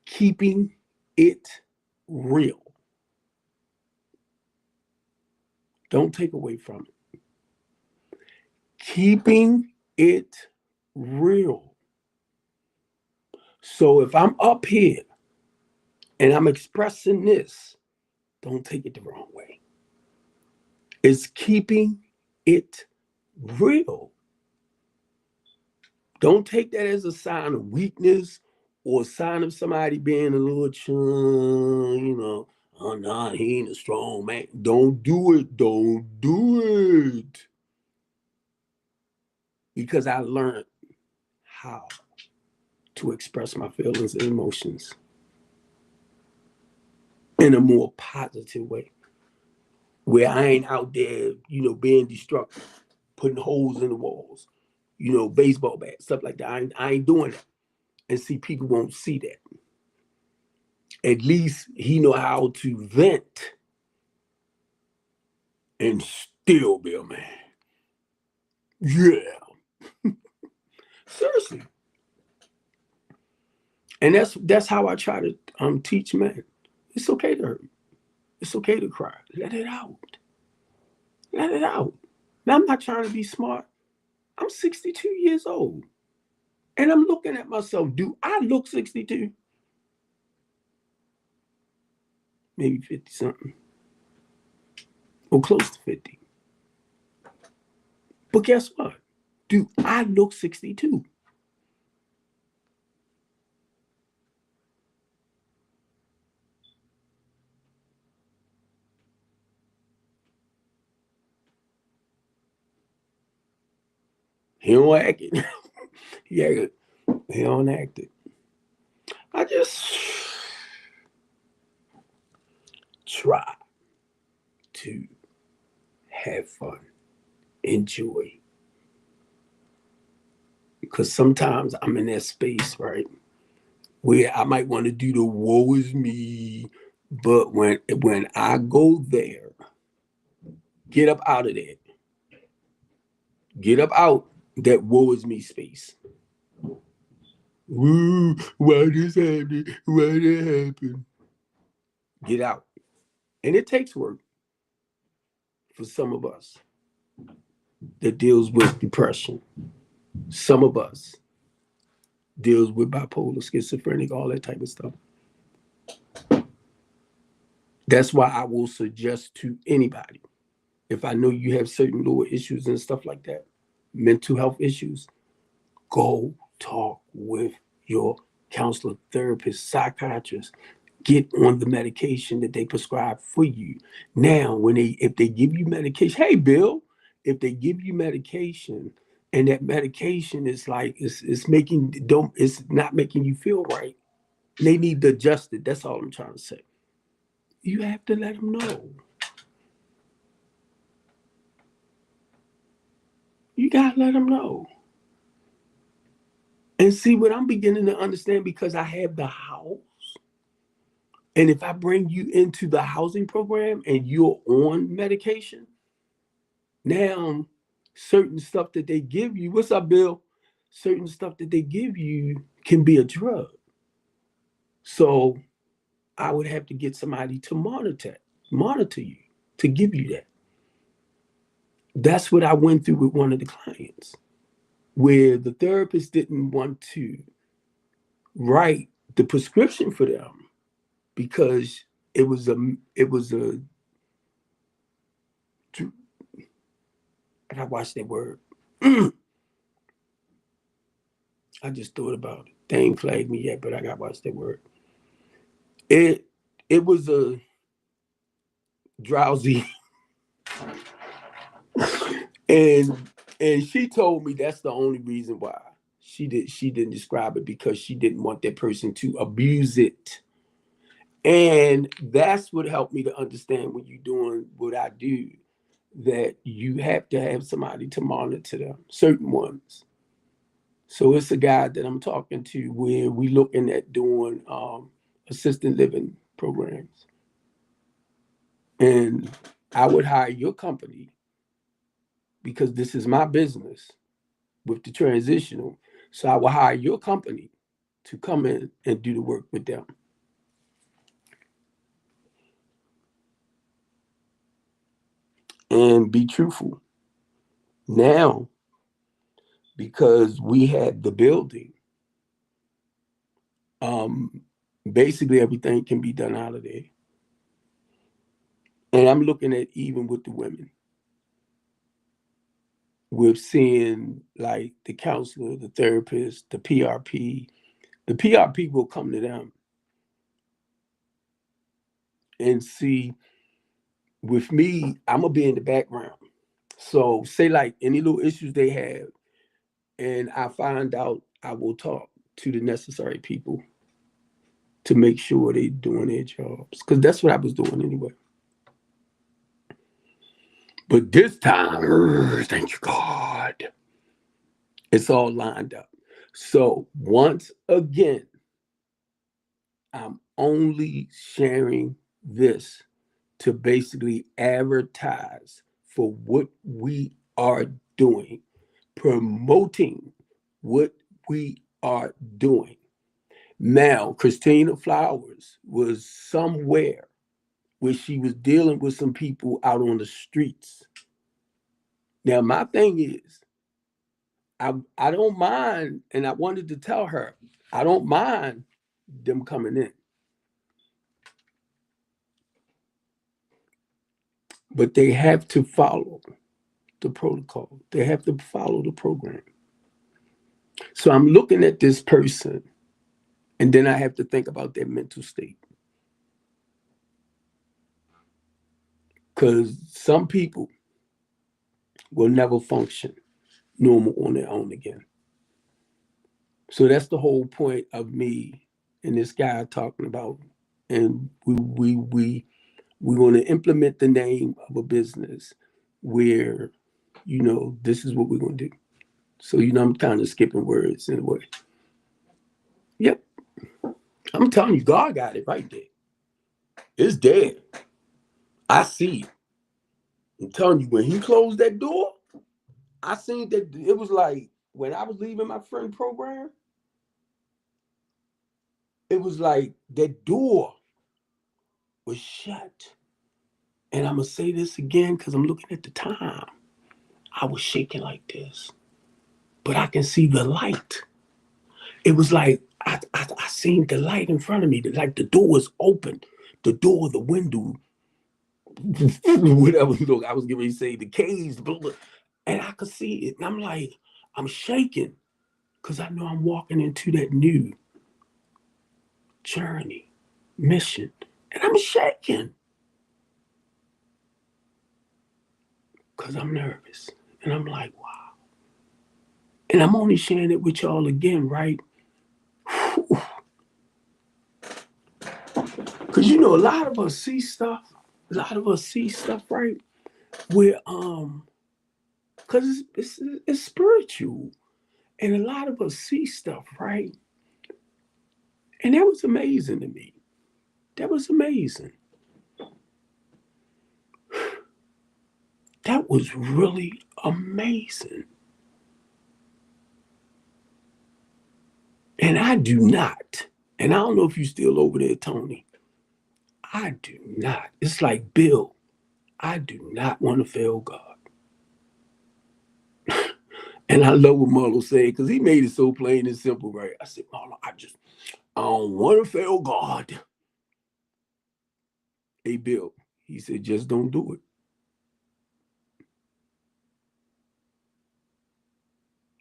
keeping it real. Don't take away from it. Keeping it real. So if I'm up here and I'm expressing this, don't take it the wrong way. It's keeping it real. Don't take that as a sign of weakness or a sign of somebody being a little, oh, nah, he ain't a strong man. Don't do it. Don't do it. Because I learned how to express my feelings and emotions in a more positive way, where I ain't out there, being destructive, putting holes in the walls, baseball bats, stuff like that. I ain't doing that. And see, people won't see that. At least he know how to vent and still be a man. Yeah. Seriously. And that's how I try to teach men. It's okay to hurt. It's okay to cry. Let it out. Let it out. Now, I'm not trying to be smart. I'm 62 years old. And I'm looking at myself. Do I look 62? Maybe 50 something. Or close to 50. But guess what? Do I look 62? He don't act it. He don't act it. I just try to have fun, enjoy. Because sometimes I'm in that space, right? Where I might want to do the woe is me. But when I go there, get up out of there. Get up out that woe is me space. Woo, why this happened? Why that happened? Get out. And it takes work for some of us that deals with depression. Some of us deals with bipolar, schizophrenic, all that type of stuff. That's why I will suggest to anybody, if I know you have certain lower issues and stuff like that, mental health issues, go talk with your counselor, therapist, psychiatrist. Get on the medication that they prescribe for you. Now, if they give you medication, hey Bill, if they give you medication and that medication is like it's not making you feel right, they need to adjust it. That's all I'm trying to say. You have to let them know. You gotta let them know. And see what I'm beginning to understand because I have the house. And if I bring you into the housing program and you're on medication, now certain stuff that they give you, what's up, Bill? Certain stuff that they give you can be a drug. So I would have to get somebody to monitor you, to give you that. That's what I went through with one of the clients, where the therapist didn't want to write the prescription for them because it was a and I watched that word. I just thought about it. They ain't flagged me yet, but I got to watch that word. It it was a drowsy, and she told me that's the only reason why she didn't describe it because she didn't want that person to abuse it. And that's what helped me to understand when you're doing what I do, that you have to have somebody to monitor them, certain ones. So it's a guy that I'm talking to where we looking at doing assisted living programs. And I would hire your company because this is my business with the transitional. So I will hire your company to come in and do the work with them. And be truthful. Now, because we had the building, um, basically everything can be done out of there. And I'm looking at even with the women, with seeing like the counselor, the therapist, the PRP. The PRP will come to them and see. With me, I'm gonna be in the background. So say like any little issues they have, and I find out, I will talk to the necessary people to make sure they're doing their jobs. Because that's what I was doing anyway. But this time, thank you God, it's all lined up. So once again, I'm only sharing this to basically advertise for what we are doing, promoting what we are doing. Now, Christina Flowers was somewhere where she was dealing with some people out on the streets. Now, my thing is, I don't mind, and I wanted to tell her, I don't mind them coming in, but they have to follow the protocol. They have to follow the program. So I'm looking at this person, and then I have to think about their mental state. Because some people will never function. normal on their own again. So that's the whole point of me and this guy talking about, and we want to implement the name of a business where, this is what we're going to do. So, I'm kind of skipping words in a way. Yep. I'm telling you, God got it right there. It's there. I see it. I'm telling you, when he closed that door, I seen that it was like when I was leaving my friend program, it was like that door was shut. And I'm going to say this again because I'm looking at the time. I was shaking like this, but I can see the light. It was like I seen the light in front of me. Like the door was open. The door, the window, whatever. Look, I was going to say the cage, and I could see it. And I'm like, I'm shaking because I know I'm walking into that new journey, mission. And I'm shaking because I'm nervous. And I'm like, wow. And I'm only sharing it with y'all again, right? Because a lot of us see stuff. Right? Where because it's spiritual, and a lot of us see stuff, right? And that was amazing to me. That was amazing. That was really amazing. And I do not. And I don't know if you still over there, Tony. I do not. It's like Bill. I do not want to fail God. And I love what Marlo said because he made it so plain and simple, right? I said, Marlo, I don't want to fail God. Hey, Bill, he said, just don't do it.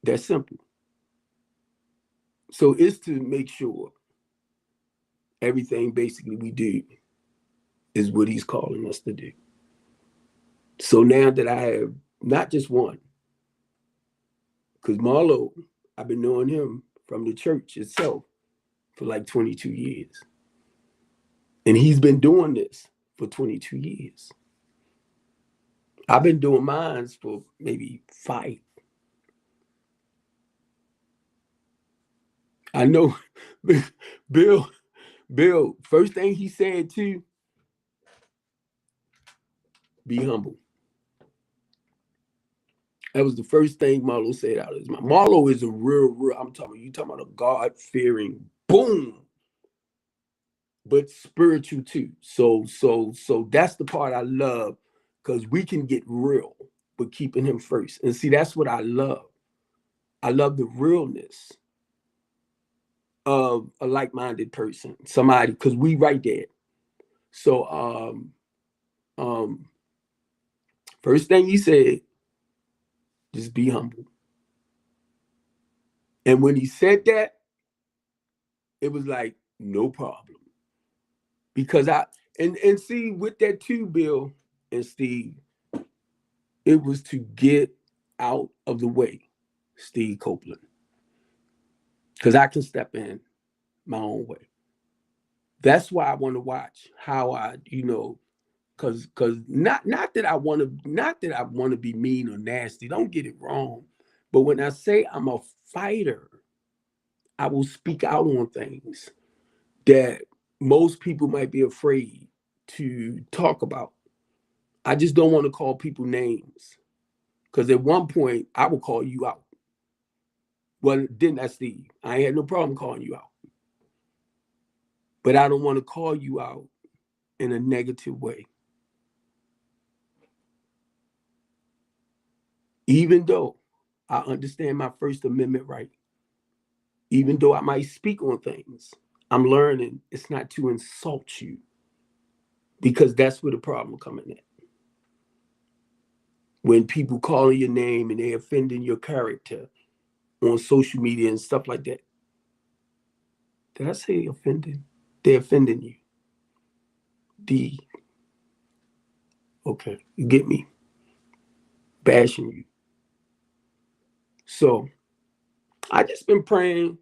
That's simple. So it's to make sure everything basically we do is what he's calling us to do. So now that I have not just one, because Marlo, I've been knowing him from the church itself for like 22 years. And he's been doing this for 22 years. I've been doing mine for maybe 5. I know Bill, first thing he said too, be humble. That was the first thing Marlo said out of his mouth. Marlo is a real, I'm talking about a God-fearing, boom, but spiritual too. So that's the part I love because we can get real, but keeping him first. And see, that's what I love. I love the realness of a like-minded person, somebody, because we right there. So first thing he said, just be humble. And when he said that, it was like, no problem. Because and see with that too, Bill and Steve, it was to get out of the way, Steve Copeland. Because I can step in my own way. That's why I want to watch how I, because not that I want to be mean or nasty. Don't get it wrong. But when I say I'm a fighter, I will speak out on things that most people might be afraid to talk about. I just don't want to call people names because at one point I will call you out. Well, didn't I, Steve? I ain't had no problem calling you out. But I don't want to call you out in a negative way. Even though I understand my First Amendment right, even though I might speak on things, I'm learning it's not to insult you because that's where the problem coming in. When people calling your name and they offending your character on social media and stuff like that. Did I say offending? They're offending you. Okay, you get me? Bashing you. So I just been praying,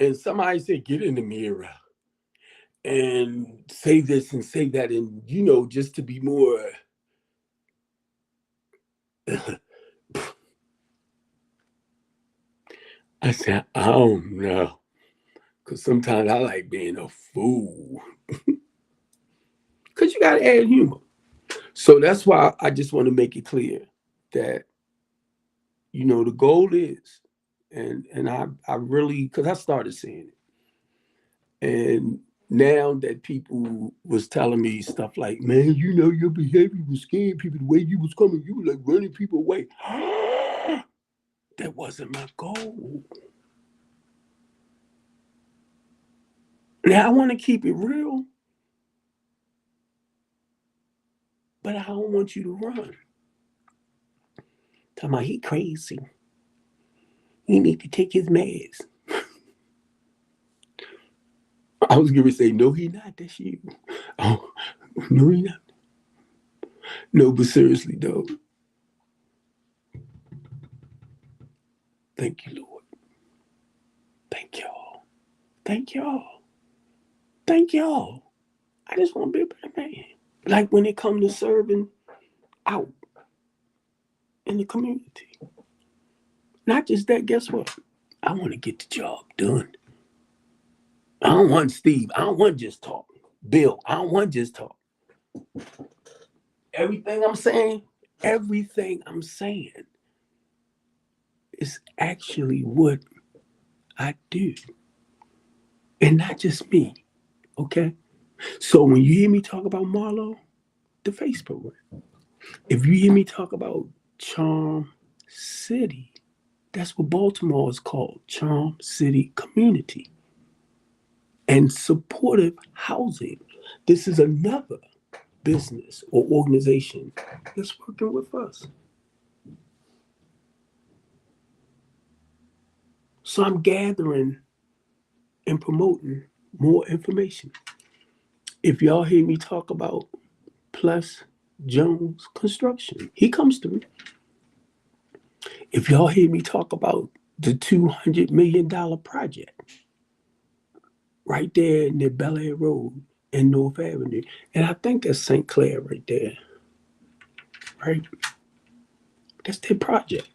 and somebody said, get in the mirror and say this and say that, and just to be more. I said, I don't know, because sometimes I like being a fool, because you got to add humor. So that's why I just want to make it clear that the goal is, and I really, because I started seeing it, and now that people was telling me stuff like, man, your behavior was scaring people. The way you was coming, you were like running people away. That wasn't my goal. Now I want to keep it real, but I don't want you to run. Talking about he crazy. He need to take his meds. I was going to say, no, he not. That's you. Oh, no, he not. No, but seriously, though, thank you, Lord. Thank y'all. Thank y'all. Thank y'all. I just want to be a better man. Like when it comes to serving out in the community. Not just that, guess what? I want to get the job done. I don't want Steve. I don't want just talk. Bill, I don't want just talk. Everything I'm saying is actually what I do. And not just me. Okay? So when you hear me talk about Marlo, the face program. If you hear me talk about Charm City, that's what Baltimore is called, Charm City Community and Supportive Housing. This is another business or organization that's working with us. So I'm gathering and promoting more information. If y'all hear me talk about Plus Jones Construction, he comes to me. If y'all hear me talk about the $200 million project right there in the Bel Air Road and North Avenue, and I think that's St. Clair right there, right? That's their project.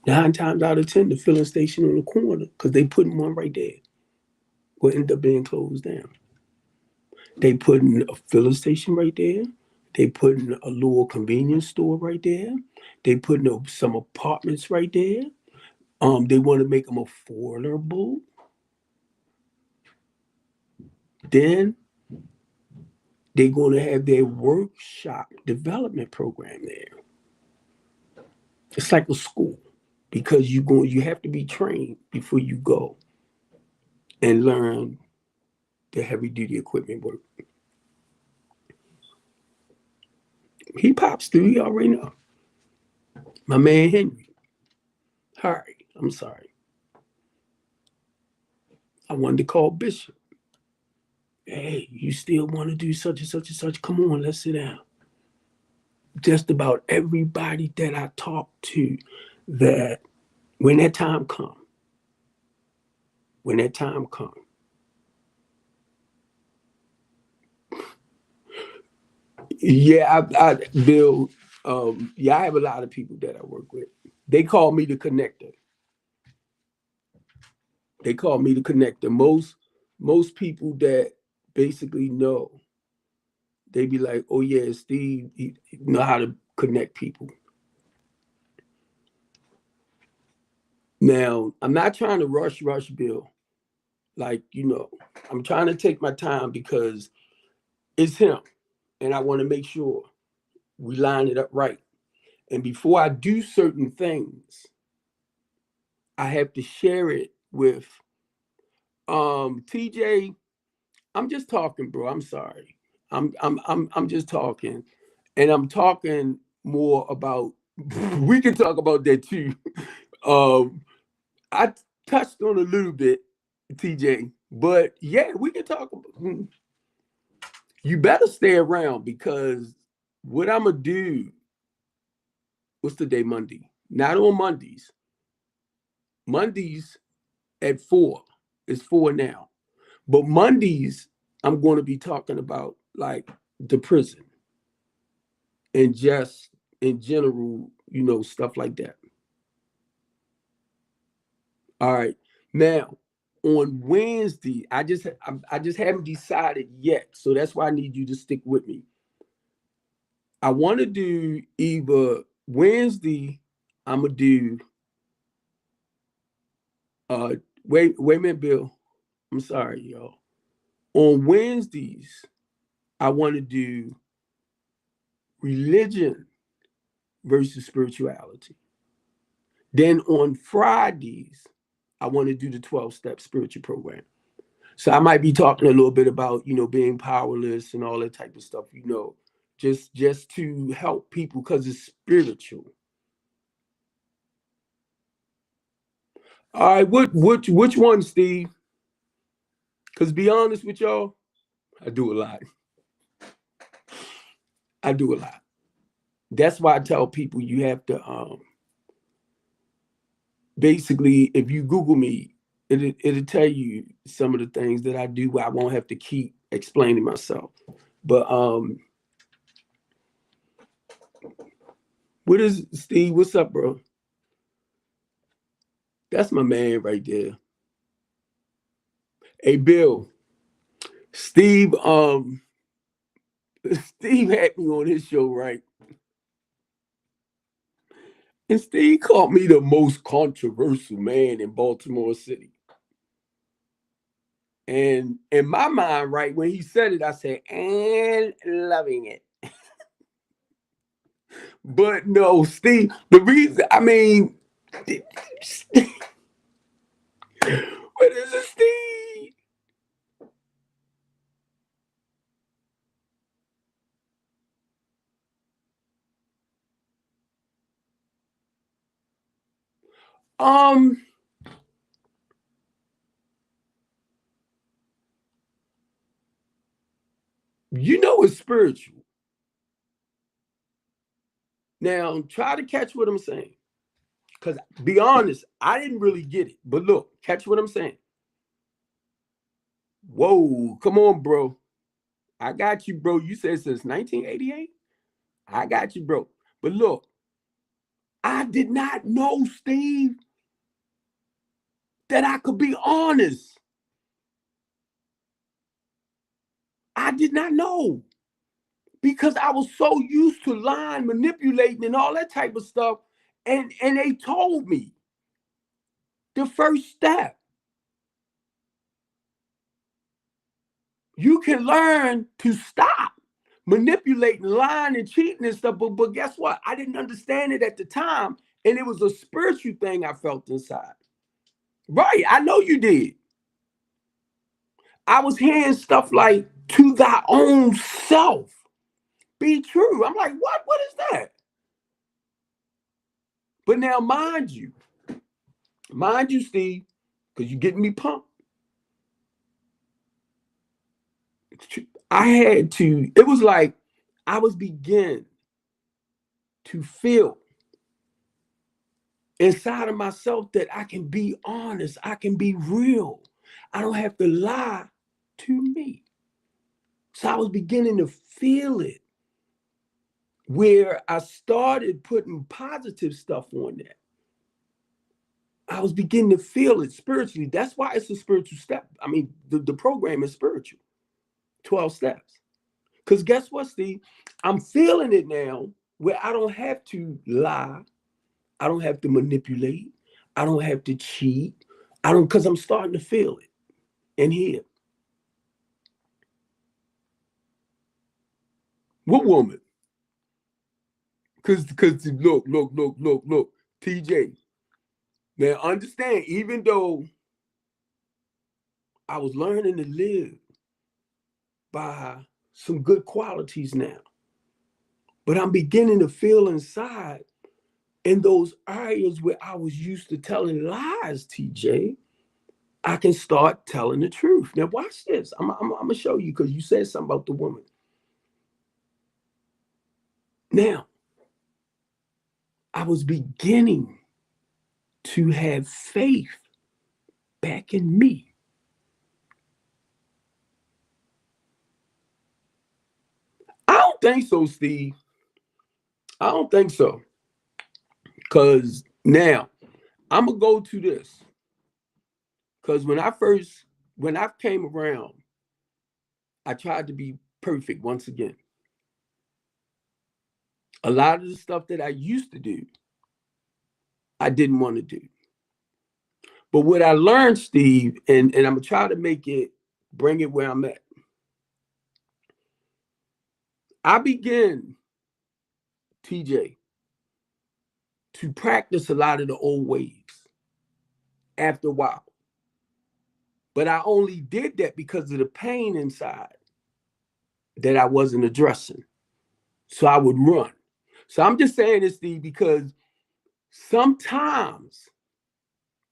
9 times out of 10, the filling station on the corner, because they putting one right there, will end up being closed down. They putting a filling station right there. They putting a little convenience store right there. They putting some apartments right there. They want to make them affordable. Then they're going to have their workshop development program there. It's like a school because you have to be trained before you go and learn the heavy duty equipment work. He pops through. You already know. My man Henry. Harry. I'm sorry. I wanted to call Bishop. Hey, you still want to do such and such and such? Come on, let's sit down. Just about everybody that I talk to, that when that time comes, yeah, I build. Yeah, I have a lot of people that I work with. They call me the connector. Most people that basically know, they be like, "Oh yeah, Steve, you know how to connect people." Now, I'm not trying to rush Bill. Like, I'm trying to take my time because it's him, and I want to make sure we line it up right. And before I do certain things, I have to share it with TJ. I'm just talking, bro. I'm sorry. I'm just talking, and I'm talking more about. We can talk about that too. Um, I touched on a little bit, TJ, but yeah, we can talk. You better stay around because what I'm gonna do. What's the day? Monday. not on Mondays. Mondays at 4. It's 4 now. But Mondays, I'm going to be talking about like the prison and just in general, stuff like that. All right. Now, on Wednesday, I just haven't decided yet. So that's why I need you to stick with me. I want to do either Wednesday, I'm gonna do uh wait a minute, Bill. I'm sorry, y'all. On Wednesdays, I want to do religion versus spirituality. Then on Fridays, I want to do the 12-step spiritual program. So I might be talking a little bit about, being powerless and all that type of stuff, just to help people because it's spiritual. All right, which one, Steve? Because be honest with y'all, I do a lot. I do a lot. That's why I tell people you have to basically, if you Google me, it'll tell you some of the things that I do where I won't have to keep explaining myself. But what is Steve? What's up, bro? That's my man right there. Hey, Bill. Steve, Steve had me on his show, right? And Steve called me the most controversial man in Baltimore City. And in my mind, right, when he said it, I said, and loving it. But no, Steve, the reason, I mean, what is it, Steve? Um, it's spiritual. Now, try to catch what I'm saying. Because, be honest, I didn't really get it. But look, catch what I'm saying. Whoa, come on, bro. I got you, bro. You said since 1988? I got you, bro. But look, I did not know, Steve, that I could be honest. I did not know because I was so used to lying, manipulating, and all that type of stuff. And they told me the first step. You can learn to stop manipulating, lying, and cheating and stuff. But guess what? I didn't understand it at the time. And it was a spiritual thing I felt inside. Right. I know you did. I was hearing stuff like, to thy own self be true. I'm like, what? What is that? But now, mind you, Steve, because you're getting me pumped. I had to, it was like I was beginning to feel inside of myself that I can be honest, I can be real. I don't have to lie to me. So I was beginning to feel it where I started putting positive stuff on there. I was beginning to feel it spiritually. That's why it's a spiritual step. I mean, the program is spiritual, 12 steps. Because guess what, Steve? I'm feeling it now where I don't have to lie. I don't have to manipulate. I don't have to cheat. Because I'm starting to feel it and hear it. What woman? Because look, TJ. Now understand, even though I was learning to live by some good qualities now, but I'm beginning to feel inside in those areas where I was used to telling lies, TJ, I can start telling the truth. Now watch this. I'm gonna show you because you said something about the woman. Now, I was beginning to have faith back in me. I don't think so, Steve. I don't think so. Because now I'm going to go to this. Because when I came around, I tried to be perfect once again. A lot of the stuff that I used to do, I didn't want to do. But what I learned, Steve, and I'm going to try to bring it where I'm at. I began, TJ, to practice a lot of the old ways after a while. But I only did that because of the pain inside that I wasn't addressing. So I would run. So I'm just saying this, Steve, because sometimes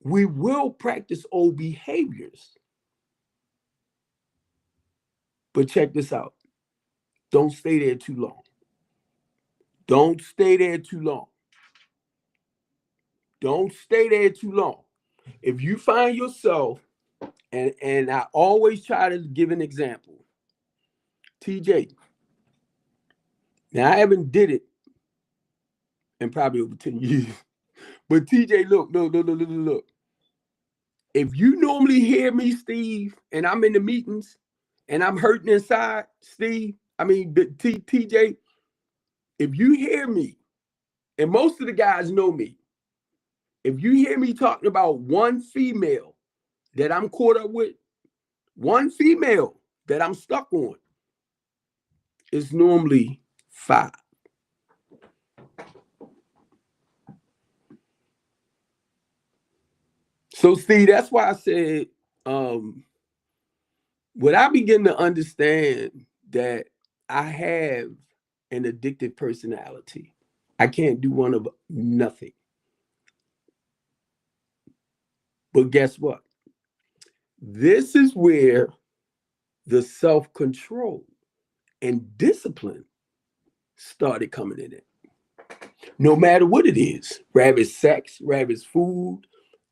we will practice old behaviors. But check this out. Don't stay there too long. Don't stay there too long. Don't stay there too long. If you find yourself, and I always try to give an example, TJ. Now I haven't did it in probably over 10 years. But TJ, look. If you normally hear me, Steve, and I'm in the meetings and I'm hurting inside, Steve, TJ, if you hear me, and most of the guys know me, if you hear me talking about one female that I'm caught up with, one female that I'm stuck on, it's normally 5. So, Steve, that's why I said, when I begin to understand that I have an addictive personality, I can't do one of nothing. But guess what? This is where the self-control and discipline started coming in it. No matter what it is, whether it's sex, whether it's food,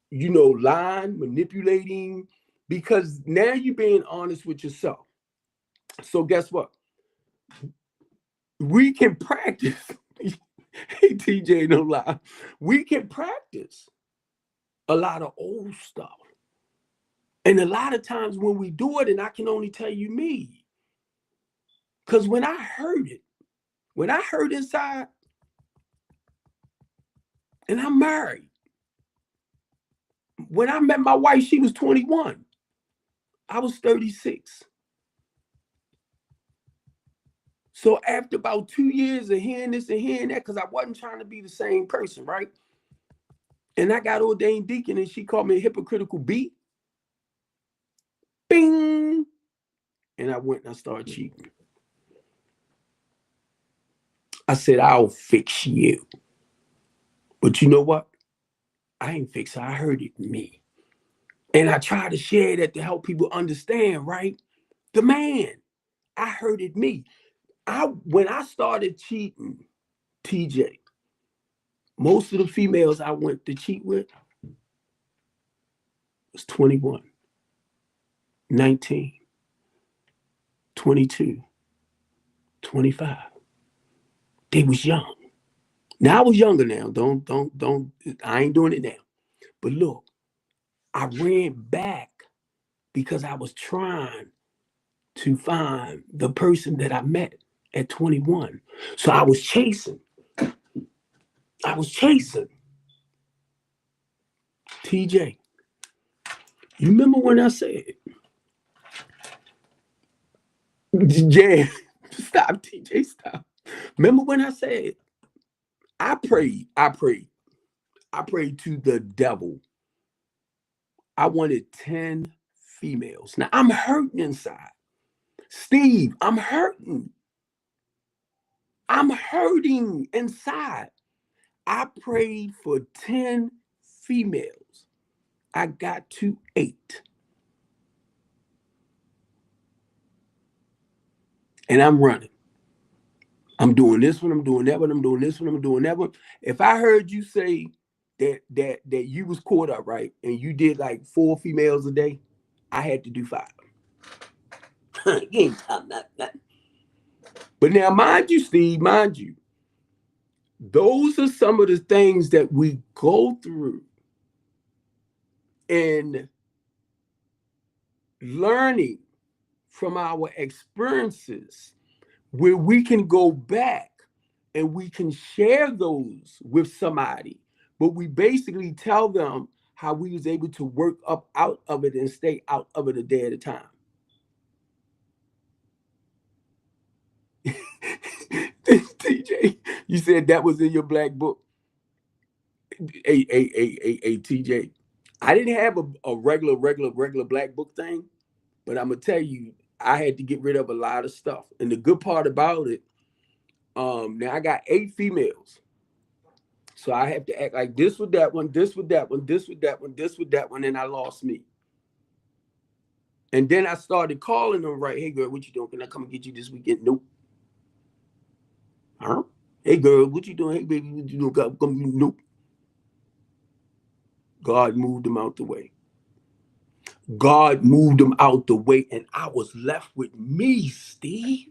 lying, manipulating, because now you're being honest with yourself. So guess what? We can practice. Hey, TJ, no lie. We can practice a lot of old stuff. And a lot of times when we do it, and I can only tell you me, because when I heard inside, and I'm married. When I met my wife, she was 21. I was 36. So after about 2 years of hearing this and hearing that, because I wasn't trying to be the same person, right? And I got ordained deacon, and she called me a hypocritical beat. Bing! And I went and I started cheating. I said, I'll fix you. But you know what? I ain't fix her. I heard it me. And I try to share that to help people understand, right? The man, I heard it me. When I started cheating, TJ, most of the females I went to cheat with was 21, 19, 22, 25. They was young. Now I was younger now. Don't, I ain't doing it now. But look, I ran back because I was trying to find the person that I met at 21. So I was chasing. TJ, you remember when I said, yeah, stop, TJ, stop. Remember when I said, I prayed to the devil. I wanted 10 females. Now I'm hurting inside. Steve, I'm hurting. I'm hurting inside. I prayed for 10 females. I got to 8. And I'm running. I'm doing this one, I'm doing that one, I'm doing this one, I'm doing that one. If I heard you say that you was caught up, right, and you did like 4 females a day, I had to do 5. You ain't talking about nothing. But now, mind you, Steve, mind you, those are some of the things that we go through in learning from our experiences, where we can go back and we can share those with somebody, but we basically tell them how we was able to work up out of it and stay out of it a day at a time. TJ, you said that was in your black book. TJ, I didn't have a regular black book thing, but I'm gonna tell you, I had to get rid of a lot of stuff. And the good part about it, now I got 8 females. So I have to act like this with that one, this with that one, this with that one, this with that one, and I lost me. And then I started calling them, right? Hey girl, what you doing? Can I come and get you this weekend? Nope. Huh? Hey girl, what you doing? Hey baby, what you doing? Come, nope. God moved them out the way. God moved them out the way, and I was left with me, Steve.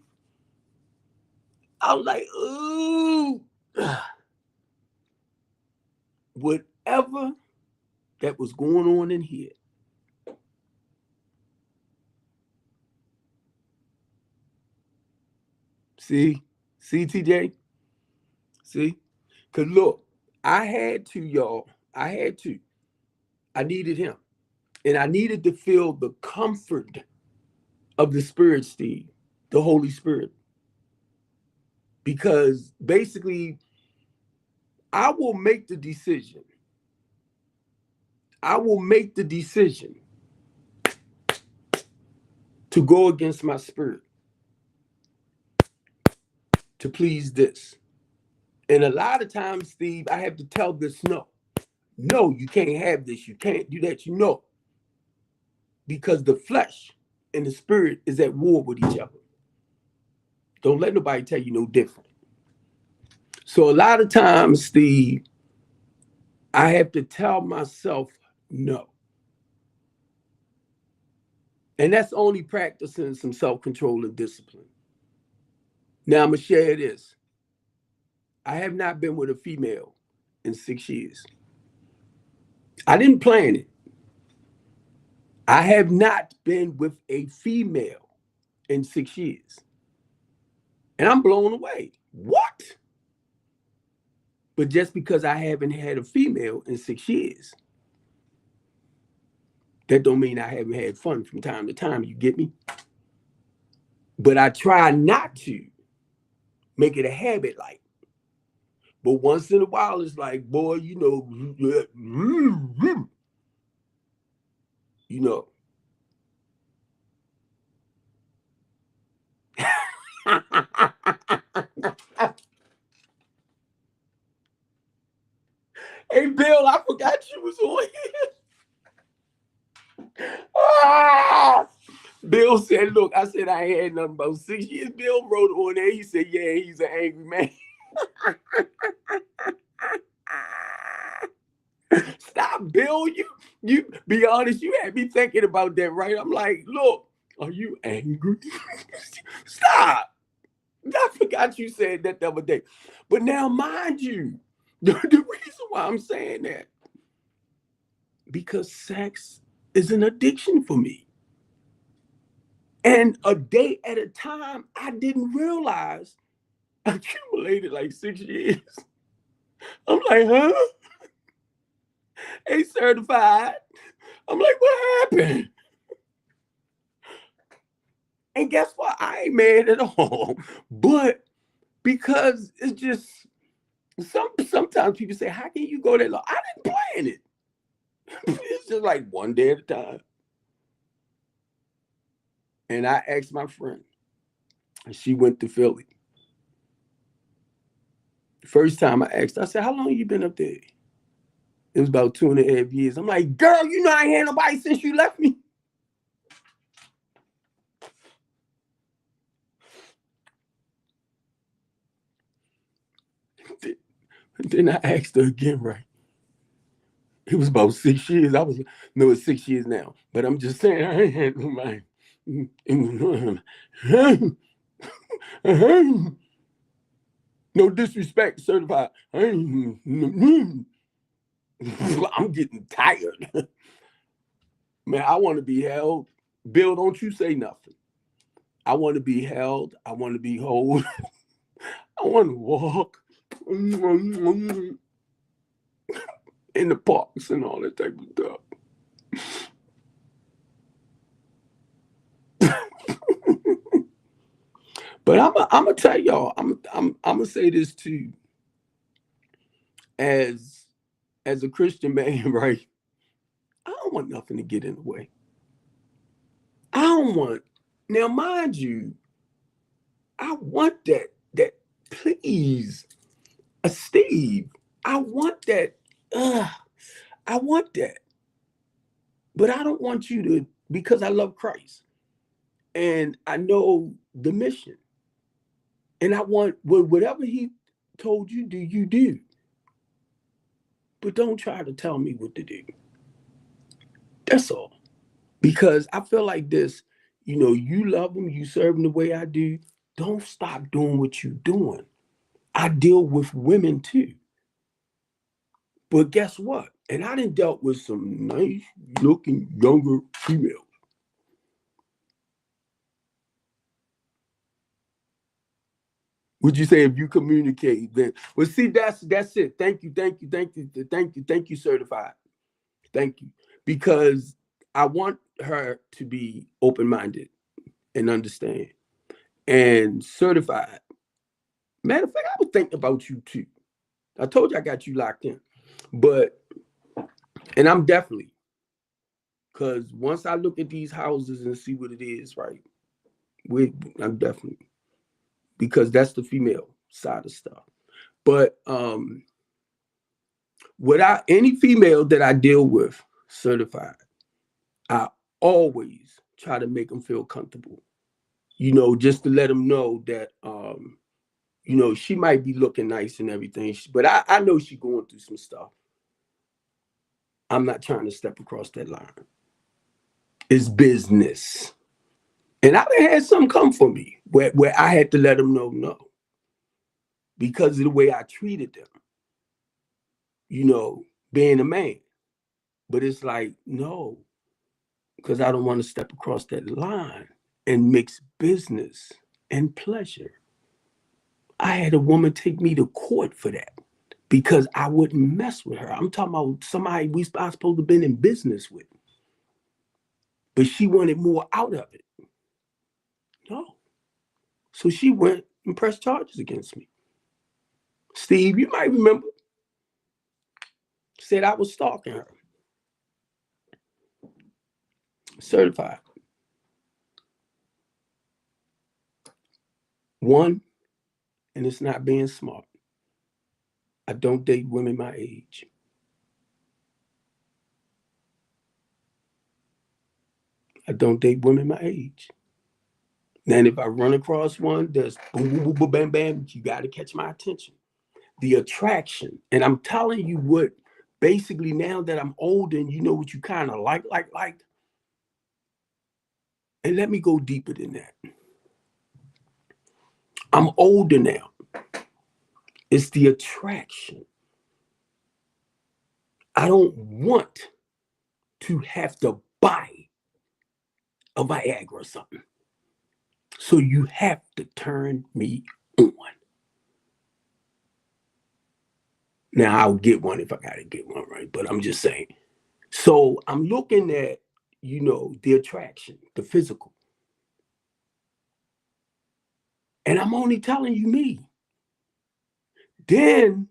I was like, ooh, whatever that was going on in here. See, TJ, see, because look, I had to, y'all. I had to. I needed him. And I needed to feel the comfort of the Spirit, Steve, the Holy Spirit. Because basically, I will make the decision. I will make the decision to go against my spirit, to please this. And a lot of times, Steve, I have to tell this no. No, you can't have this. You can't do that. You know. Because the flesh and the spirit is at war with each other. Don't let nobody tell you no different. So a lot of times, Steve, I have to tell myself no. And that's only practicing some self-control and discipline. Now I'm going to share this. I have not been with a female in 6 years. I didn't plan it. I have not been with a female in 6 years. And I'm blown away. What? But just because I haven't had a female in 6 years, that don't mean I haven't had fun from time to time. You get me? But I try not to make it a habit like. But once in a while, it's like, boy, you know. Hey, Bill, I forgot you was on here. Ah! Bill said, look, I said I had nothing about 6 years. Bill wrote on there. He said, yeah, he's an angry man. Stop, Bill. You be honest, you had me thinking about that, right? I'm like, look, are you angry? Stop. I forgot you said that the other day. But now, mind you, the reason why I'm saying that, because sex is an addiction for me. And a day at a time, I didn't realize I accumulated like 6 years. I'm like, huh? A certified. I'm like, what happened? And guess what? I ain't mad at all. But because it's just sometimes people say, how can you go that long? I didn't plan it. It's just like one day at a time. And I asked my friend, and she went to Philly. The first time I asked, I said, how long you been up there? It was about 2.5 years. I'm like, girl, you know I ain't had nobody since you left me. Then I asked her again, right? It was about 6 years. No, it's 6 years now. But I'm just saying, I ain't had no mind. No disrespect, certified. I'm getting tired. Man, I want to be held. Bill, don't you say nothing. I want to be held. I want to be whole. I want to walk in the parks and all that type of stuff. But I'm gonna tell y'all, I'm gonna say this too, as a Christian man, right? I don't want nothing to get in the way. I don't want. Now, mind you, I want that. Please, Steve, I want that. Uh, I want that. But I don't want you to, because I love Christ and I know the mission, and I want whatever He told you do, you do. But don't try to tell me what to do. That's all. Because I feel like this, you love them, you serve them the way I do. Don't stop doing what you're doing. I deal with women too. But guess what? And I done dealt with some nice looking younger females. Would you say if you communicate, then well see that's it. Thank you, certified. Thank you. Because I want her to be open-minded and understand. And certified. Matter of fact, I was thinking about you too. I told you I got you locked in. But and I'm definitely, because once I look at these houses and see what it is, right? I'm definitely, because that's the female side of stuff. But without any female that I deal with, certified, I always try to make them feel comfortable. Just to let them know that she might be looking nice and everything, but I know she's going through some stuff. I'm not trying to step across that line. It's business. And I had some come for me where I had to let them know no, because of the way I treated them, being a man. But it's like, no, because I don't want to step across that line and mix business and pleasure. I had a woman take me to court for that because I wouldn't mess with her. I'm talking about somebody I supposed to have been in business with. But she wanted more out of it. No. So she went and pressed charges against me. Steve, you might remember, said I was stalking her. Certified. One, and it's not being smart. I don't date women my age. I don't date women my age. And if I run across one that's boom, boom, boom, boom, bam, bam, you got to catch my attention. The attraction. And I'm telling you what, basically now that I'm older and you know what you kind of like. And let me go deeper than that. I'm older now. It's the attraction. I don't want to have to buy a Viagra or something. So you have to turn me on. Now I'll get one if I gotta get one, right? But I'm just saying. So I'm looking at, the attraction, the physical. And I'm only telling you me. Then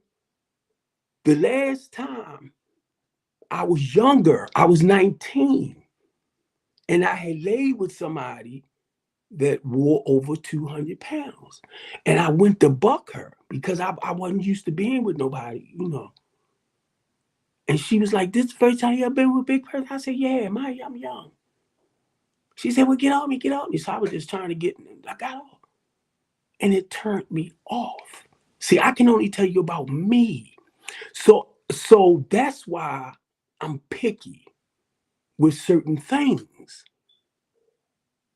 the last time I was younger, I was 19. And I had laid with somebody that wore over 200 pounds. And I went to buck her because I wasn't used to being with nobody. And she was like, this is the first time you ever been with a big person? I said, yeah, I'm young. She said, well, get off me. So I was just trying to I got off. And it turned me off. See, I can only tell you about me. So that's why I'm picky with certain things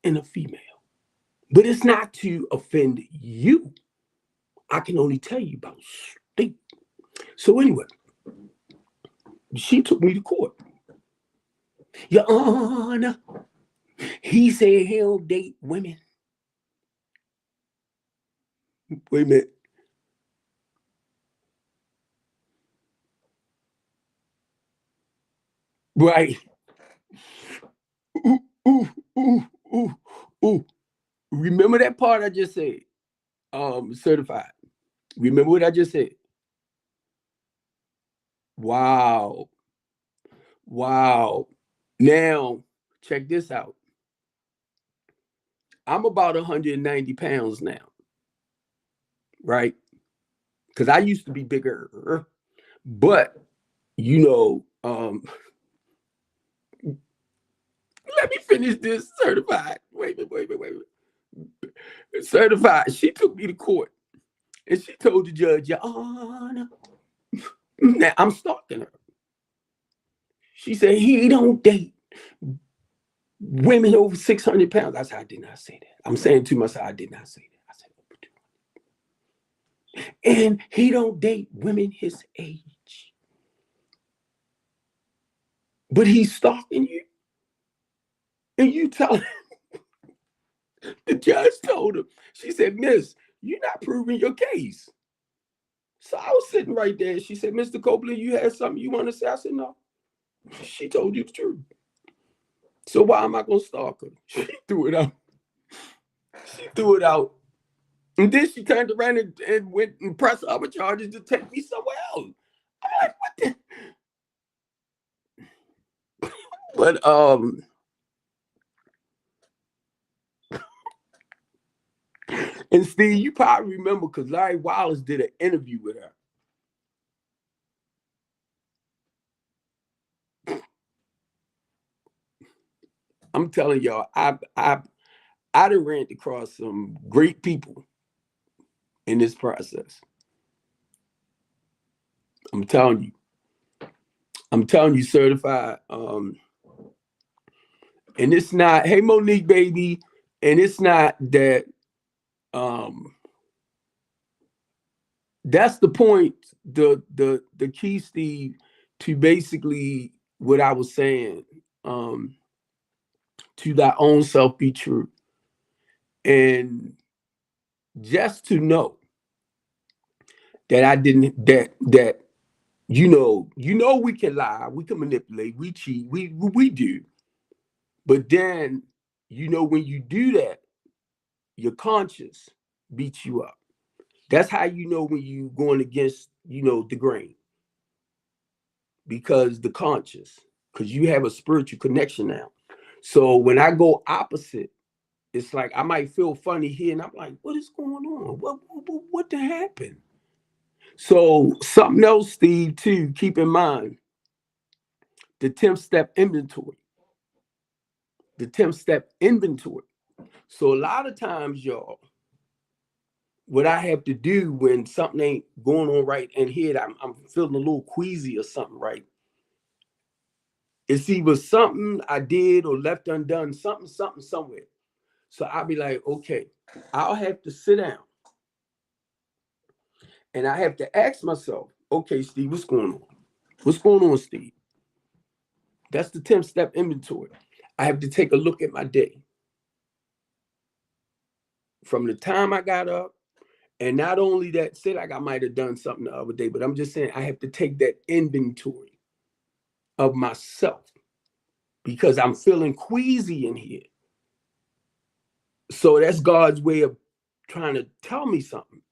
in a female. But it's not to offend you. I can only tell you about state. So anyway, she took me to court. Your Honor, he said he'll date women. Wait a minute. Right. Ooh, ooh, ooh, ooh, ooh. Remember that part I just said? Certified. Remember what I just said? Wow. Wow. Now, check this out. I'm about 190 pounds now, right? Because I used to be bigger. But, you know, let me finish this. Certified. Wait. Certified. She took me to court and she told the judge, Your Honor. Now I'm stalking her. She said, he don't date women over 600 pounds. I said, I did not say that. I'm saying to myself, I did not say that. I said, and he don't date women his age. But he's stalking you. And you tell him, the judge told him, she said, Miss, you're not proving your case. So I was sitting right there. She said, Mr. Copeland, you had something you want to say? I said, no. She told you the truth. So why am I going to stalk her? She threw it out. She threw it out. And then she turned around and went and pressed other charges to take me somewhere else. I'm like, what the? But and Steve, you probably remember because Larry Wallace did an interview with her. I'm telling y'all, I done ran across some great people in this process. I'm telling you. I'm telling you, certified. And it's not, hey Monique, baby, and it's not that. Um, that's the point. The key, Steve, to basically what I was saying. To thy own self be true, and just to know that I didn't that we can lie, we can manipulate, we cheat, we do, but then when you do that, your conscience beats you up. That's how you know when you going against the grain, because the conscience, because you have a spiritual connection now. So when I go opposite, it's like I might feel funny here, and I'm like, what is going on? What happened? So something else, Steve, too, keep in mind, the 10th step inventory. The 10th step inventory. So a lot of times, y'all, what I have to do when something ain't going on right in here, I'm feeling a little queasy or something, right? It's either something I did or left undone, something somewhere. So I'll be like, okay, I'll have to sit down and I have to ask myself, okay, Steve, what's going on? What's going on, Steve? That's the 10th step inventory. I have to take a look at my day from the time I got up. And not only that, say like I might have done something the other day, but I'm just saying I have to take that inventory of myself because I'm feeling queasy in here. So that's God's way of trying to tell me something.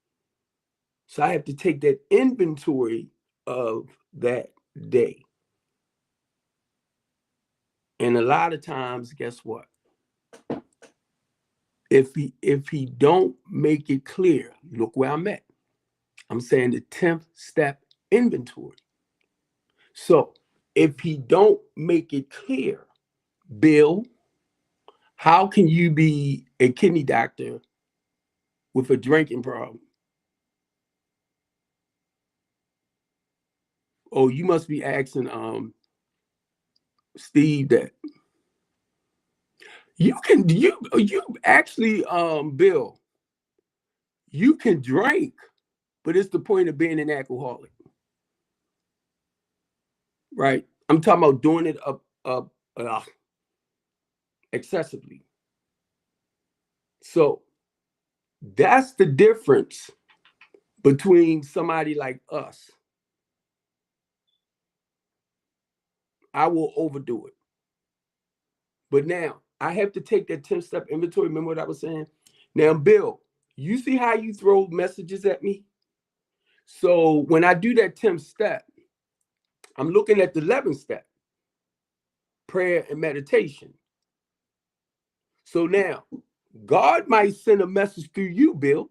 So I have to take that inventory of that day. And a lot of times, guess what? If he don't make it clear, look where I'm at. I'm saying the 10th step inventory. So if he don't make it clear, Bill, how can you be a kidney doctor with a drinking problem? Oh, you must be asking Steve that. You actually Bill, you can drink, but it's the point of being an alcoholic, right? I'm talking about doing it up excessively. So that's the difference between somebody like us. I will overdo it. But now I have to take that 10-step inventory. Remember what I was saying? Now, Bill, you see how you throw messages at me? So when I do that 10th step, I'm looking at the 11th step, prayer and meditation. So now God might send a message through you, Bill.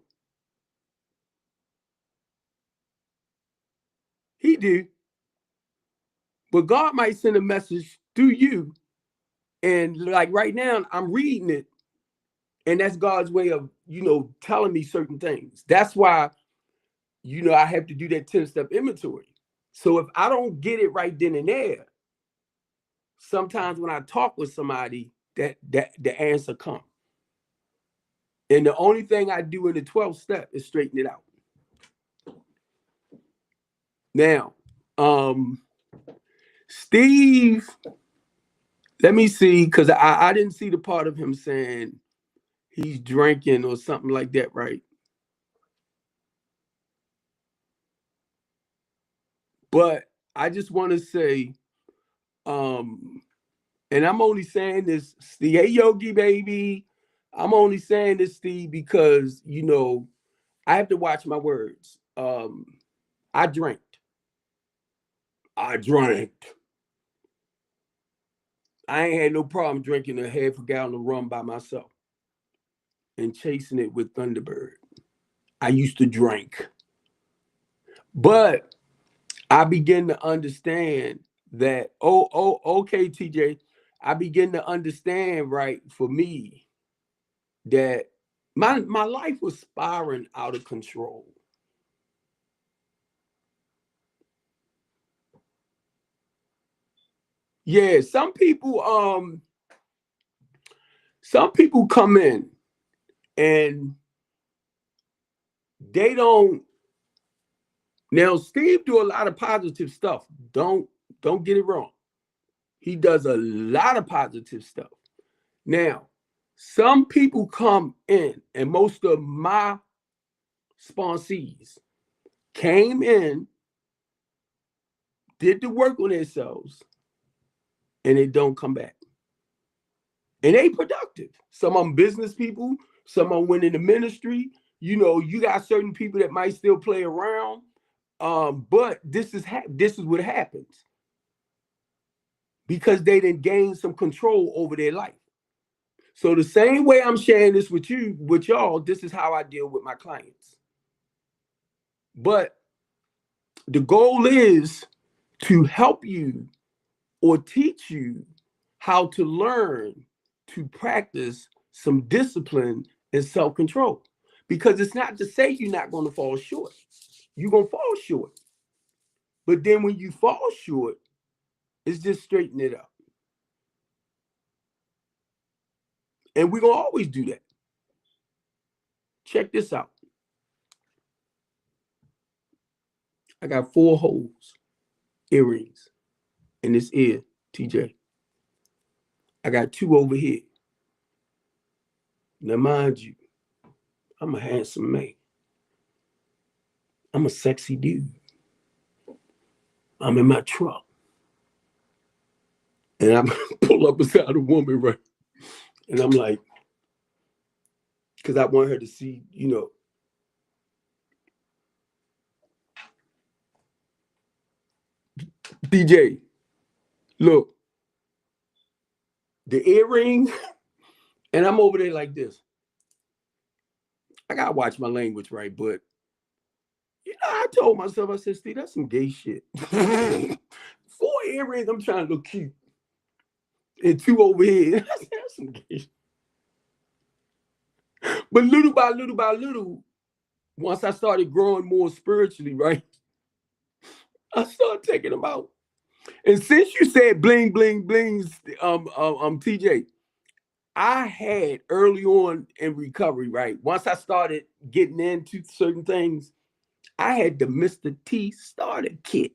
He did. But God might send a message through you. And like right now, I'm reading it. And that's God's way of, telling me certain things. That's why, I have to do that 10-step inventory. So if I don't get it right then and there, sometimes when I talk with somebody, that the answer comes. And the only thing I do in the 12th step is straighten it out. Now, Steve, let me see, because I didn't see the part of him saying he's drinking or something like that, right? But I just want to say, and I'm only saying this, Steve, hey Yogi baby, I'm only saying this, Steve, because I have to watch my words. I drank. I drank. I ain't had no problem drinking a half a gallon of rum by myself and chasing it with Thunderbird. I used to drink. But I begin to understand that, okay, TJ, I begin to understand, right, for me, that my life was spiraling out of control. Yeah, some people come in and they don't. Now Steve do a lot of positive stuff. Don't get it wrong. He does a lot of positive stuff. Now, some people come in, and most of my sponsees came in, did the work on themselves, and they don't come back. And they productive. Some of them business people, some of them went into ministry. You got certain people that might still play around. But this is what happens because they didn't gain some control over their life. So the same way I'm sharing this with y'all, this is how I deal with my clients. But the goal is to help you or teach you how to learn to practice some discipline and self-control. Because it's not to say you're not going to fall short. You're going to fall short. But then when you fall short, it's just straighten it up. And we're going to always do that. Check this out. I got 4 holes, earrings, in this ear, TJ. I got 2 over here. Now, mind you, I'm a handsome man. I'm a sexy dude. I'm in my truck. And I'm pull up beside a woman, right? And I'm like, because I want her to see, DJ, look, the earring, and I'm over there like this. I gotta watch my language, right? But I told myself, I said, Steve, that's some gay shit. 4 earrings, I'm trying to look cute. And 2 over here. I said, that's some gay shit. But little by little, once I started growing more spiritually, right? I started taking them out. And since you said bling, bling, blings, TJ, I had early on in recovery, right? Once I started getting into certain things, I had the Mr. T starter kit.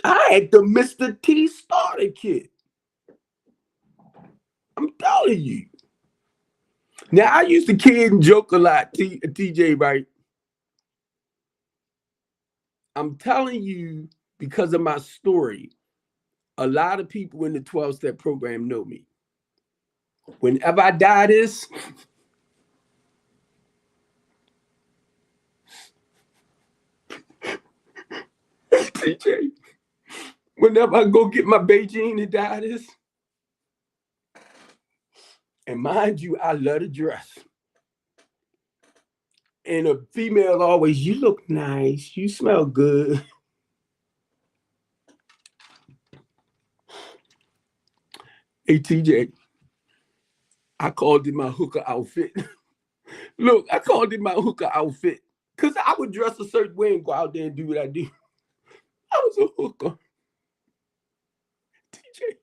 I had the Mr. T starter kit. I'm telling you. Now, I used to kid and joke a lot, TJ, right? I'm telling you, because of my story, a lot of people in the 12-step program know me. Whenever I die this, TJ, whenever I go get my Beijing and die this, and mind you, I love to dress. And a female always, you look nice, you smell good. Hey, TJ, I called it my hooker outfit. Look, I called it my hooker outfit because I would dress a certain way and go out there and do what I do. I was a hooker. TJ,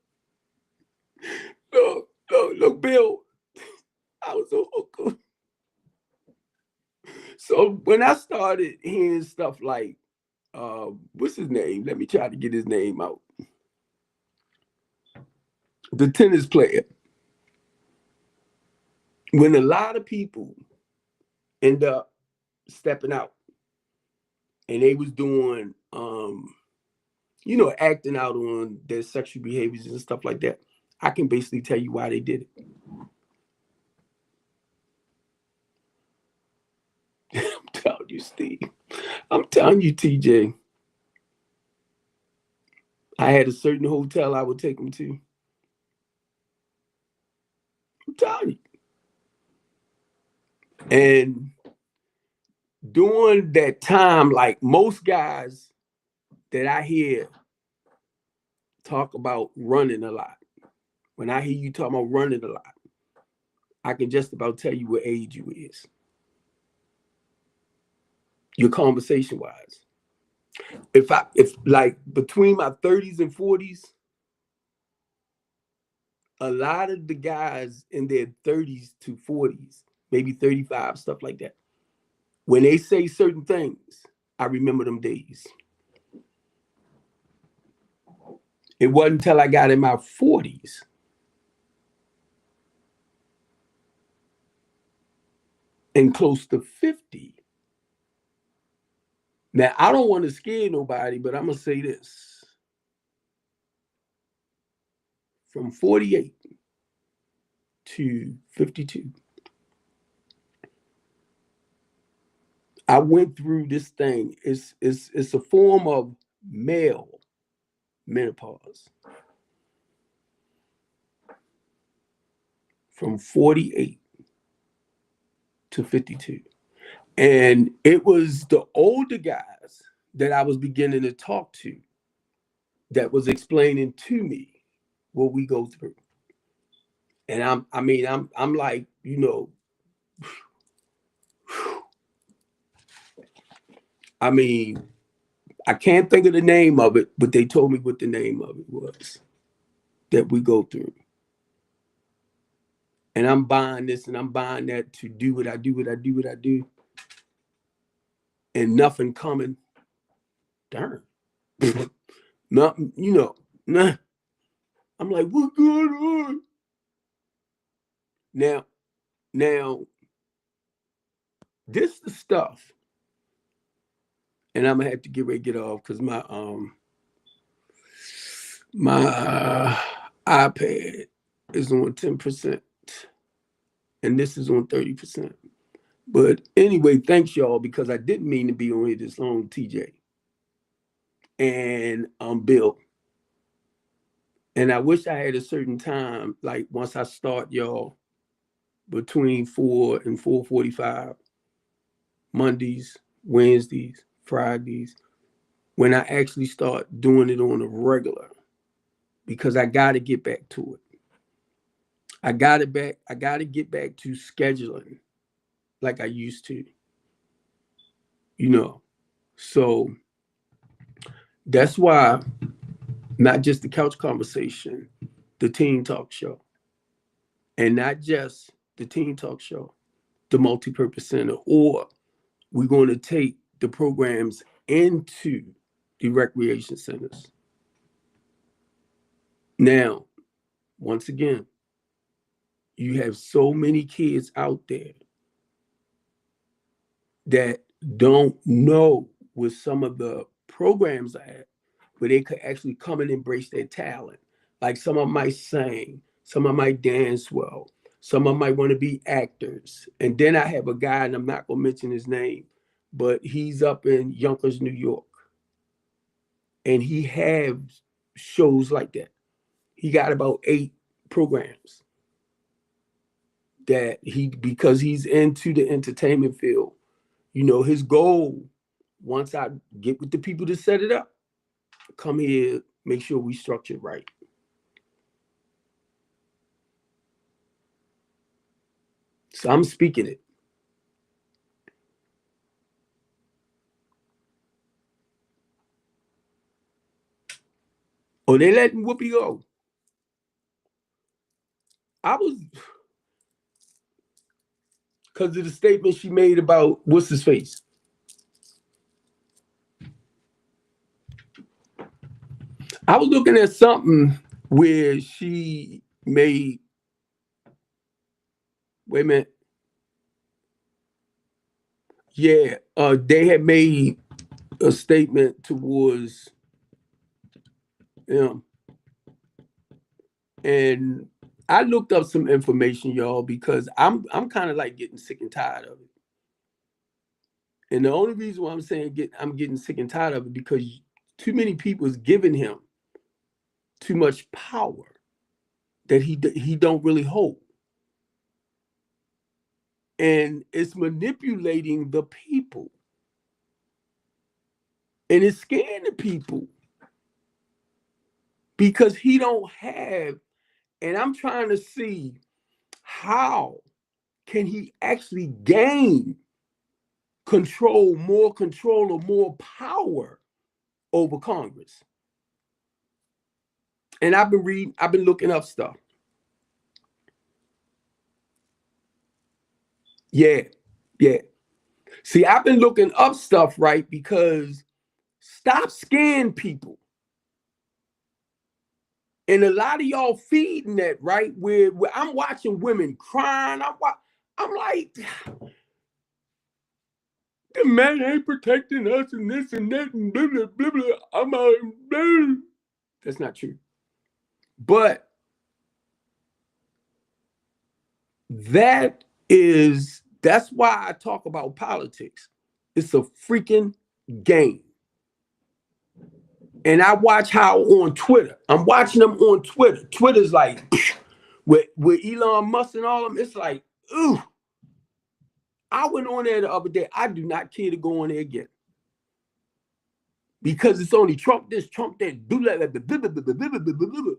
look, Bill, I was a hooker. So when I started hearing stuff like, what's his name? Let me try to get his name out. The tennis player. When a lot of people end up stepping out and they was doing, acting out on their sexual behaviors and stuff like that, I can basically tell you why they did it. I'm telling you, Steve. I'm telling you, TJ. I had a certain hotel I would take them to. I'm telling you. And during that time, like most guys that I hear talk about running a lot, when I hear you talk about running a lot, I can just about tell you what age you is. Your conversation wise. If like between my 30s and 40s, a lot of the guys in their 30s to 40s, maybe 35, stuff like that, when they say certain things, I remember them days. It wasn't until I got in my 40s and close to 50. Now, I don't want to scare nobody, but I'm going to say this. From 48 to 52, I went through this thing. It's a form of male menopause. From 48 to 52. And it was the older guys that I was beginning to talk to that was explaining to me what we go through. And I'm like, I mean, I can't think of the name of it, but they told me what the name of it was that we go through. And I'm buying this and I'm buying that to do what I do. And nothing coming. Darn. Nothing, nah. I'm like, what's going on? Now, this the stuff, and I'm gonna have to get ready to get off because my iPad is on 10%, and this is on 30%. But anyway, thanks y'all because I didn't mean to be on here this long, TJ and Bill. And I wish I had a certain time, like once I start y'all between 4 and 4:45, Mondays, Wednesdays, Fridays, when I actually start doing it on a regular, because I got to get back to it. I got to get back to scheduling like I used to. So that's why not just the couch conversation, the teen talk show, and not just the teen talk show, the multi-purpose center, or we're going to take the programs into the recreation centers. Now, once again, you have so many kids out there that don't know what some of the programs are at, where they could actually come and embrace their talent. Like some of them might sing, some of them might dance well, some of them might want to be actors. And then I have a guy, and I'm not going to mention his name, but he's up in Yonkers, New York. And he has shows like that. He got about 8 programs that because he's into the entertainment field, his goal, once I get with the people to set it up, come here, make sure we structure it right. So I'm speaking it. Oh, they letting Whoopi go. I was, because of the statement she made about what's his face. I was looking at something where she made, wait a minute. Yeah, they had made a statement towards him. And I looked up some information, y'all, because I'm kind of like getting sick and tired of it. And the only reason why I'm saying I'm getting sick and tired of it because too many people is giving him too much power that he don't really hold. And it's manipulating the people. And it's scaring the people. Because he don't have, and I'm trying to see how can he actually gain control or more power over Congress. And I've been looking up stuff. Yeah. See, I've been looking up stuff, right? Because stop scaring people. And a lot of y'all feeding that, right? Where I'm watching women crying. I'm like, the man ain't protecting us and this and that and blah, blah, blah, blah. I'm blah. That's not true. But that's why I talk about politics. It's a freaking game. And I watch how on Twitter, I'm watching them on Twitter. Twitter's like, with Elon Musk and all of them, it's like, ooh. I went on there the other day. I do not care to go on there again. Because it's only Trump this, Trump that, blah, blah, blah, blah, blah, blah, blah, blah, blah, blah.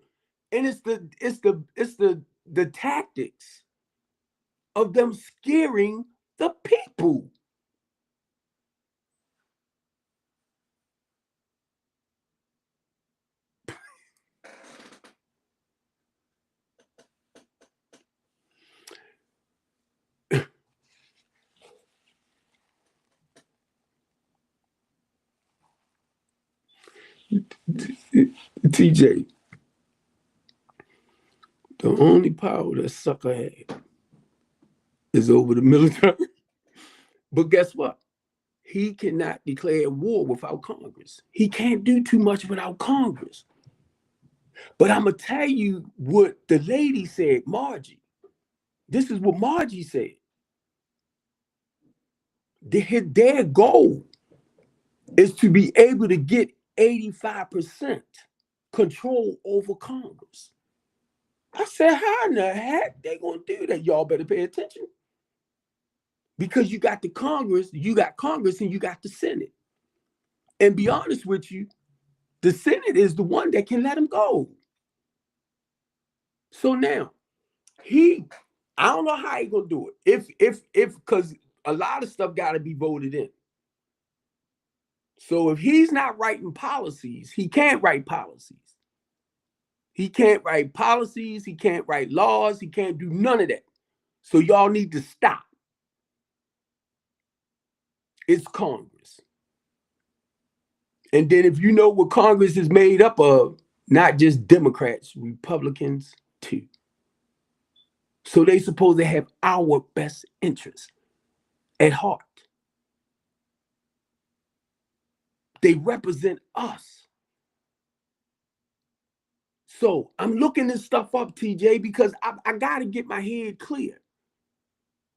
And it's the tactics of them scaring the people. TJ, the only power that sucker had is over the military. But guess what? He cannot declare war without Congress. He can't do too much without Congress. But I'm going to tell you what the lady said, Margie. This is what Margie said. Their goal is to be able to get 85% control over Congress. I said, how in the heck they going to do that? Y'all better pay attention. Because you got Congress, and you got the Senate. And be honest with you, the Senate is the one that can let him go. So now, I don't know how he gonna do it. If because a lot of stuff got to be voted in. So if he's not writing policies, he can't write policies. He can't write policies. He can't write laws. He can't do none of that. So y'all need to stop. It's Congress. And then if you know what Congress is made up of, not just Democrats, Republicans too. So they supposed to have our best interests at heart. They represent us. So I'm looking this stuff up, TJ, because I got to get my head clear.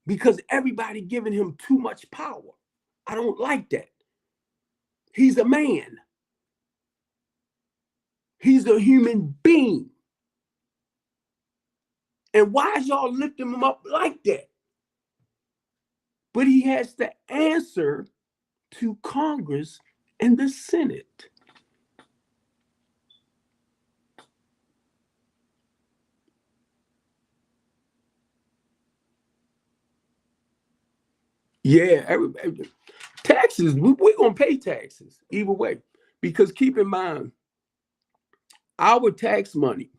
Because everybody giving him too much power. I don't like that. He's a man. He's a human being. And why is y'all lifting him up like that? But he has to answer to Congress and the Senate. Yeah, everybody, taxes, we're going to pay taxes either way. Because keep in mind, our tax money,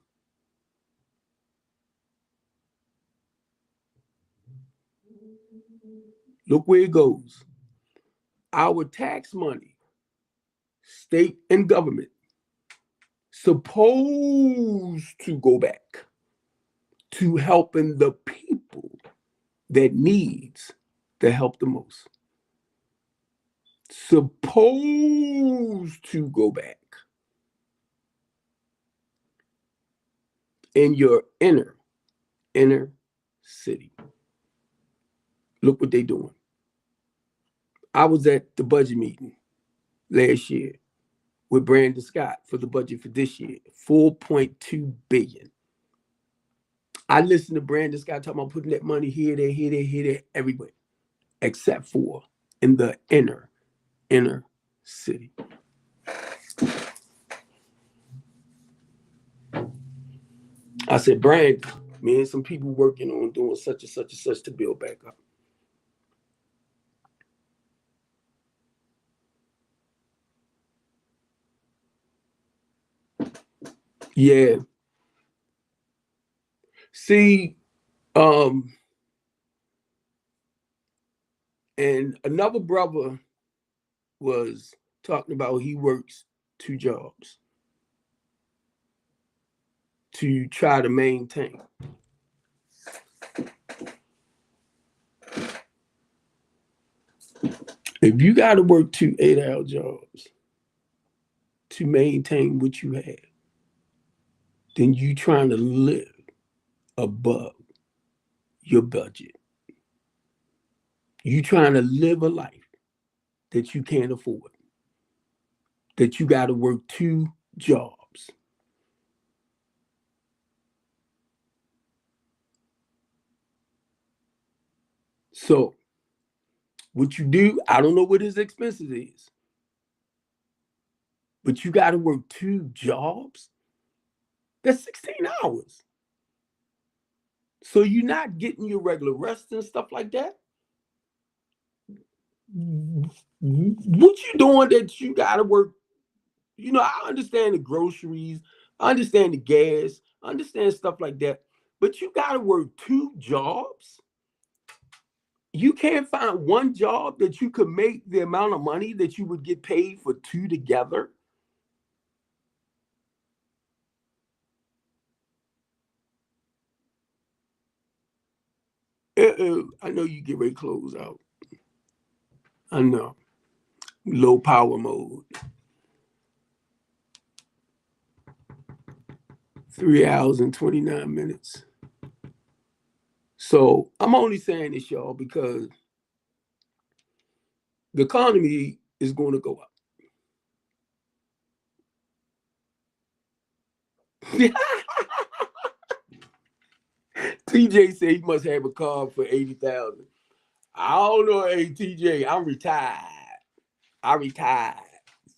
look where it goes. Our tax money, state and government, supposed to go back to helping the people that needs the help the most. Supposed to go back in your inner city. Look what they're doing. I was at the budget meeting last year with Brandon Scott for the budget for this year, 4.2 billion. I listened to Brandon Scott talking about putting that money here, there, here, there, here, there, everywhere, except for in the inner city. I said, Brandon, me and some people working on doing such and such and such to build back up. Yeah. See, and another brother was talking about he works 2 jobs to try to maintain. If you got to work 2 8-hour jobs to maintain what you have, then you trying to live above your budget. You trying to live a life that you can't afford, that you got to work 2 jobs. So what you do, I don't know what his expenses is, but you got to work 2 jobs. That's 16 hours. So you're not getting your regular rest and stuff like that. What you doing that you got to work? You know, I understand the groceries, I understand the gas, I understand stuff like that, but you got to work 2 jobs. You can't find one job that you could make the amount of money that you would get paid for 2 together. I know you get ready to close out. I know. Low power mode. 3 hours and 29 minutes. So I'm only saying this, y'all, because the economy is going to go up. TJ said he must have a car for 80,000. I don't know, hey TJ, I'm retired. I retired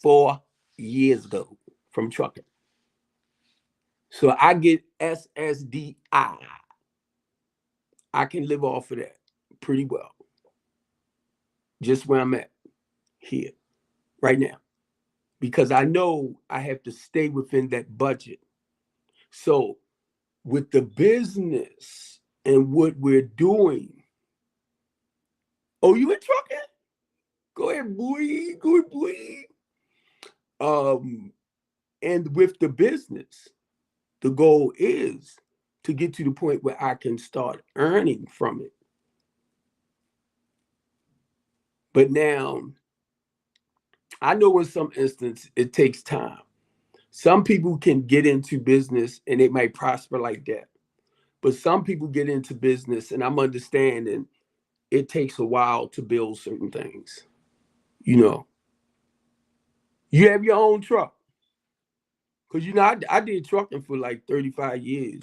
4 years ago from trucking. So I get SSDI. I can live off of that pretty well. Just where I'm at here right now because I know I have to stay within that budget. So with the business and what we're doing, oh, you in trucking? Go ahead, boy. Go ahead, boy. Um, and with the business, the goal is to get to the point where I can start earning from it. But now I know in some instances it takes time. Some people can get into business and it might prosper like that. But some people get into business and I'm understanding it takes a while to build certain things. You know, you have your own truck. Because, I did trucking for like 35 years.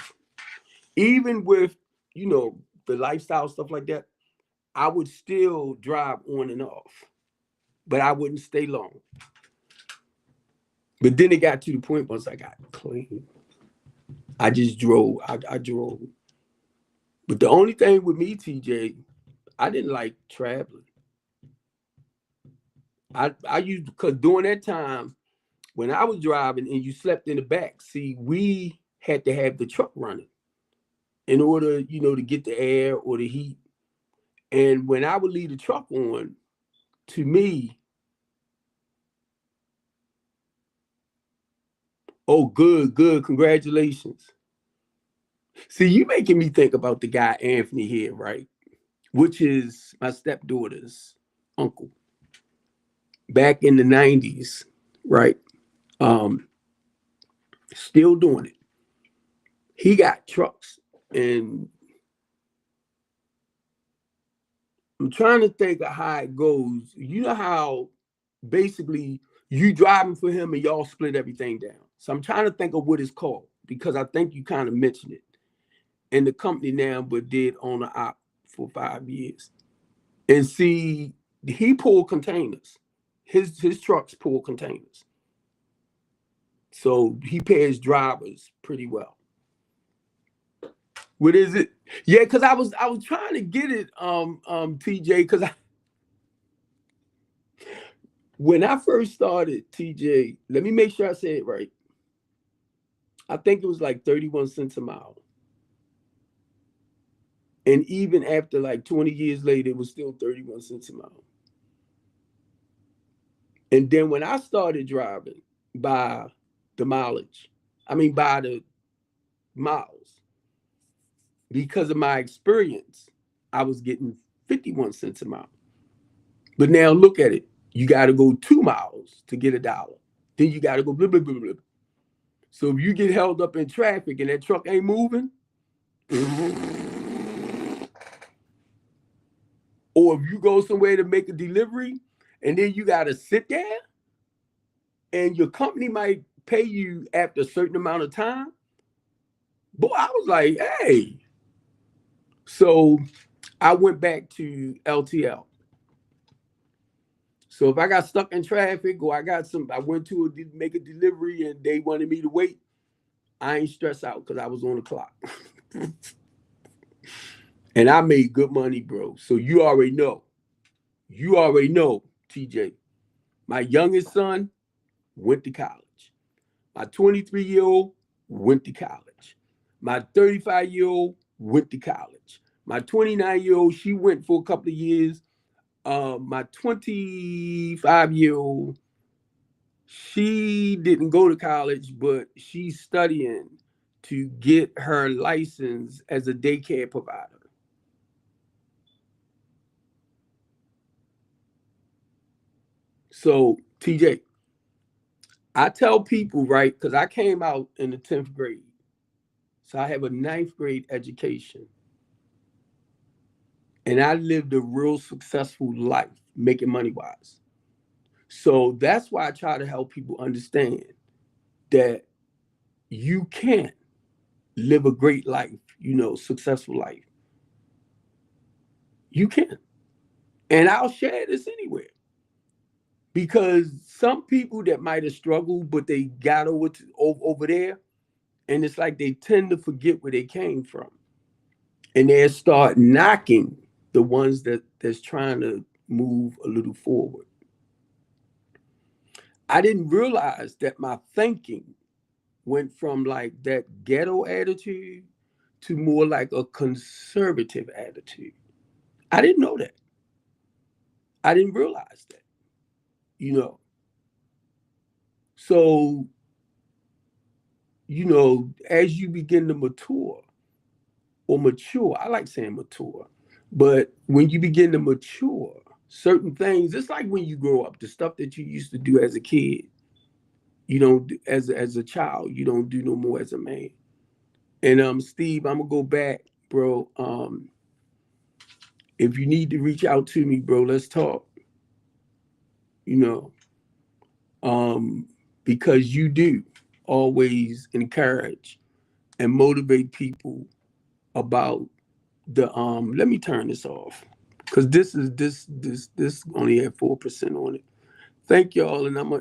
Even with, the lifestyle stuff like that, I would still drive on and off, but I wouldn't stay long. But then it got to the point once I got clean, I just drove. I drove. But the only thing with me, TJ, I didn't like traveling. I used because during that time when I was driving and you slept in the back, see, we had to have the truck running in order, to get the air or the heat. And when I would leave the truck on, to me, oh, good, good, congratulations. See, you making me think about the guy Anthony here, right? Which is my stepdaughter's uncle. Back in the 90s, right? Um, Still doing it. He got trucks, and I'm trying to think of how it goes. You know how basically you driving for him and y'all split everything down. So I'm trying to think of what it's called because I think you kind of mentioned it. And the company now, but did own an op for 5 years. And see, he pulled containers. His trucks pull containers. So he pays drivers pretty well. What is it? Yeah, because I was trying to get it, TJ, because when I first started, TJ, let me make sure I say it right. I think it was like 31 cents a mile. And even after like 20 years later, it was still 31 cents a mile. And then when I started driving by the mileage, I mean by the miles, because of my experience, I was getting 51 cents a mile. But now look at it. You got to go 2 miles to get $1. Then you got to go blah, blah, blah, blah. So if you get held up in traffic and that truck ain't moving, or if you go somewhere to make a delivery and then you got to sit there and your company might pay you after a certain amount of time, boy, I was like, hey. So I went back to LTL. So if I got stuck in traffic or I went to make a delivery and they wanted me to wait, I ain't stressed out because I was on the clock. And I made good money, bro. So you already know. You already know, TJ. My youngest son went to college. My 23-year-old went to college. My 35-year-old went to college. My 29-year-old, she went for a couple of years. My 25-year-old, she didn't go to college, but she's studying to get her license as a daycare provider. So, TJ, I tell people, right, because I came out in the 10th grade. So I have a ninth grade education. And I lived a real successful life making money wise. So that's why I try to help people understand that you can live a great life, successful life. You can. And I'll share this anywhere because some people that might have struggled, but they got over there, and it's like they tend to forget where they came from, and they start knocking the ones that's trying to move a little forward. I didn't realize that my thinking went from like that ghetto attitude to more like a conservative attitude. I didn't know that. I didn't realize that, you know. So, as you begin to mature or mature, I like saying mature, but when you begin to mature, certain things, it's like when you grow up, the stuff that you used to do as a kid, you don't do, as a child, you don't do no more as a man. And Steve, I'm gonna go back, bro. If you need to reach out to me, bro, let's talk. You know, um, because you do always encourage and motivate people about the let me turn this off because this only had 4% on it. Thank y'all, and I'm gonna